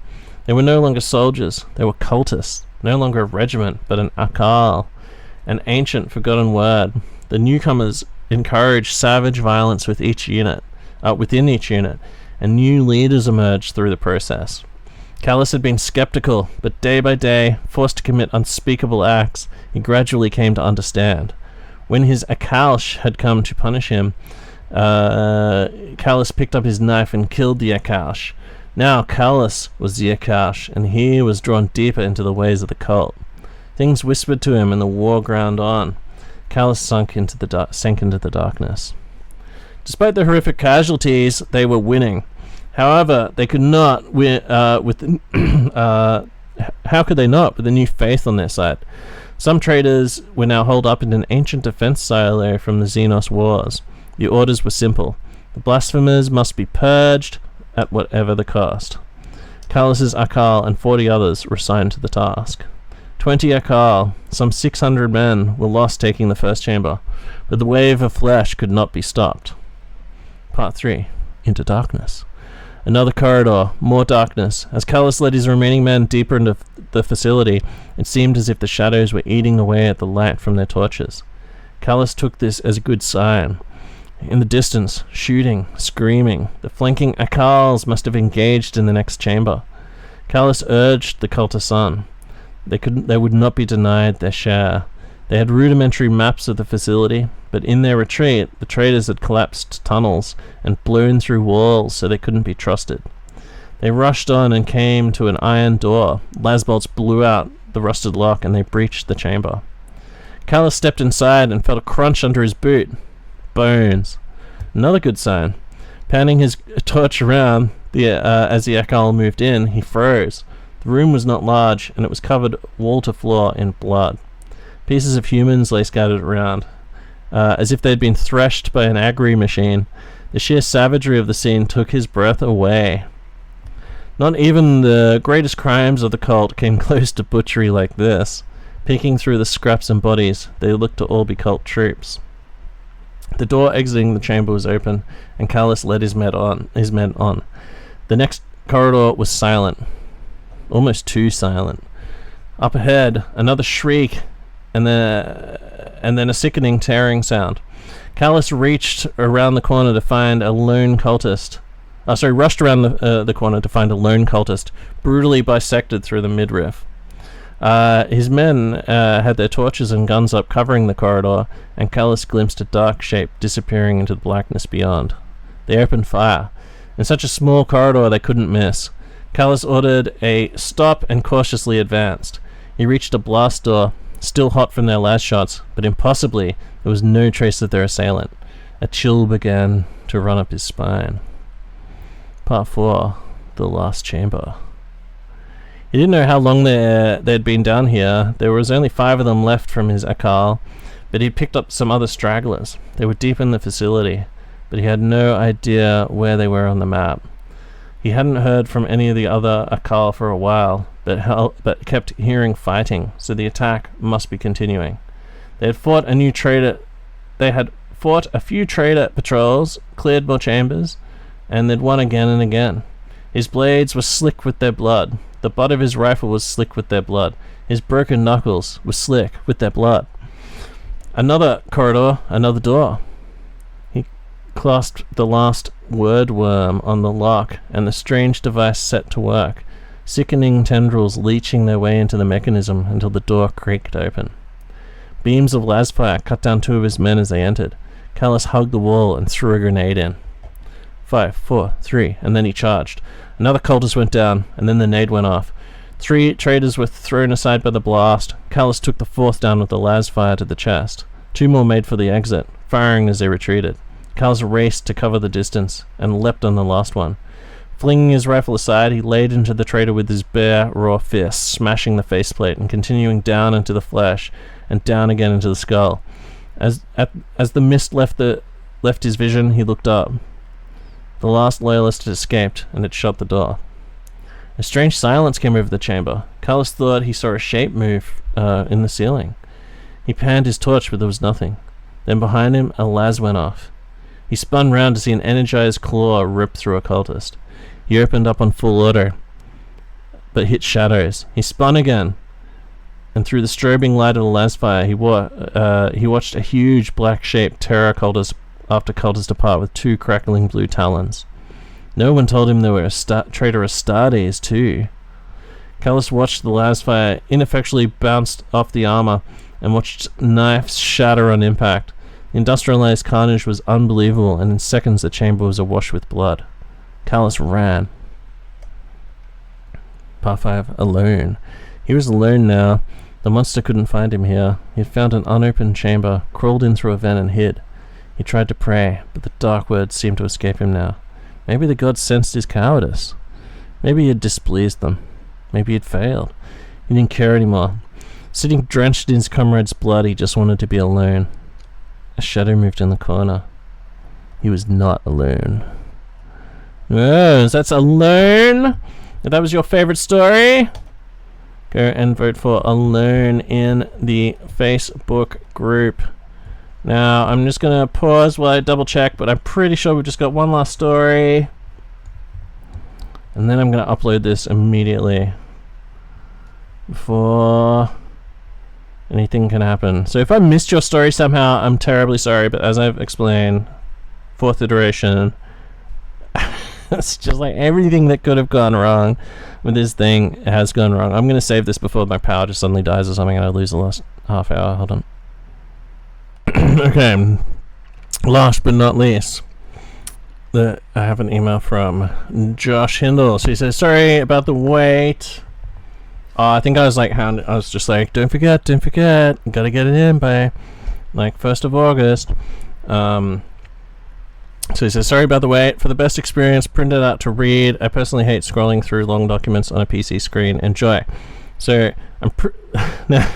Speaker 3: They were no longer soldiers, they were cultists, no longer a regiment, but an akal, an ancient forgotten word. The newcomers encouraged savage violence within each unit, and new leaders emerged through the process. Callus had been skeptical, but day by day, forced to commit unspeakable acts, he gradually came to understand. When his Akalsh had come to punish him, Callus picked up his knife and killed the Akalsh. Now Callus was the Akalsh, and he was drawn deeper into the ways of the cult. Things whispered to him, and the war ground on. Callus sank into the darkness. Despite the horrific casualties, they were winning. However, they could not win how could they not with a new faith on their side? Some traitors were now holed up in an ancient defense silo from the Xenos Wars. The orders were simple. The blasphemers must be purged at whatever the cost. Callus's Akal and 40 others were assigned to the task. 20 Akal, some 600 men, were lost taking the first chamber, but the wave of flesh could not be stopped. Part 3. Into darkness. Another corridor, more darkness. As Callus led his remaining men deeper into the facility, it seemed as if the shadows were eating away at the light from their torches. Callus took this as a good sign. In the distance, shooting, screaming, the flanking Akals must have engaged in the next chamber. Callus urged the cultists on. They would not be denied their share. They had rudimentary maps of the facility, but in their retreat, the traitors had collapsed tunnels and blown through walls so they couldn't be trusted. They rushed on and came to an iron door. Lasbolts blew out the rusted lock and they breached the chamber. Callus stepped inside and felt a crunch under his boot. Bones. Another good sign. Panning his torch around as the Akal moved in, he froze. The room was not large, and it was covered wall to floor in blood. Pieces of humans lay scattered around, as if they'd been threshed by an agri machine. The sheer savagery of the scene took his breath away. Not even the greatest crimes of the cult came close to butchery like this. Peeking through the scraps and bodies, they looked to all be cult troops. The door exiting the chamber was open, and Callus led his men on. The next corridor was silent, almost too silent. Up ahead, another shriek, and then a sickening, tearing sound. Callus reached around the corner to find a lone cultist. Rushed around the corner to find a lone cultist, brutally bisected through the midriff. His men had their torches and guns up, covering the corridor, and Callus glimpsed a dark shape disappearing into the blackness beyond. They opened fire. In such a small corridor, they couldn't miss. Callus ordered a stop and cautiously advanced. He reached a blast door, still hot from their last shots, but impossibly there was no trace of their assailant. A chill began to run up his spine. Part 4. The Last Chamber. He didn't know how long they'd been down here. There was only 5 of them left from his Akal, but he'd picked up some other stragglers. They were deep in the facility, but he had no idea where they were on the map. He hadn't heard from any of the other Akal for a while, but kept hearing fighting, so the attack must be continuing. They had fought a few traitor patrols, cleared more chambers, and they'd won again and again. His blades were slick with their blood. The butt of his rifle was slick with their blood. His broken knuckles were slick with their blood. Another corridor, another door. He clasped the last word worm on the lock, and the strange device set to work. sickening tendrils leeching their way into the mechanism until the door creaked open. Beams of lasfire cut down 2 of his men as they entered. Callus hugged the wall and threw a grenade in. 5, 4, 3, and then he charged. Another cultist went down, and then the nade went off. 3 traders were thrown aside by the blast. Callus took the 4th down with the lasfire to the chest. 2 more made for the exit, firing as they retreated. Callus raced to cover the distance, and leapt on the last one. Flinging his rifle aside, he laid into the traitor with his bare, raw fists, smashing the faceplate and continuing down into the flesh, and down again into the skull. As the mist left his vision, he looked up. The last loyalist had escaped, and had shut the door. A strange silence came over the chamber. Callus thought he saw a shape move in the ceiling. He panned his torch, but there was nothing. Then behind him, a las went off. He spun round to see an energized claw rip through a cultist. He opened up on full auto, but hit shadows. He spun again, and through the strobing light of the lasfire, he watched a huge black shape tear a cultist after cultist apart with 2 crackling blue talons. No one told him there were traitor Astartes too. Callus watched the lasfire ineffectually bounced off the armor and watched knives shatter on impact. The industrialized carnage was unbelievable, and in seconds the chamber was awash with blood. Callus ran. Part 5. Alone. He was alone now. The monster couldn't find him here. He had found an unopened chamber, crawled in through a vent and hid. He tried to pray, but the dark words seemed to escape him now. Maybe the gods sensed his cowardice. Maybe he had displeased them. Maybe he had failed. He didn't care anymore. Sitting drenched in his comrade's blood, he just wanted to be alone. A shadow moved in the corner. He was not alone. Oh, that's Alone? If that was your favorite story, go and vote for Alone in the Facebook group. Now, I'm just going to pause while I double check, but I'm pretty sure we've just got one last story. And then I'm going to upload this immediately before anything can happen. So if I missed your story somehow, I'm terribly sorry, but as I've explained, 4th iteration, it's just like everything that could have gone wrong with this thing has gone wrong. I'm going to save this before my power just suddenly dies or something and I lose the last half hour. Hold on. Okay, last but not least, I have an email from Josh Hindle. So he says, sorry about the wait. I think I was like, I was just like, don't forget, gotta get it in by like 1st of August. So he says, sorry about the wait. For the best experience, print it out to read. I personally hate scrolling through long documents on a PC screen. Enjoy. So this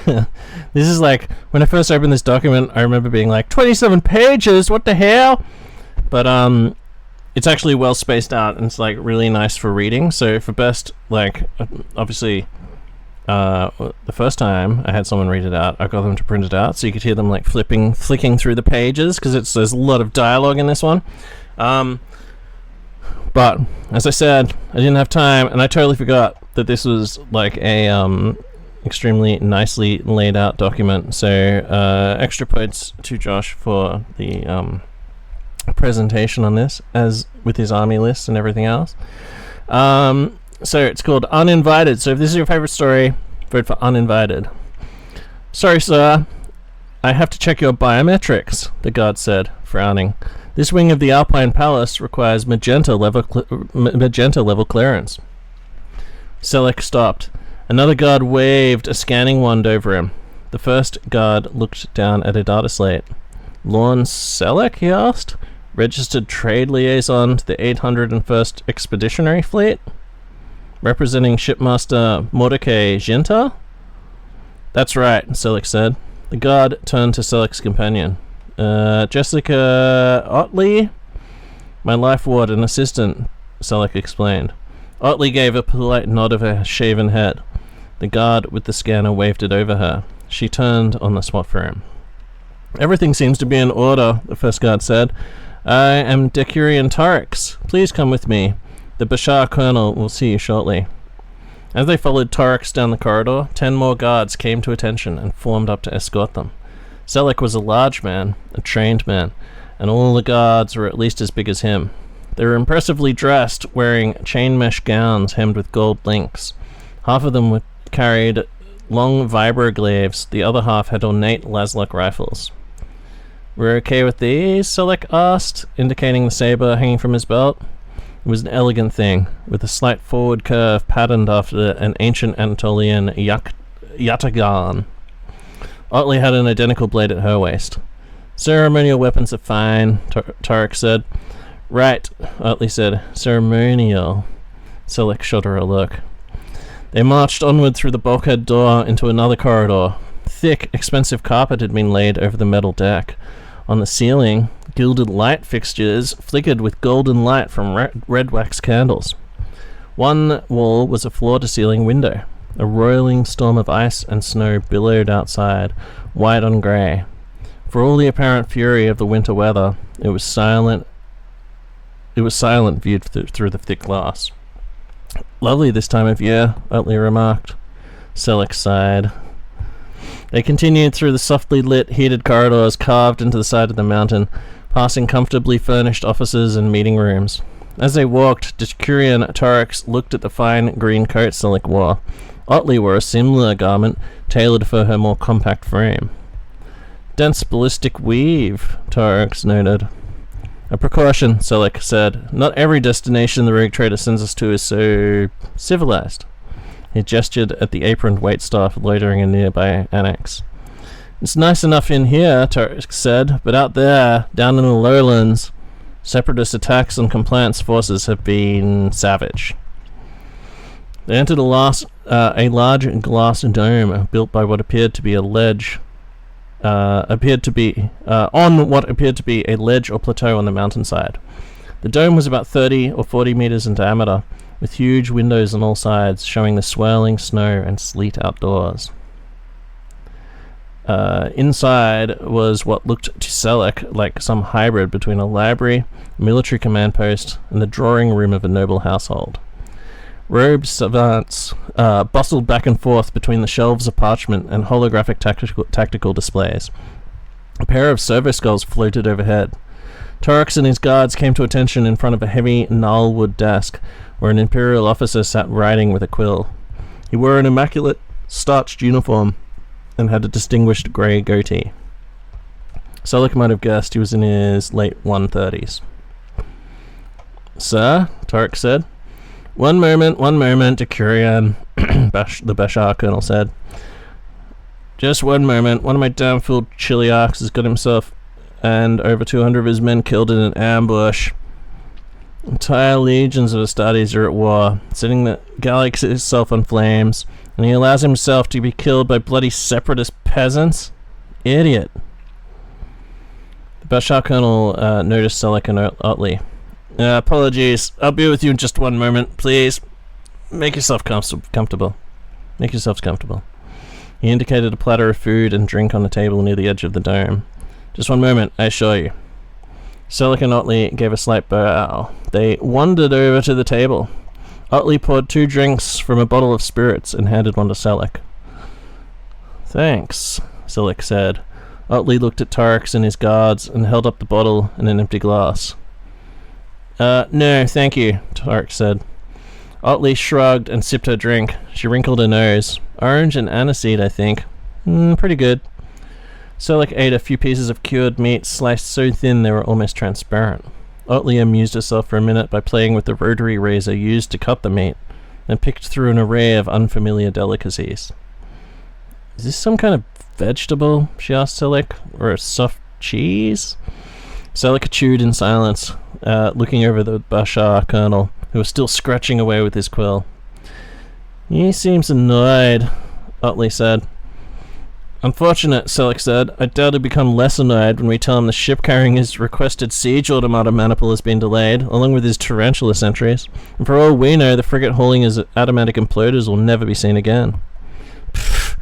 Speaker 3: is like, when I first opened this document, I remember being like, 27 pages, what the hell? But it's actually well spaced out, and it's like really nice for reading. So for best, like, obviously, the first time I had someone read it out, I got them to print it out so you could hear them like flicking through the pages, because there's a lot of dialogue in this one. But as I said, I didn't have time, and I totally forgot that this was like a extremely nicely laid out document. So extra points to Josh for the presentation on this, as with his army list and everything else. So it's called Uninvited. So if this is your favorite story, vote for Uninvited. Sorry, sir. I have to check your biometrics, the guard said, frowning. This wing of the Alpine Palace requires magenta level clearance. Selleck stopped. Another guard waved a scanning wand over him. The first guard looked down at a data slate. Lorne Selleck, he asked. Registered trade liaison to the 801st Expeditionary Fleet? Representing shipmaster Mordecai Ginta? That's right, Selleck said. The guard turned to Selleck's companion. Jessica Otley? My life ward and assistant, Selleck explained. Otley gave a polite nod of her shaven head. The guard with the scanner waved it over her. She turned on the SWAT firm. Everything seems to be in order, the first guard said. I am Decurion Torix. Please come with me. The Bashar Colonel will see you shortly. As they followed Torix down the corridor, 10 more guards came to attention and formed up to escort them. Selleck was a large man, a trained man, and all the guards were at least as big as him. They were impressively dressed, wearing chain mesh gowns hemmed with gold links. Half of them carried long vibroglaves, the other half had ornate Laslock rifles. "We're okay with these?" Selleck asked, indicating the saber hanging from his belt. It was an elegant thing, with a slight forward curve patterned after an ancient Anatolian yataghan. Otley had an identical blade at her waist. "Ceremonial weapons are fine," Tarek said. "Right," Otley said. "Ceremonial." Selleck shot her a look. They marched onward through the bulkhead door into another corridor. Thick, expensive carpet had been laid over the metal deck. On the ceiling, gilded light fixtures flickered with golden light from red wax candles. One wall was a floor-to-ceiling window. A roiling storm of ice and snow billowed outside, white on grey. For all the apparent fury of the winter weather, it was silent. Viewed through the thick glass. "Lovely this time of year," Otley remarked. Selleck sighed. They continued through the softly lit, heated corridors carved into the side of the mountain, passing comfortably furnished offices and meeting rooms. As they walked, Decurion Torix looked at the fine green coat Selleck wore. Otley wore a similar garment, tailored for her more compact frame. "Dense ballistic weave," Torix noted. "A precaution," Selleck said. "Not every destination the rogue trader sends us to is so civilized." He gestured at the aproned waitstaff loitering in a nearby annex. "It's nice enough in here," Torix said, "but out there, down in the lowlands, separatist attacks on compliance forces have been savage." They entered a large glass dome built by what appeared to be a ledge. On what appeared to be a ledge or plateau on the mountainside. The dome was about 30 or 40 meters in diameter, with huge windows on all sides, showing the swirling snow and sleet outdoors. Inside was what looked to Selleck like some hybrid between a library, military command post, and the drawing room of a noble household. Robed savants bustled back and forth between the shelves of parchment and holographic tactical displays. A pair of servo skulls floated overhead. Torix and his guards came to attention in front of a heavy gnarlwood desk, where an imperial officer sat writing with a quill. He wore an immaculate starched uniform and had a distinguished grey goatee. Selleck might have guessed he was in his late 130s. "Sir," Torix said. One moment, Decurion," the Bashar colonel said. "Just one moment. One of my damn-fooled Chiliarchs has got himself and over 200 of his men killed in an ambush. Entire legions of Astartes are at war, setting the galaxy itself on flames, and he allows himself to be killed by bloody separatist peasants? Idiot." The Bashar colonel noticed Selleck and Otley. "Apologies. I'll be with you in just one moment, please. Make yourself comfortable. Make yourselves comfortable." He indicated a platter of food and drink on the table near the edge of the dome. "Just one moment, I assure you." Selleck and Otley gave a slight bow. They wandered over to the table. Otley poured 2 drinks from a bottle of spirits and handed one to Selleck. "Thanks," Selleck said. Otley looked at Torix and his guards and held up the bottle and an empty glass. "No, thank you," Torix said. Otley shrugged and sipped her drink. She wrinkled her nose. "Orange and aniseed, I think. Pretty good." Selleck ate a few pieces of cured meat, sliced so thin they were almost transparent. Otley amused herself for a minute by playing with the rotary razor used to cut the meat, and picked through an array of unfamiliar delicacies. "Is this some kind of vegetable?" she asked Selleck. "Or a soft cheese?" Selleck chewed in silence, looking over the Bashar colonel, who was still scratching away with his quill. "He seems annoyed," Otley said. "Unfortunate," Selleck said. "I doubt he'll become less annoyed when we tell him the ship carrying his requested siege automata maniple has been delayed, along with his tarantula sentries. And for all we know, the frigate hauling his atomatic imploders will never be seen again." Pfft,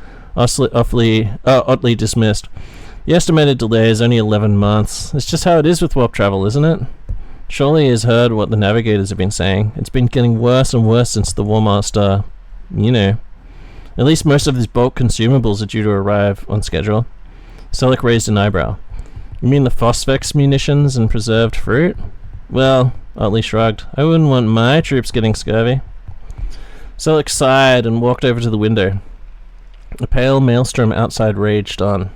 Speaker 3: Otley dismissed. "The estimated delay is only 11 months. It's just how it is with warp travel, isn't it? Surely he has heard what the navigators have been saying. It's been getting worse and worse since the War Master, At least most of his bulk consumables are due to arrive on schedule." Selleck raised an eyebrow. "You mean the Phosphex munitions and preserved fruit?" "Well," Otley shrugged, "I wouldn't want my troops getting scurvy." Selleck sighed and walked over to the window. A pale maelstrom outside raged on,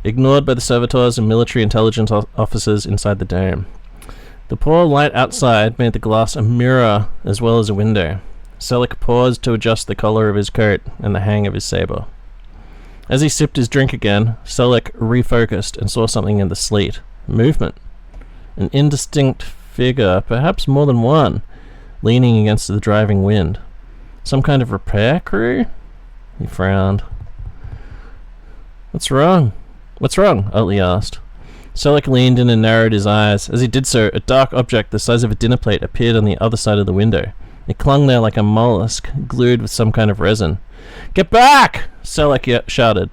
Speaker 3: ignored by the servitors and military intelligence officers inside the dome. The poor light outside made the glass a mirror as well as a window. Selleck paused to adjust the collar of his coat and the hang of his saber. As he sipped his drink again, Selleck refocused and saw something in the sleet. Movement. An indistinct figure, perhaps more than one, leaning against the driving wind. Some kind of repair crew? He frowned. What's wrong? What's wrong? Utley asked. Selleck leaned in and narrowed his eyes. As he did so, a dark object the size of a dinner plate appeared on the other side of the window. It clung there like a mollusk, glued with some kind of resin. "Get back!" Selleck shouted.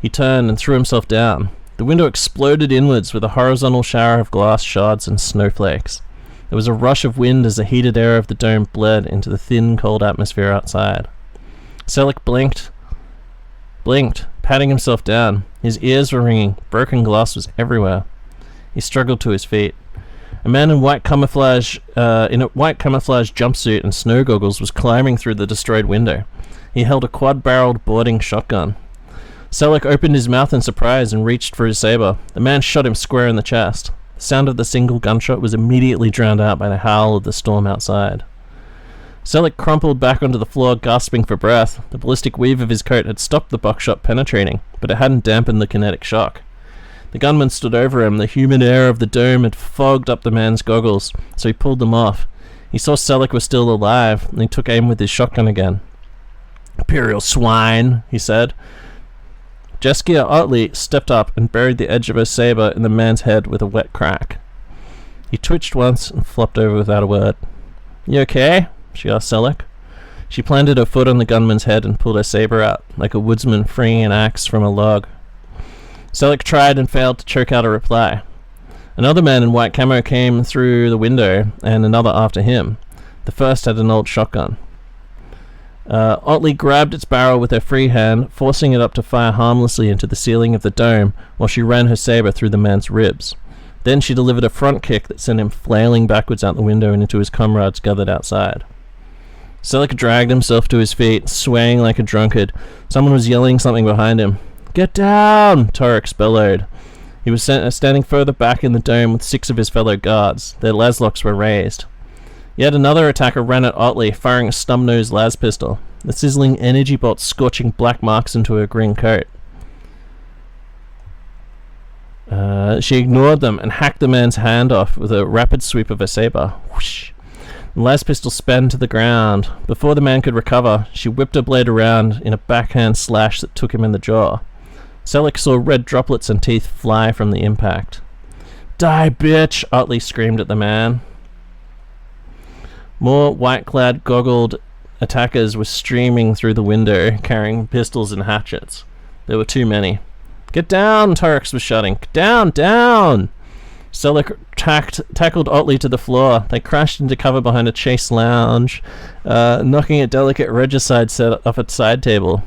Speaker 3: He turned and threw himself down. The window exploded inwards with a horizontal shower of glass shards and snowflakes. There was a rush of wind as the heated air of the dome bled into the thin, cold atmosphere outside. Selleck blinked, patting himself down. His ears were ringing. Broken glass was everywhere. He struggled to his feet. A man in a white camouflage jumpsuit and snow goggles was climbing through the destroyed window. He held a quad-barreled boarding shotgun. Selleck opened his mouth in surprise and reached for his saber. The man shot him square in the chest. The sound of the single gunshot was immediately drowned out by the howl of the storm outside. Selleck crumpled back onto the floor, gasping for breath. The ballistic weave of his coat had stopped the buckshot penetrating, but it hadn't dampened the kinetic shock. The gunman stood over him. The humid air of the dome had fogged up the man's goggles, so he pulled them off. He saw Selleck was still alive, and he took aim with his shotgun again. "Imperial swine," he said. Jeskia Otley stepped up and buried the edge of her saber in the man's head with a wet crack. He twitched once and flopped over without a word. "You okay?" she asked Selleck. She planted her foot on the gunman's head and pulled her saber out, like a woodsman freeing an axe from a log. Selleck tried and failed to choke out a reply. Another man in white camo came through the window, and another after him. The first had an old shotgun. Otley grabbed its barrel with her free hand, forcing it up to fire harmlessly into the ceiling of the dome while she ran her saber through the man's ribs. Then she delivered a front kick that sent him flailing backwards out the window and into his comrades gathered outside. Selleck dragged himself to his feet, swaying like a drunkard. Someone was yelling something behind him. "Get down!" Torix bellowed. He was standing further back in the dome with 6 of his fellow guards. Their laslocks were raised. Yet another attacker ran at Otley, firing a snub-nosed las pistol, the sizzling energy bolt scorching black marks into her green coat. She ignored them and hacked the man's hand off with a rapid sweep of her saber. Whoosh! The las pistol span to the ground. Before the man could recover, she whipped her blade around in a backhand slash that took him in the jaw. Selleck saw red droplets and teeth fly from the impact. "Die, bitch!" Otley screamed at the man. More white-clad, goggled attackers were streaming through the window, carrying pistols and hatchets. There were too many. "Get down!" Torix was shouting. "Down! Down!" Selleck tackled Otley to the floor. They crashed into cover behind a chase lounge, knocking a delicate regicide set off its side table.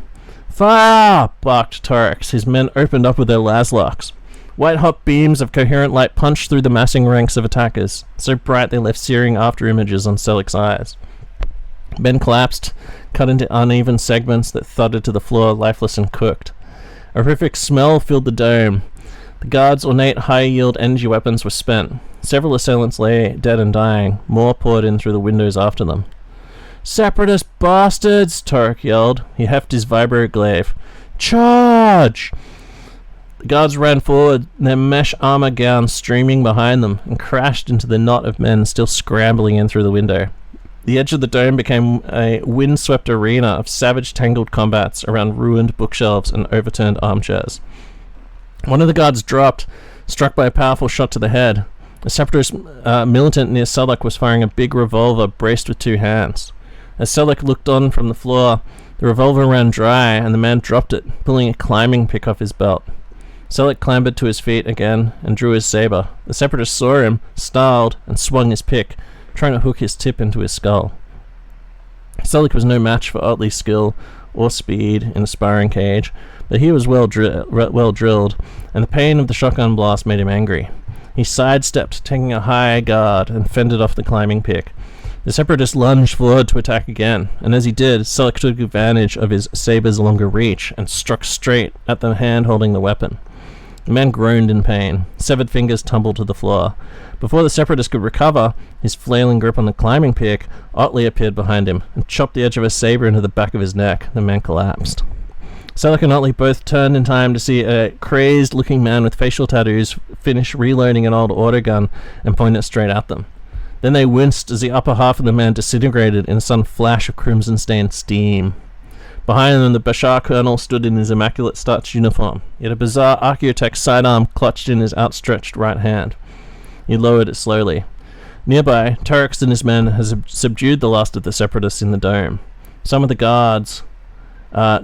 Speaker 3: "Fire!" barked Torix. His men opened up with their laslocks. White-hot beams of coherent light punched through the massing ranks of attackers, so bright they left searing after-images on Selleck's eyes. Men collapsed, cut into uneven segments that thudded to the floor, lifeless and cooked. A horrific smell filled the dome. The guards' ornate high-yield energy weapons were spent. Several assailants lay dead and dying. More poured in through the windows after them. "Separatist bastards!" Torix yelled. He heft his vibro-glaive. "Charge!" The guards ran forward, their mesh armor gowns streaming behind them, and crashed into the knot of men still scrambling in through the window. The edge of the dome became a wind-swept arena of savage tangled combats around ruined bookshelves and overturned armchairs. One of the guards dropped, struck by a powerful shot to the head. A separatist militant near Selleck was firing a big revolver braced with 2 hands. As Selleck looked on from the floor, the revolver ran dry and the man dropped it, pulling a climbing pick off his belt. Selleck clambered to his feet again and drew his saber. The separatist saw him, snarled, and swung his pick, trying to hook his tip into his skull. Selleck was no match for Otley's skill or speed in a sparring cage, but he was well drilled, and the pain of the shotgun blast made him angry. He sidestepped, taking a high guard, and fended off the climbing pick. The Separatist lunged forward to attack again, and as he did, Selleck took advantage of his saber's longer reach and struck straight at the hand holding the weapon. The man groaned in pain. Severed fingers tumbled to the floor. Before the Separatist could recover his flailing grip on the climbing pick, Otley appeared behind him and chopped the edge of a saber into the back of his neck. The man collapsed. Selleck and Otley both turned in time to see a crazed-looking man with facial tattoos finish reloading an old autogun and point it straight at them. Then they winced as the upper half of the man disintegrated in a sudden flash of crimson-stained steam. Behind them, the Bashar colonel stood in his immaculate starched uniform. He had a bizarre Archaeotech sidearm clutched in his outstretched right hand. He lowered it slowly. Nearby, Turks and his men had subdued the last of the Separatists in the dome. Some of the guards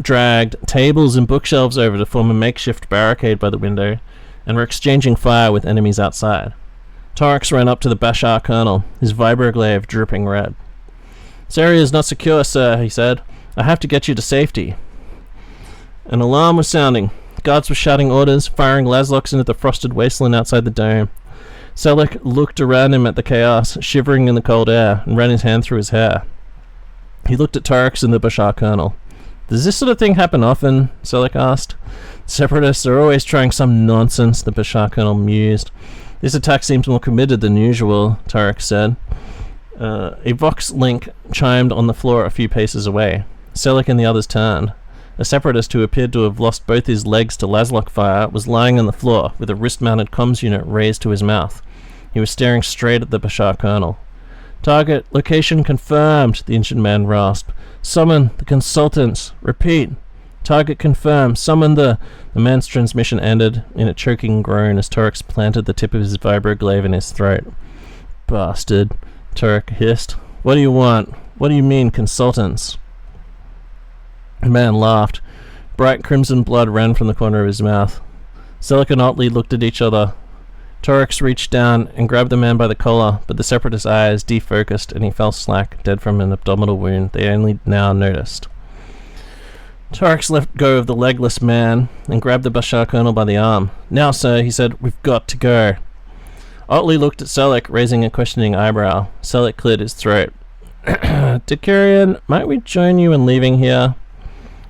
Speaker 3: dragged tables and bookshelves over to form a makeshift barricade by the window, and were exchanging fire with enemies outside. Torx ran up to the Bashar colonel, his vibroglaive dripping red. "This area is not secure, sir," he said. "I have to get you to safety." An alarm was sounding. Guards were shouting orders, firing laslocks into the frosted wasteland outside the dome. Selleck looked around him at the chaos, shivering in the cold air, and ran his hand through his hair. He looked at Torx and the Bashar colonel. "Does this sort of thing happen often?" Selleck asked. "Separatists are always trying some nonsense," the Bashar colonel mused. "This attack seems more committed than usual," Tarek said. A Vox link chimed on the floor a few paces away. Selleck and the others turned. A Separatist who appeared to have lost both his legs to laslock fire was lying on the floor with a wrist-mounted comms unit raised to his mouth. He was staring straight at the Bashar colonel. "Target location confirmed," the injured man rasped. "Summon the consultants. Repeat. Target confirmed. Summon the..." The man's transmission ended in a choking groan as Turek planted the tip of his vibroglaive in his throat. "Bastard," Turek hissed. "What do you want? What do you mean, consultants?" The man laughed. Bright crimson blood ran from the corner of his mouth. Selleck and Otley looked at each other. Torx reached down and grabbed the man by the collar, but the Separatist's eyes defocused and he fell slack, dead from an abdominal wound they only now noticed. Torx let go of the legless man and grabbed the Bashar colonel by the arm. "Now, sir," he said, "we've got to go." Otley looked at Selleck, raising a questioning eyebrow. Selleck cleared his throat. "Decurion, might we join you in leaving here?"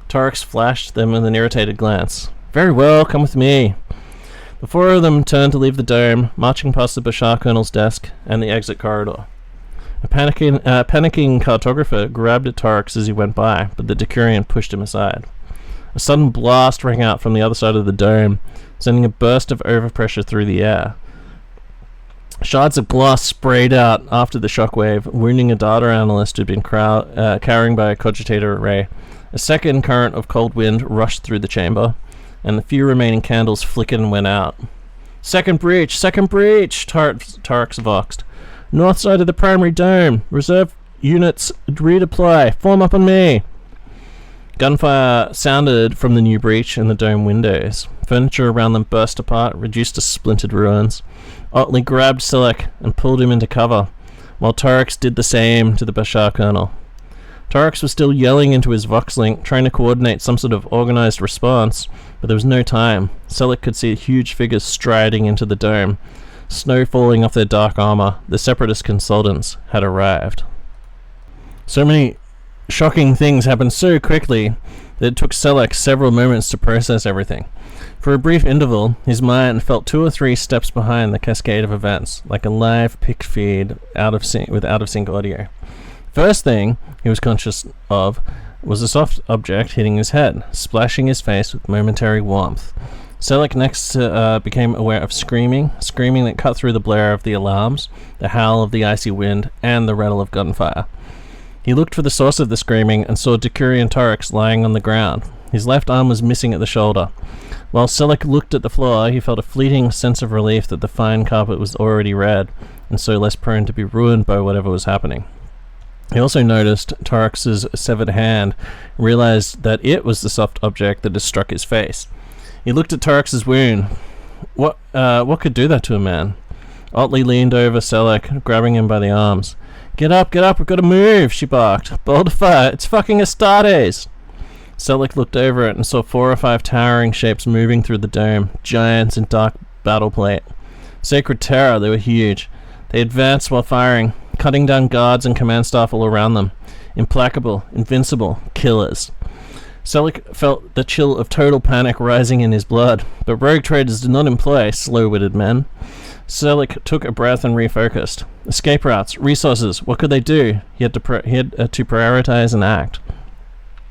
Speaker 3: Torx flashed them with an irritated glance. "Very well, come with me." The four of them turned to leave the dome, marching past the Bashar colonel's desk and the exit corridor. A panicking cartographer grabbed at Torx as he went by, but the Decurion pushed him aside. A sudden blast rang out from the other side of the dome, sending a burst of overpressure through the air. Shards of glass sprayed out after the shockwave, wounding a data analyst who'd been carrying by a cogitator array. A second current of cold wind rushed through the chamber, and the few remaining candles flickered and went out. Second breach! Torx voxed. "North side of the primary dome. Reserve units redeploy. Form up on me." Gunfire sounded from the new breach in the dome windows. Furniture around them burst apart, reduced to splintered ruins. Otley grabbed Selleck and pulled him into cover, while Torx did the same to the Bashar colonel. Torx was still yelling into his Voxlink, trying to coordinate some sort of organized response, but there was no time. Selleck could see huge figures striding into the dome. Snow falling off their dark armor. The Separatist consultants had arrived. So many shocking things happened so quickly that it took Selleck several moments to process everything. For a brief interval, his mind felt 2 or 3 steps behind the cascade of events, like a live pick feed with out-of-sync audio. First thing he was conscious of was a soft object hitting his head, splashing his face with momentary warmth. Selleck next became aware of screaming that cut through the blare of the alarms, the howl of the icy wind, and the rattle of gunfire. He looked for the source of the screaming and saw Decurion Torx lying on the ground. His left arm was missing at the shoulder. While Selleck looked at the floor, he felt a fleeting sense of relief that the fine carpet was already red, and so less prone to be ruined by whatever was happening. He also noticed Torx's severed hand and realized that it was the soft object that had struck his face. He looked at Torx's wound. What could do that to a man? Otley leaned over Selleck, grabbing him by the arms. Get up, we've got to move," she barked. "Bold fire, it's fucking Astartes!" Selleck looked over it and saw 4 or 5 towering shapes moving through the dome, giants in dark battle plate. Sacred terror, they were huge. They advanced while firing, cutting down guards and command staff all around them. Implacable, invincible, killers. Selleck felt the chill of total panic rising in his blood, but rogue traders did not employ slow-witted men. Selleck took a breath and refocused. Escape routes, resources, what could they do? He had to prioritize and act.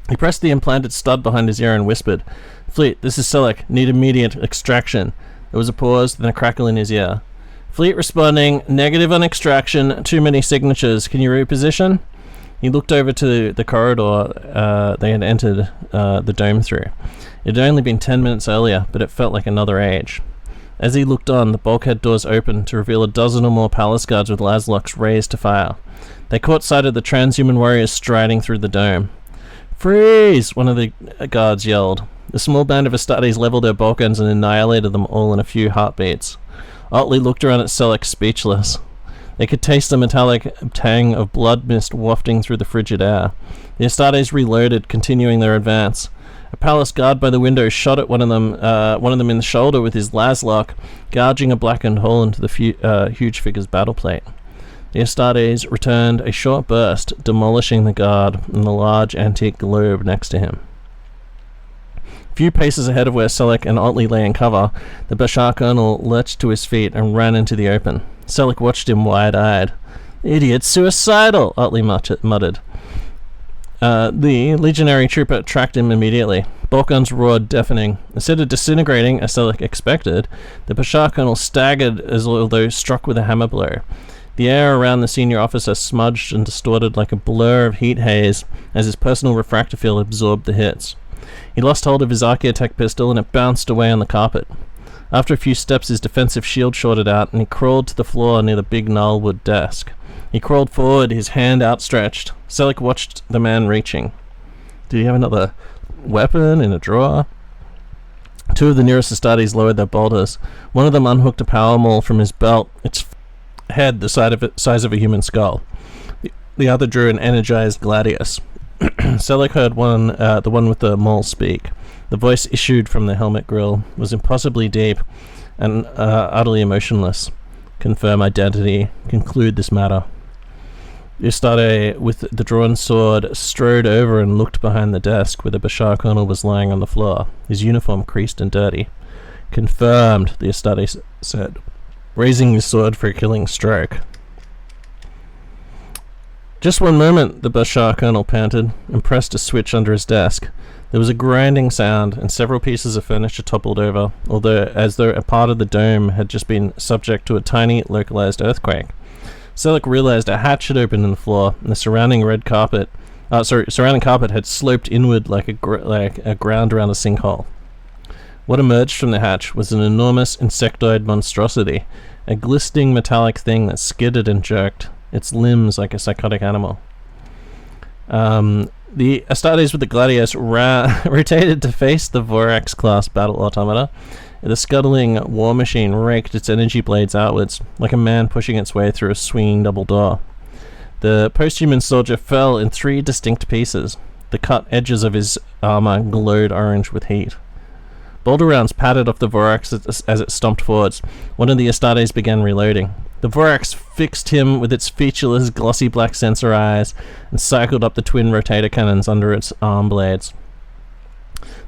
Speaker 3: He pressed the implanted stud behind his ear and whispered, "Fleet, this is Selleck. Need immediate extraction." There was a pause, then a crackle in his ear. Fleet responding, "Negative on extraction. Too many signatures. Can you reposition?" He looked over to the corridor they had entered the dome through. It had only been 10 minutes earlier, but it felt like another age. As he looked on, the bulkhead doors opened to reveal a dozen or more palace guards with laslocks raised to fire. They caught sight of the transhuman warriors striding through the dome. "Freeze!" one of the guards yelled. The small band of Astartes leveled their bolt guns and annihilated them all in a few heartbeats. Otley looked around at Selleck, speechless. They could taste the metallic tang of blood mist wafting through the frigid air. The Astartes reloaded, continuing their advance. A palace guard by the window shot at one of them in the shoulder with his laslock, gouging a blackened hole into the huge figure's battle plate. The Astartes returned a short burst, demolishing the guard and the large antique globe next to him. A few paces ahead of where Selleck and Otley lay in cover, the Bashar colonel lurched to his feet and ran into the open. Selleck watched him wide-eyed. "Idiot, suicidal!" Otley muttered. The legionary trooper tracked him immediately. Bolt guns roared, deafening. Instead of disintegrating, as Selleck expected, the Bashar colonel staggered as though struck with a hammer blow. The air around the senior officer smudged and distorted like a blur of heat haze as his personal refractor field absorbed the hits. He lost hold of his Archaeotech pistol and it bounced away on the carpet. After a few steps, his defensive shield shorted out and he crawled to the floor near the big gnarlwood desk. He crawled forward, his hand outstretched. Selleck watched the man reaching. Did he have another weapon in a drawer? Two of the nearest Astartes lowered their bolters. One of them unhooked a power maul from his belt, its head the size of a human skull. The other drew an energized gladius. Selleck heard the one with the maul speak. The voice issued from the helmet grill was impossibly deep and utterly emotionless. Confirm identity. Conclude this matter. The Astarte, with the drawn sword, strode over and looked behind the desk where the Bashar colonel was lying on the floor, his uniform creased and dirty. Confirmed, the Astarte said, raising his sword for a killing stroke. Just one moment, the Bashar colonel panted, and pressed a switch under his desk. There was a grinding sound, and several pieces of furniture toppled over, as though a part of the dome had just been subject to a tiny, localized earthquake. Selleck realized a hatch had opened in the floor, and the surrounding carpet had sloped inward like a ground around a sinkhole. What emerged from the hatch was an enormous insectoid monstrosity, a glistening metallic thing that skidded and jerked, its limbs like a psychotic animal. The Astartes with the Gladius rotated to face the Vorax-class battle automata. The scuttling war machine raked its energy blades outwards, like a man pushing its way through a swinging double door. The post-human soldier fell in 3 distinct pieces. The cut edges of his armor glowed orange with heat. Boulder rounds pattered off the Vorax as it stomped forwards. One of the Astartes began reloading. The Vorax fixed him with its featureless, glossy black sensor eyes and cycled up the twin rotator cannons under its arm blades.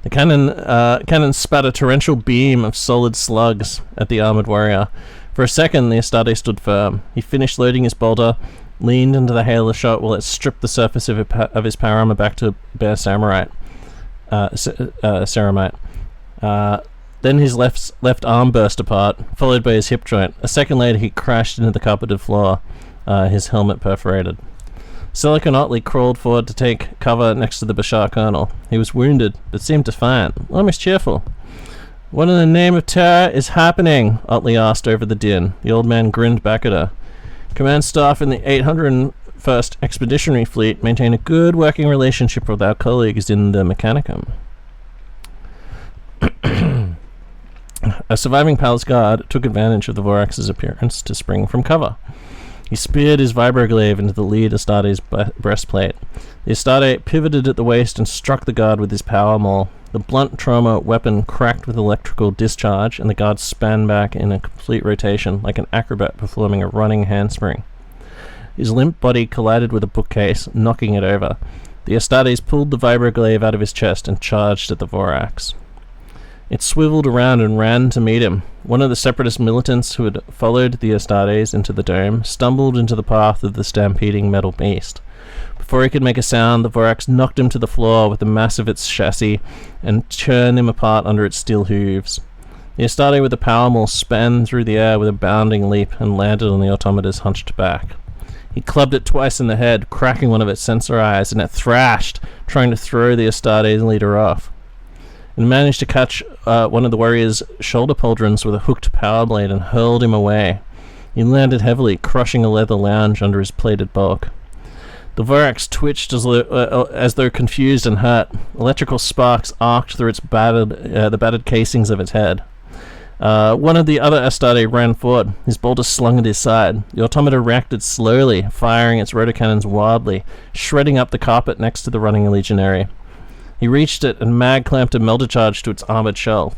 Speaker 3: The cannon spat a torrential beam of solid slugs at the armored warrior. For a second, the Astarte stood firm. He finished loading his bolter, leaned into the hail of shot while it stripped the surface of his power armor back to bare ceramite. Then his left arm burst apart, followed by his hip joint. A second later, he crashed into the carpeted floor, his helmet perforated. Selleck and Otley crawled forward to take cover next to the Bashar colonel. He was wounded, but seemed defiant, almost cheerful. "What in the name of terror is happening?" Otley asked over the din. The old man grinned back at her. "Command staff in the 801st Expeditionary Fleet maintain a good working relationship with our colleagues in the Mechanicum." A surviving palace guard took advantage of the Vorax's appearance to spring from cover. He speared his vibroglaive into the lead Astarte's breastplate. The Astarte pivoted at the waist and struck the guard with his power maul. The blunt trauma weapon cracked with electrical discharge, and the guard span back in a complete rotation, like an acrobat performing a running handspring. His limp body collided with a bookcase, knocking it over. The Astartes pulled the vibroglaive out of his chest and charged at the Vorax. It swiveled around and ran to meet him. One of the separatist militants who had followed the Astartes into the dome stumbled into the path of the stampeding metal beast. Before he could make a sound, the Vorax knocked him to the floor with the mass of its chassis and churned him apart under its steel hooves. The Astarte with the power maul span through the air with a bounding leap and landed on the automata's hunched back. He clubbed it twice in the head, cracking one of its sensor eyes, and it thrashed, trying to throw the Astartes leader off. It managed to catch one of the warrior's shoulder pauldrons with a hooked power blade and hurled him away. He landed heavily, crushing a leather lounge under his plated bulk. The Vorax twitched as though confused and hurt. Electrical sparks arced through the battered casings of its head. One of the other Astarte ran forward, his bolter slung at his side. The automata reacted slowly, firing its rotocannons wildly, shredding up the carpet next to the running legionary. He reached it and mag-clamped a melter charge to its armored shell.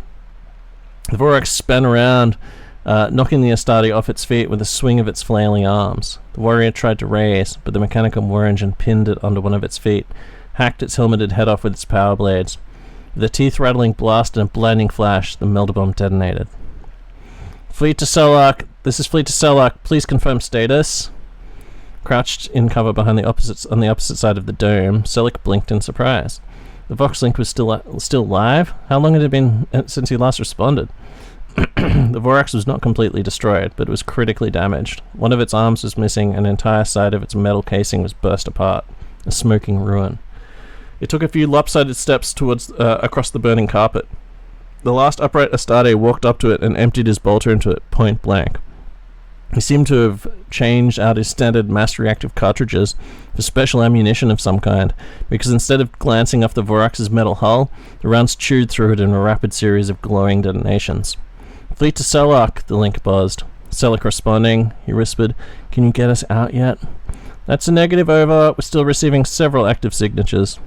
Speaker 3: The Vorax spun around, knocking the Astarte off its feet with a swing of its flailing arms. The warrior tried to raise, but the Mechanicum war engine pinned it under one of its feet, hacked its helmeted head off with its power blades. With a teeth-rattling blast and a blinding flash, the melter bomb detonated. Fleet to Selak. This is Fleet to Selak. Please confirm status. Crouched in cover behind on the opposite side of the dome, Selak blinked in surprise. The Voxlink was still live? How long had it been since he last responded? The Vorax was not completely destroyed, but it was critically damaged. One of its arms was missing, and an entire side of its metal casing was burst apart, a smoking ruin. It took a few lopsided steps towards across the burning carpet. The last upright Astarte walked up to it and emptied his bolter into it, point blank. He seemed to have changed out his standard mass-reactive cartridges for special ammunition of some kind, because instead of glancing off the Vorax's metal hull, the rounds chewed through it in a rapid series of glowing detonations. Fleet to Selak, the link buzzed. Selak responding, he whispered, "Can you get us out yet?" "That's a negative, over. We're still receiving several active signatures."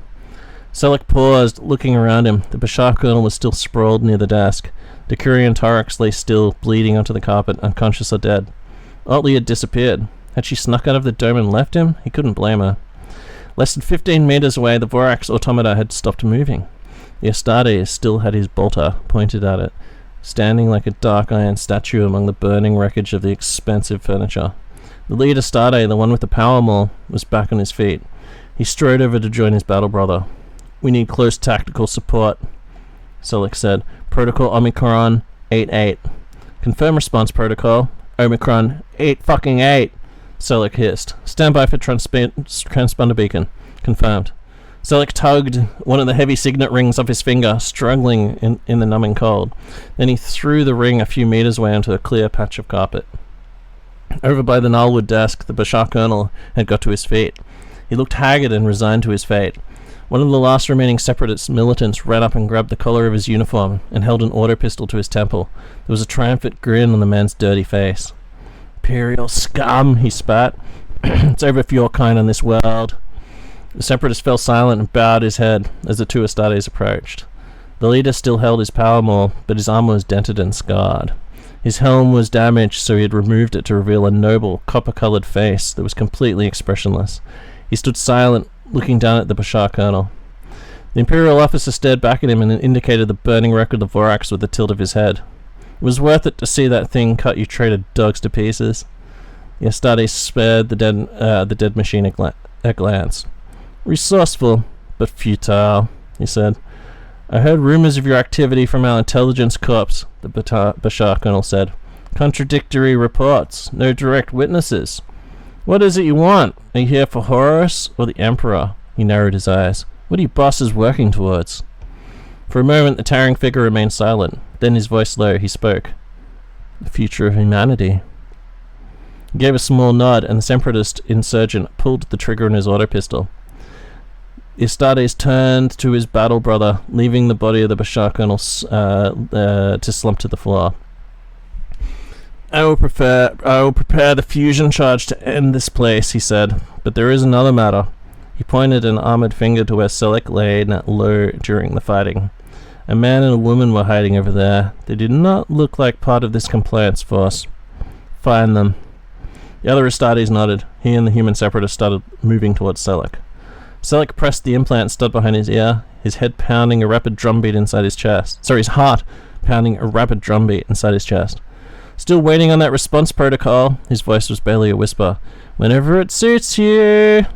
Speaker 3: Selak paused, looking around him. The Bashar colonel was still sprawled near the desk. Decurion Torax lay still, bleeding onto the carpet, unconscious or dead. Otley had disappeared. Had she snuck out of the dome and left him? He couldn't blame her. Less than 15 meters away, the Vorax automata had stopped moving. The Astarte still had his bolter pointed at it, standing like a dark iron statue among the burning wreckage of the expensive furniture. The lead Astarte, the one with the power maul, was back on his feet. He strode over to join his battle brother. "We need close tactical support," Selak said. "Protocol Omicron 8-8. Confirm response protocol. Omicron 8-8. Selak hissed. "Stand by for transponder beacon." Confirmed. Selak tugged one of the heavy signet rings off his finger, struggling in the numbing cold. Then he threw the ring a few meters away onto a clear patch of carpet. Over by the gnarlwood desk, the Bashar colonel had got to his feet. He looked haggard and resigned to his fate. One of the last remaining separatist militants ran up and grabbed the collar of his uniform and held an auto pistol to his temple. There was a triumphant grin on the man's dirty face. "Imperial scum," he spat. "It's over for your kind on this world." The separatist fell silent and bowed his head as the two Astartes approached. The leader still held his power maul, but his armor was dented and scarred. His helm was damaged, so he had removed it to reveal a noble, copper-colored face that was completely expressionless. He stood silent, looking down at the Bashar colonel. The Imperial officer stared back at him and indicated the burning wreck of the Vorax with a tilt of his head. "It was worth it to see that thing cut you traitor dogs to pieces." The Astartes spared the dead machine a glance. "Resourceful, but futile," he said. "I heard rumors of your activity from our intelligence corps," the Bashar colonel said. "Contradictory reports, no direct witnesses. What is it you want? Are you here for Horus or the Emperor?" He narrowed his eyes. "What are you bosses working towards?" For a moment the towering figure remained silent. Then, his voice low, he spoke. "The future of humanity." He gave a small nod, and the separatist insurgent pulled the trigger on his auto pistol. The Astartes turned to his battle brother, leaving the body of the Bashar colonel to slump to the floor. I will prepare the fusion charge to end this place," he said. "But there is another matter." He pointed an armored finger to where Selak lay low during the fighting. A man and a woman were hiding over there. They did not look like part of this compliance force. "Find them." The other Astartes nodded. He and the human separatist started moving towards Selleck. Selleck pressed the implant stud behind his ear, his head pounding a rapid drumbeat inside his chest. Sorry, his heart pounding a rapid drumbeat inside his chest. Still waiting on that response protocol, his voice was barely a whisper. Whenever it suits you.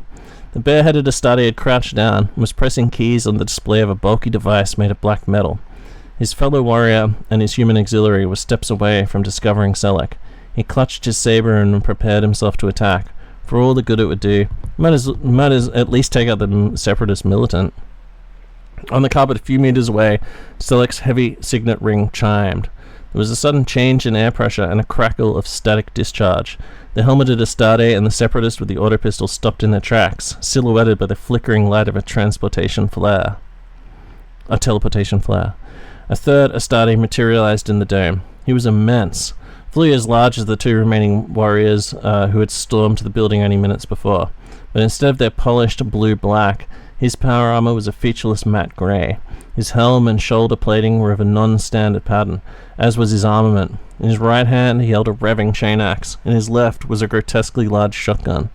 Speaker 3: The bare-headed Astarte had crouched down and was pressing keys on the display of a bulky device made of black metal. His fellow warrior and his human auxiliary were steps away from discovering Selleck. He clutched his saber and prepared himself to attack. For all the good it would do, might as at least take out the separatist militant. On the carpet a few meters away, Selleck's heavy signet ring chimed. There was a sudden change in air pressure and a crackle of static discharge. The helmeted Astarte and the separatist with the auto pistol stopped in their tracks, silhouetted by the flickering light of a teleportation flare. A third Astarte materialized in the dome. He was immense, fully as large as the two remaining warriors who had stormed the building only minutes before. But instead of their polished blue-black, his power armor was a featureless matte grey. His helm and shoulder plating were of a non-standard pattern, as was his armament. In his right hand he held a revving chain axe. In his left was a grotesquely large shotgun.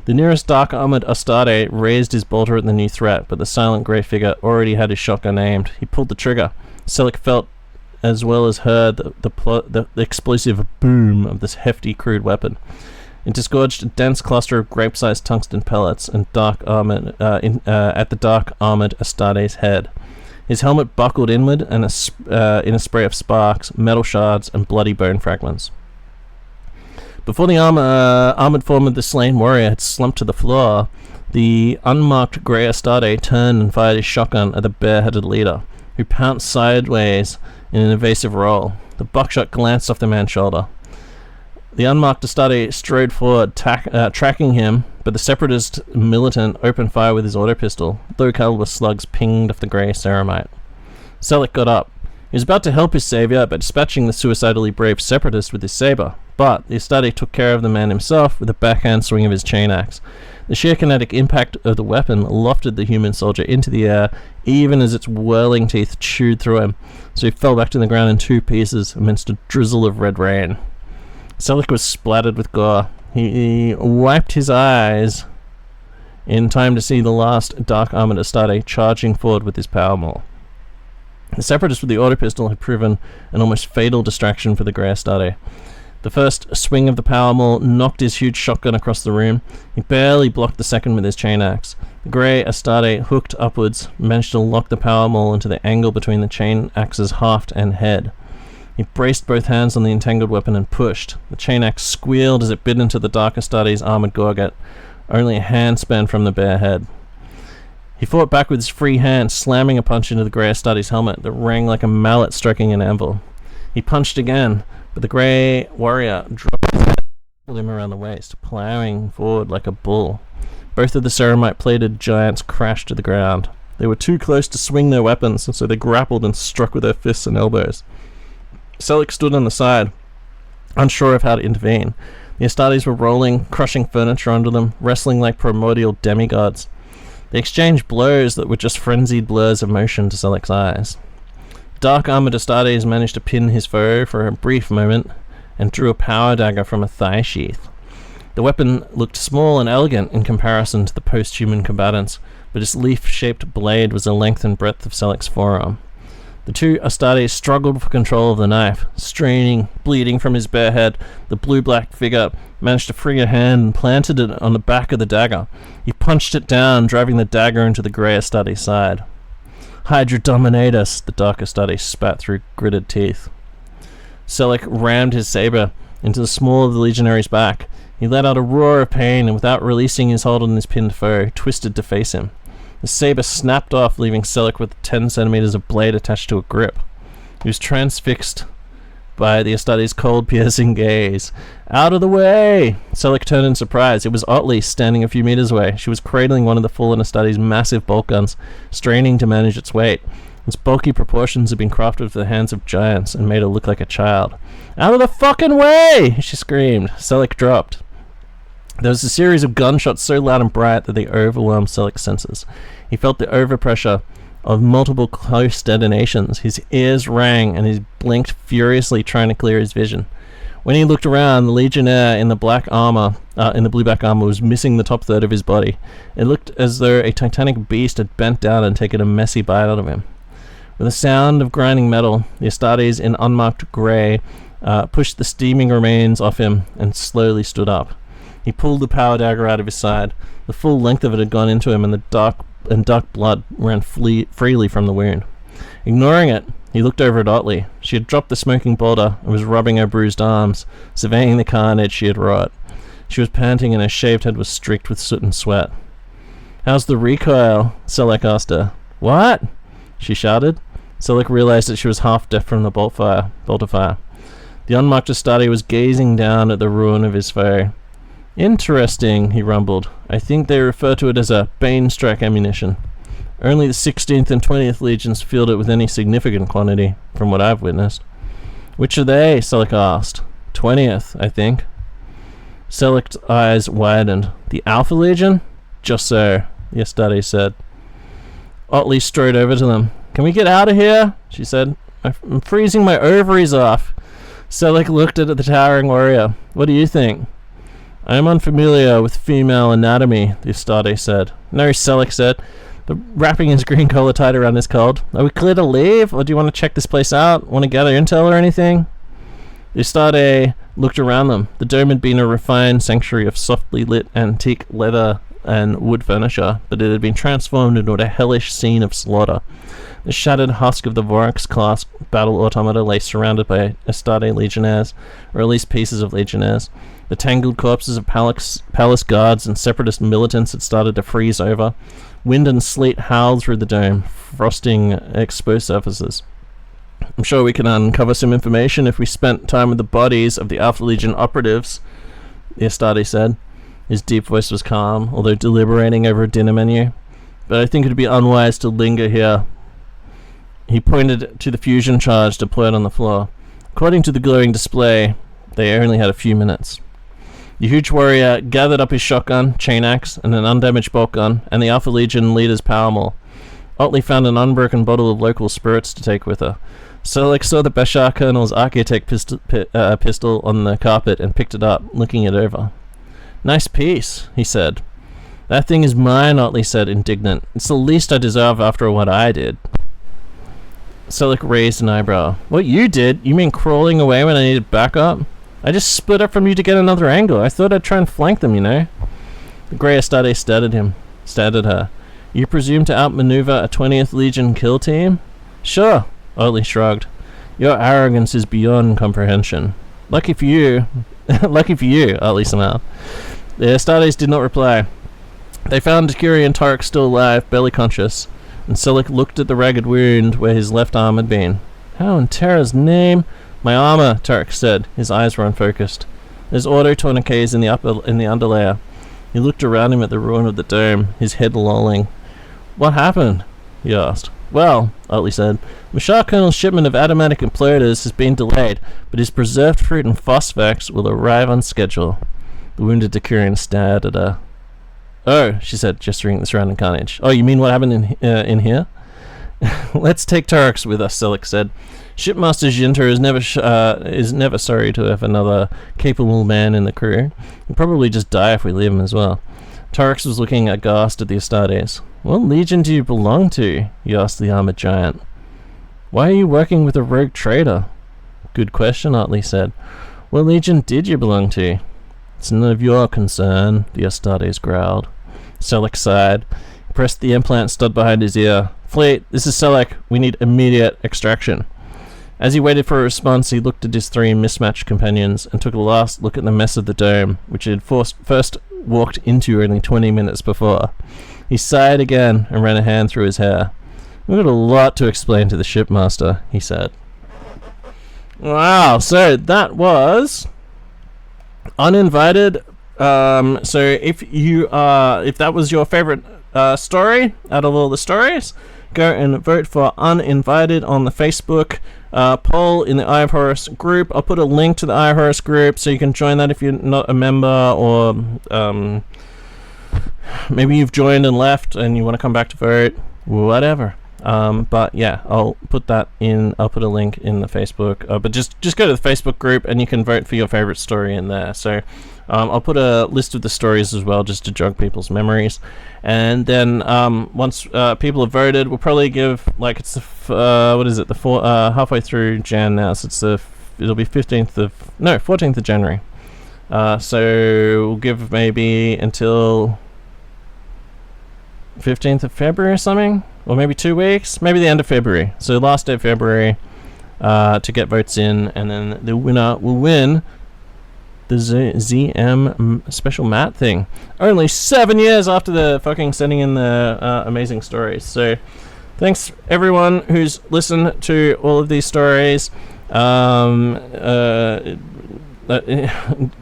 Speaker 3: The nearest dark-armored Astarte raised his bolter at the new threat, but the silent grey figure already had his shotgun aimed. He pulled the trigger. Selleck felt as well as heard the explosive boom of this hefty, crude weapon. It disgorged a dense cluster of grape-sized tungsten pellets and at the dark-armored Astarte's head. His helmet buckled inward and in a spray of sparks, metal shards, and bloody bone fragments. Before the armored form of the slain warrior had slumped to the floor, the unmarked grey Astarte turned and fired his shotgun at the bare-headed leader, who pounced sideways in an evasive roll. The buckshot glanced off the man's shoulder. The unmarked Astarte strode forward, tracking him, but the separatist militant opened fire with his auto pistol. Low-caliber slugs pinged off the grey ceramite. Selleck got up. He was about to help his savior by dispatching the suicidally brave separatist with his saber, but the Astarte took care of the man himself with a backhand swing of his chain axe. The sheer kinetic impact of the weapon lofted the human soldier into the air, even as its whirling teeth chewed through him, so he fell back to the ground in two pieces amidst a drizzle of red rain. Selleck was splattered with gore. He wiped his eyes in time to see the last dark-armored Astarte charging forward with his power maul. The separatist with the auto pistol had proven an almost fatal distraction for the grey Astarte. The first swing of the power maul knocked his huge shotgun across the room. He barely blocked the second with his chain axe. The grey Astarte hooked upwards, managed to lock the power maul into the angle between the chain axe's haft and head. He braced both hands on the entangled weapon and pushed. The chain axe squealed as it bit into the dark Astarte's armored gorget, only a handspan from the bare head. He fought back with his free hand, slamming a punch into the grey Astarte's helmet that rang like a mallet striking an anvil. He punched again, but the grey warrior dropped his head and pulled him around the waist, ploughing forward like a bull. Both of the ceramite-plated giants crashed to the ground. They were too close to swing their weapons, so they grappled and struck with their fists and elbows. Selleck stood on the side, unsure of how to intervene. The Astartes were rolling, crushing furniture under them, wrestling like primordial demigods. They exchanged blows that were just frenzied blurs of motion to Selleck's eyes. Dark-armored Astartes managed to pin his foe for a brief moment and drew a power dagger from a thigh sheath. The weapon looked small and elegant in comparison to the post-human combatants, but its leaf-shaped blade was the length and breadth of Selleck's forearm. The two Astartes struggled for control of the knife. Straining, bleeding from his bare head, the blue-black figure managed to free a hand and planted it on the back of the dagger. He punched it down, driving the dagger into the grey Astarte's side. "Hydra Dominatus," the dark Astarte spat through gritted teeth. Selleck rammed his saber into the small of the legionary's back. He let out a roar of pain and, without releasing his hold on his pinned foe, twisted to face him. The saber snapped off, leaving Selleck with 10 centimeters of blade attached to a grip. He was transfixed by the Astarte's cold, piercing gaze. "Out of the way!" Selleck turned in surprise. It was Otley, standing a few meters away. She was cradling one of the fallen Astarte's massive bolt guns, straining to manage its weight. Its bulky proportions had been crafted with the hands of giants and made her look like a child. "Out of the fucking way!" she screamed. Selleck dropped. There was a series of gunshots so loud and bright that they overwhelmed Selleck's senses. He felt the overpressure of multiple close detonations. His ears rang and he blinked furiously, trying to clear his vision. When he looked around, the Legionnaire in the blueback armor was missing the top third of his body. It looked as though a titanic beast had bent down and taken a messy bite out of him. With a sound of grinding metal, the Astartes in unmarked grey pushed the steaming remains off him and slowly stood up. He pulled the power dagger out of his side. The full length of it had gone into him, and dark blood ran freely from the wound. Ignoring it, he looked over at Otley. She had dropped the smoking boulder and was rubbing her bruised arms, surveying the carnage she had wrought. She was panting, and her shaved head was streaked with soot and sweat. "How's the recoil?" Selleck asked her. "What?" she shouted. Selleck realized that she was half deaf from the bolt of fire. The unmarked Astarte was gazing down at the ruin of his foe. "Interesting," he rumbled. "I think they refer to it as a Bane strike ammunition. Only the 16th and 20th Legions field it with any significant quantity, from what I've witnessed." "Which are they?" Selleck asked. 20th, I think." Selleck's eyes widened. "The Alpha Legion?" "Just so," the Astarte said. Otley strode over to them. "Can we get out of here?" she said. "I'm freezing my ovaries off." Selleck looked at the towering warrior. "What do you think?" "I am unfamiliar with female anatomy," the Astarte said. "No," Selleck said, wrapping his green collar tight around his cold. "Are we clear to leave, or do you want to check this place out? Want to gather intel or anything?" The Astarte looked around them. The dome had been a refined sanctuary of softly lit antique leather and wood furniture, but it had been transformed into a hellish scene of slaughter. The shattered husk of the Vorax-class battle automata lay surrounded by Astarte legionnaires, or at least pieces of legionnaires. The tangled corpses of palace guards and separatist militants had started to freeze over. Wind and sleet howled through the dome, frosting exposed surfaces. "I'm sure we can uncover some information if we spent time with the bodies of the Alpha Legion operatives," the Astarte said. His deep voice was calm, although deliberating over a dinner menu. "But I think it would be unwise to linger here." He pointed to the fusion charge deployed on the floor. According to the glowing display, they only had a few minutes. The huge warrior gathered up his shotgun, chain axe, and an undamaged bolt gun, and the Alpha Legion leader's power maul. Otley found an unbroken bottle of local spirits to take with her. Selleck saw the Bashar Colonel's Architect pistol on the carpet and picked it up, looking it over. "Nice piece," he said. "That thing is mine," Otley said, indignant. "It's the least I deserve after what I did." Selleck raised an eyebrow. "What you did? You mean crawling away when I needed backup? I just split up from you to get another angle. I thought I'd try and flank them, you know." The grey Astarte stared at her. "You presume to outmaneuver a 20th Legion kill team?" "Sure," Otley shrugged. "Your arrogance is beyond comprehension." Lucky for you, Otley smiled. The Astartes did not reply. They found Curie and Torek still alive, barely conscious, and Selleck looked at the ragged wound where his left arm had been. "How in Terra's name—" "My armor," Torek said. His eyes were unfocused. "There's auto tourniquets in the underlayer." He looked around him at the ruin of the dome, his head lolling. "What happened?" he asked. "Well," Otley said, "Bashar Colonel's shipment of adamantic imploders has been delayed, but his preserved fruit and phosphax will arrive on schedule." The wounded Decurion stared at her. "Oh," she said, gesturing at the surrounding carnage. "Oh, you mean what happened in here?" "Let's take Torex with us," Selleck said. "Shipmaster Jinter is never sorry to have another capable man in the crew. He'll probably just die if we leave him as well." Torex was looking aghast at the Astartes. "What legion do you belong to?" he asked the armored giant. "Why are you working with a rogue trader?" "Good question," Otley said. "What legion did you belong to?" "It's none of your concern," the Astartes growled. Selleck sighed. He pressed the implant stud behind his ear. "Fleet, this is Selleck. We need immediate extraction." As he waited for a response, he looked at his three mismatched companions and took a last look at the mess of the dome, which he had first walked into only 20 minutes before. He sighed again and ran a hand through his hair. "We've got a lot to explain to the shipmaster," he said. Wow, so that was Uninvited. So if that was your favorite story out of all the stories, go and vote for Uninvited on the Facebook poll in the Eye of Horus group. I'll put a link to the Eye of Horus group so you can join that if you're not a member, or maybe you've joined and left and you want to come back to vote. Whatever. But yeah, I'll put a link in the Facebook, but just go to the Facebook group and you can vote for your favorite story in there. So I'll put a list of the stories as well, just to jog people's memories. And then once people have voted, we'll probably give, like, it's the halfway through Jan now, so it'll be 14th of January. So we'll give maybe until 15th of February or something, or maybe 2 weeks, maybe the end of February. So last day of February to get votes in, and then the winner will win the ZM special mat thing. Only 7 years after the fucking sending in the amazing stories. So thanks everyone who's listened to all of these stories.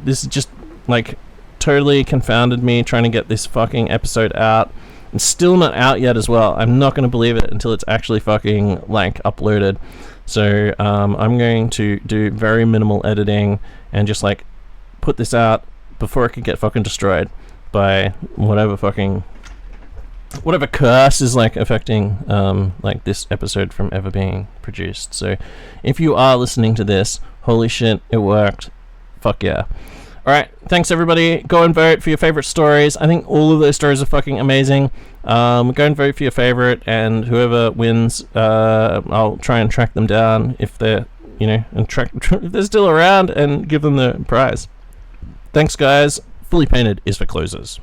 Speaker 3: This just like totally confounded me trying to get this fucking episode out. It's still not out yet as well. I'm not going to believe it until it's actually fucking like uploaded. So I'm going to do very minimal editing and just like put this out before it could get fucking destroyed by whatever curse is like affecting like this episode from ever being produced. So if you are listening to this, holy shit, it worked. Fuck yeah. Alright, thanks everybody. Go and vote for your favorite stories. I think all of those stories are fucking amazing. Go and vote for your favorite, and whoever wins, I'll try and track them down if they're, if they're still around, and give them the prize. Thanks guys. Fully Painted is for closers.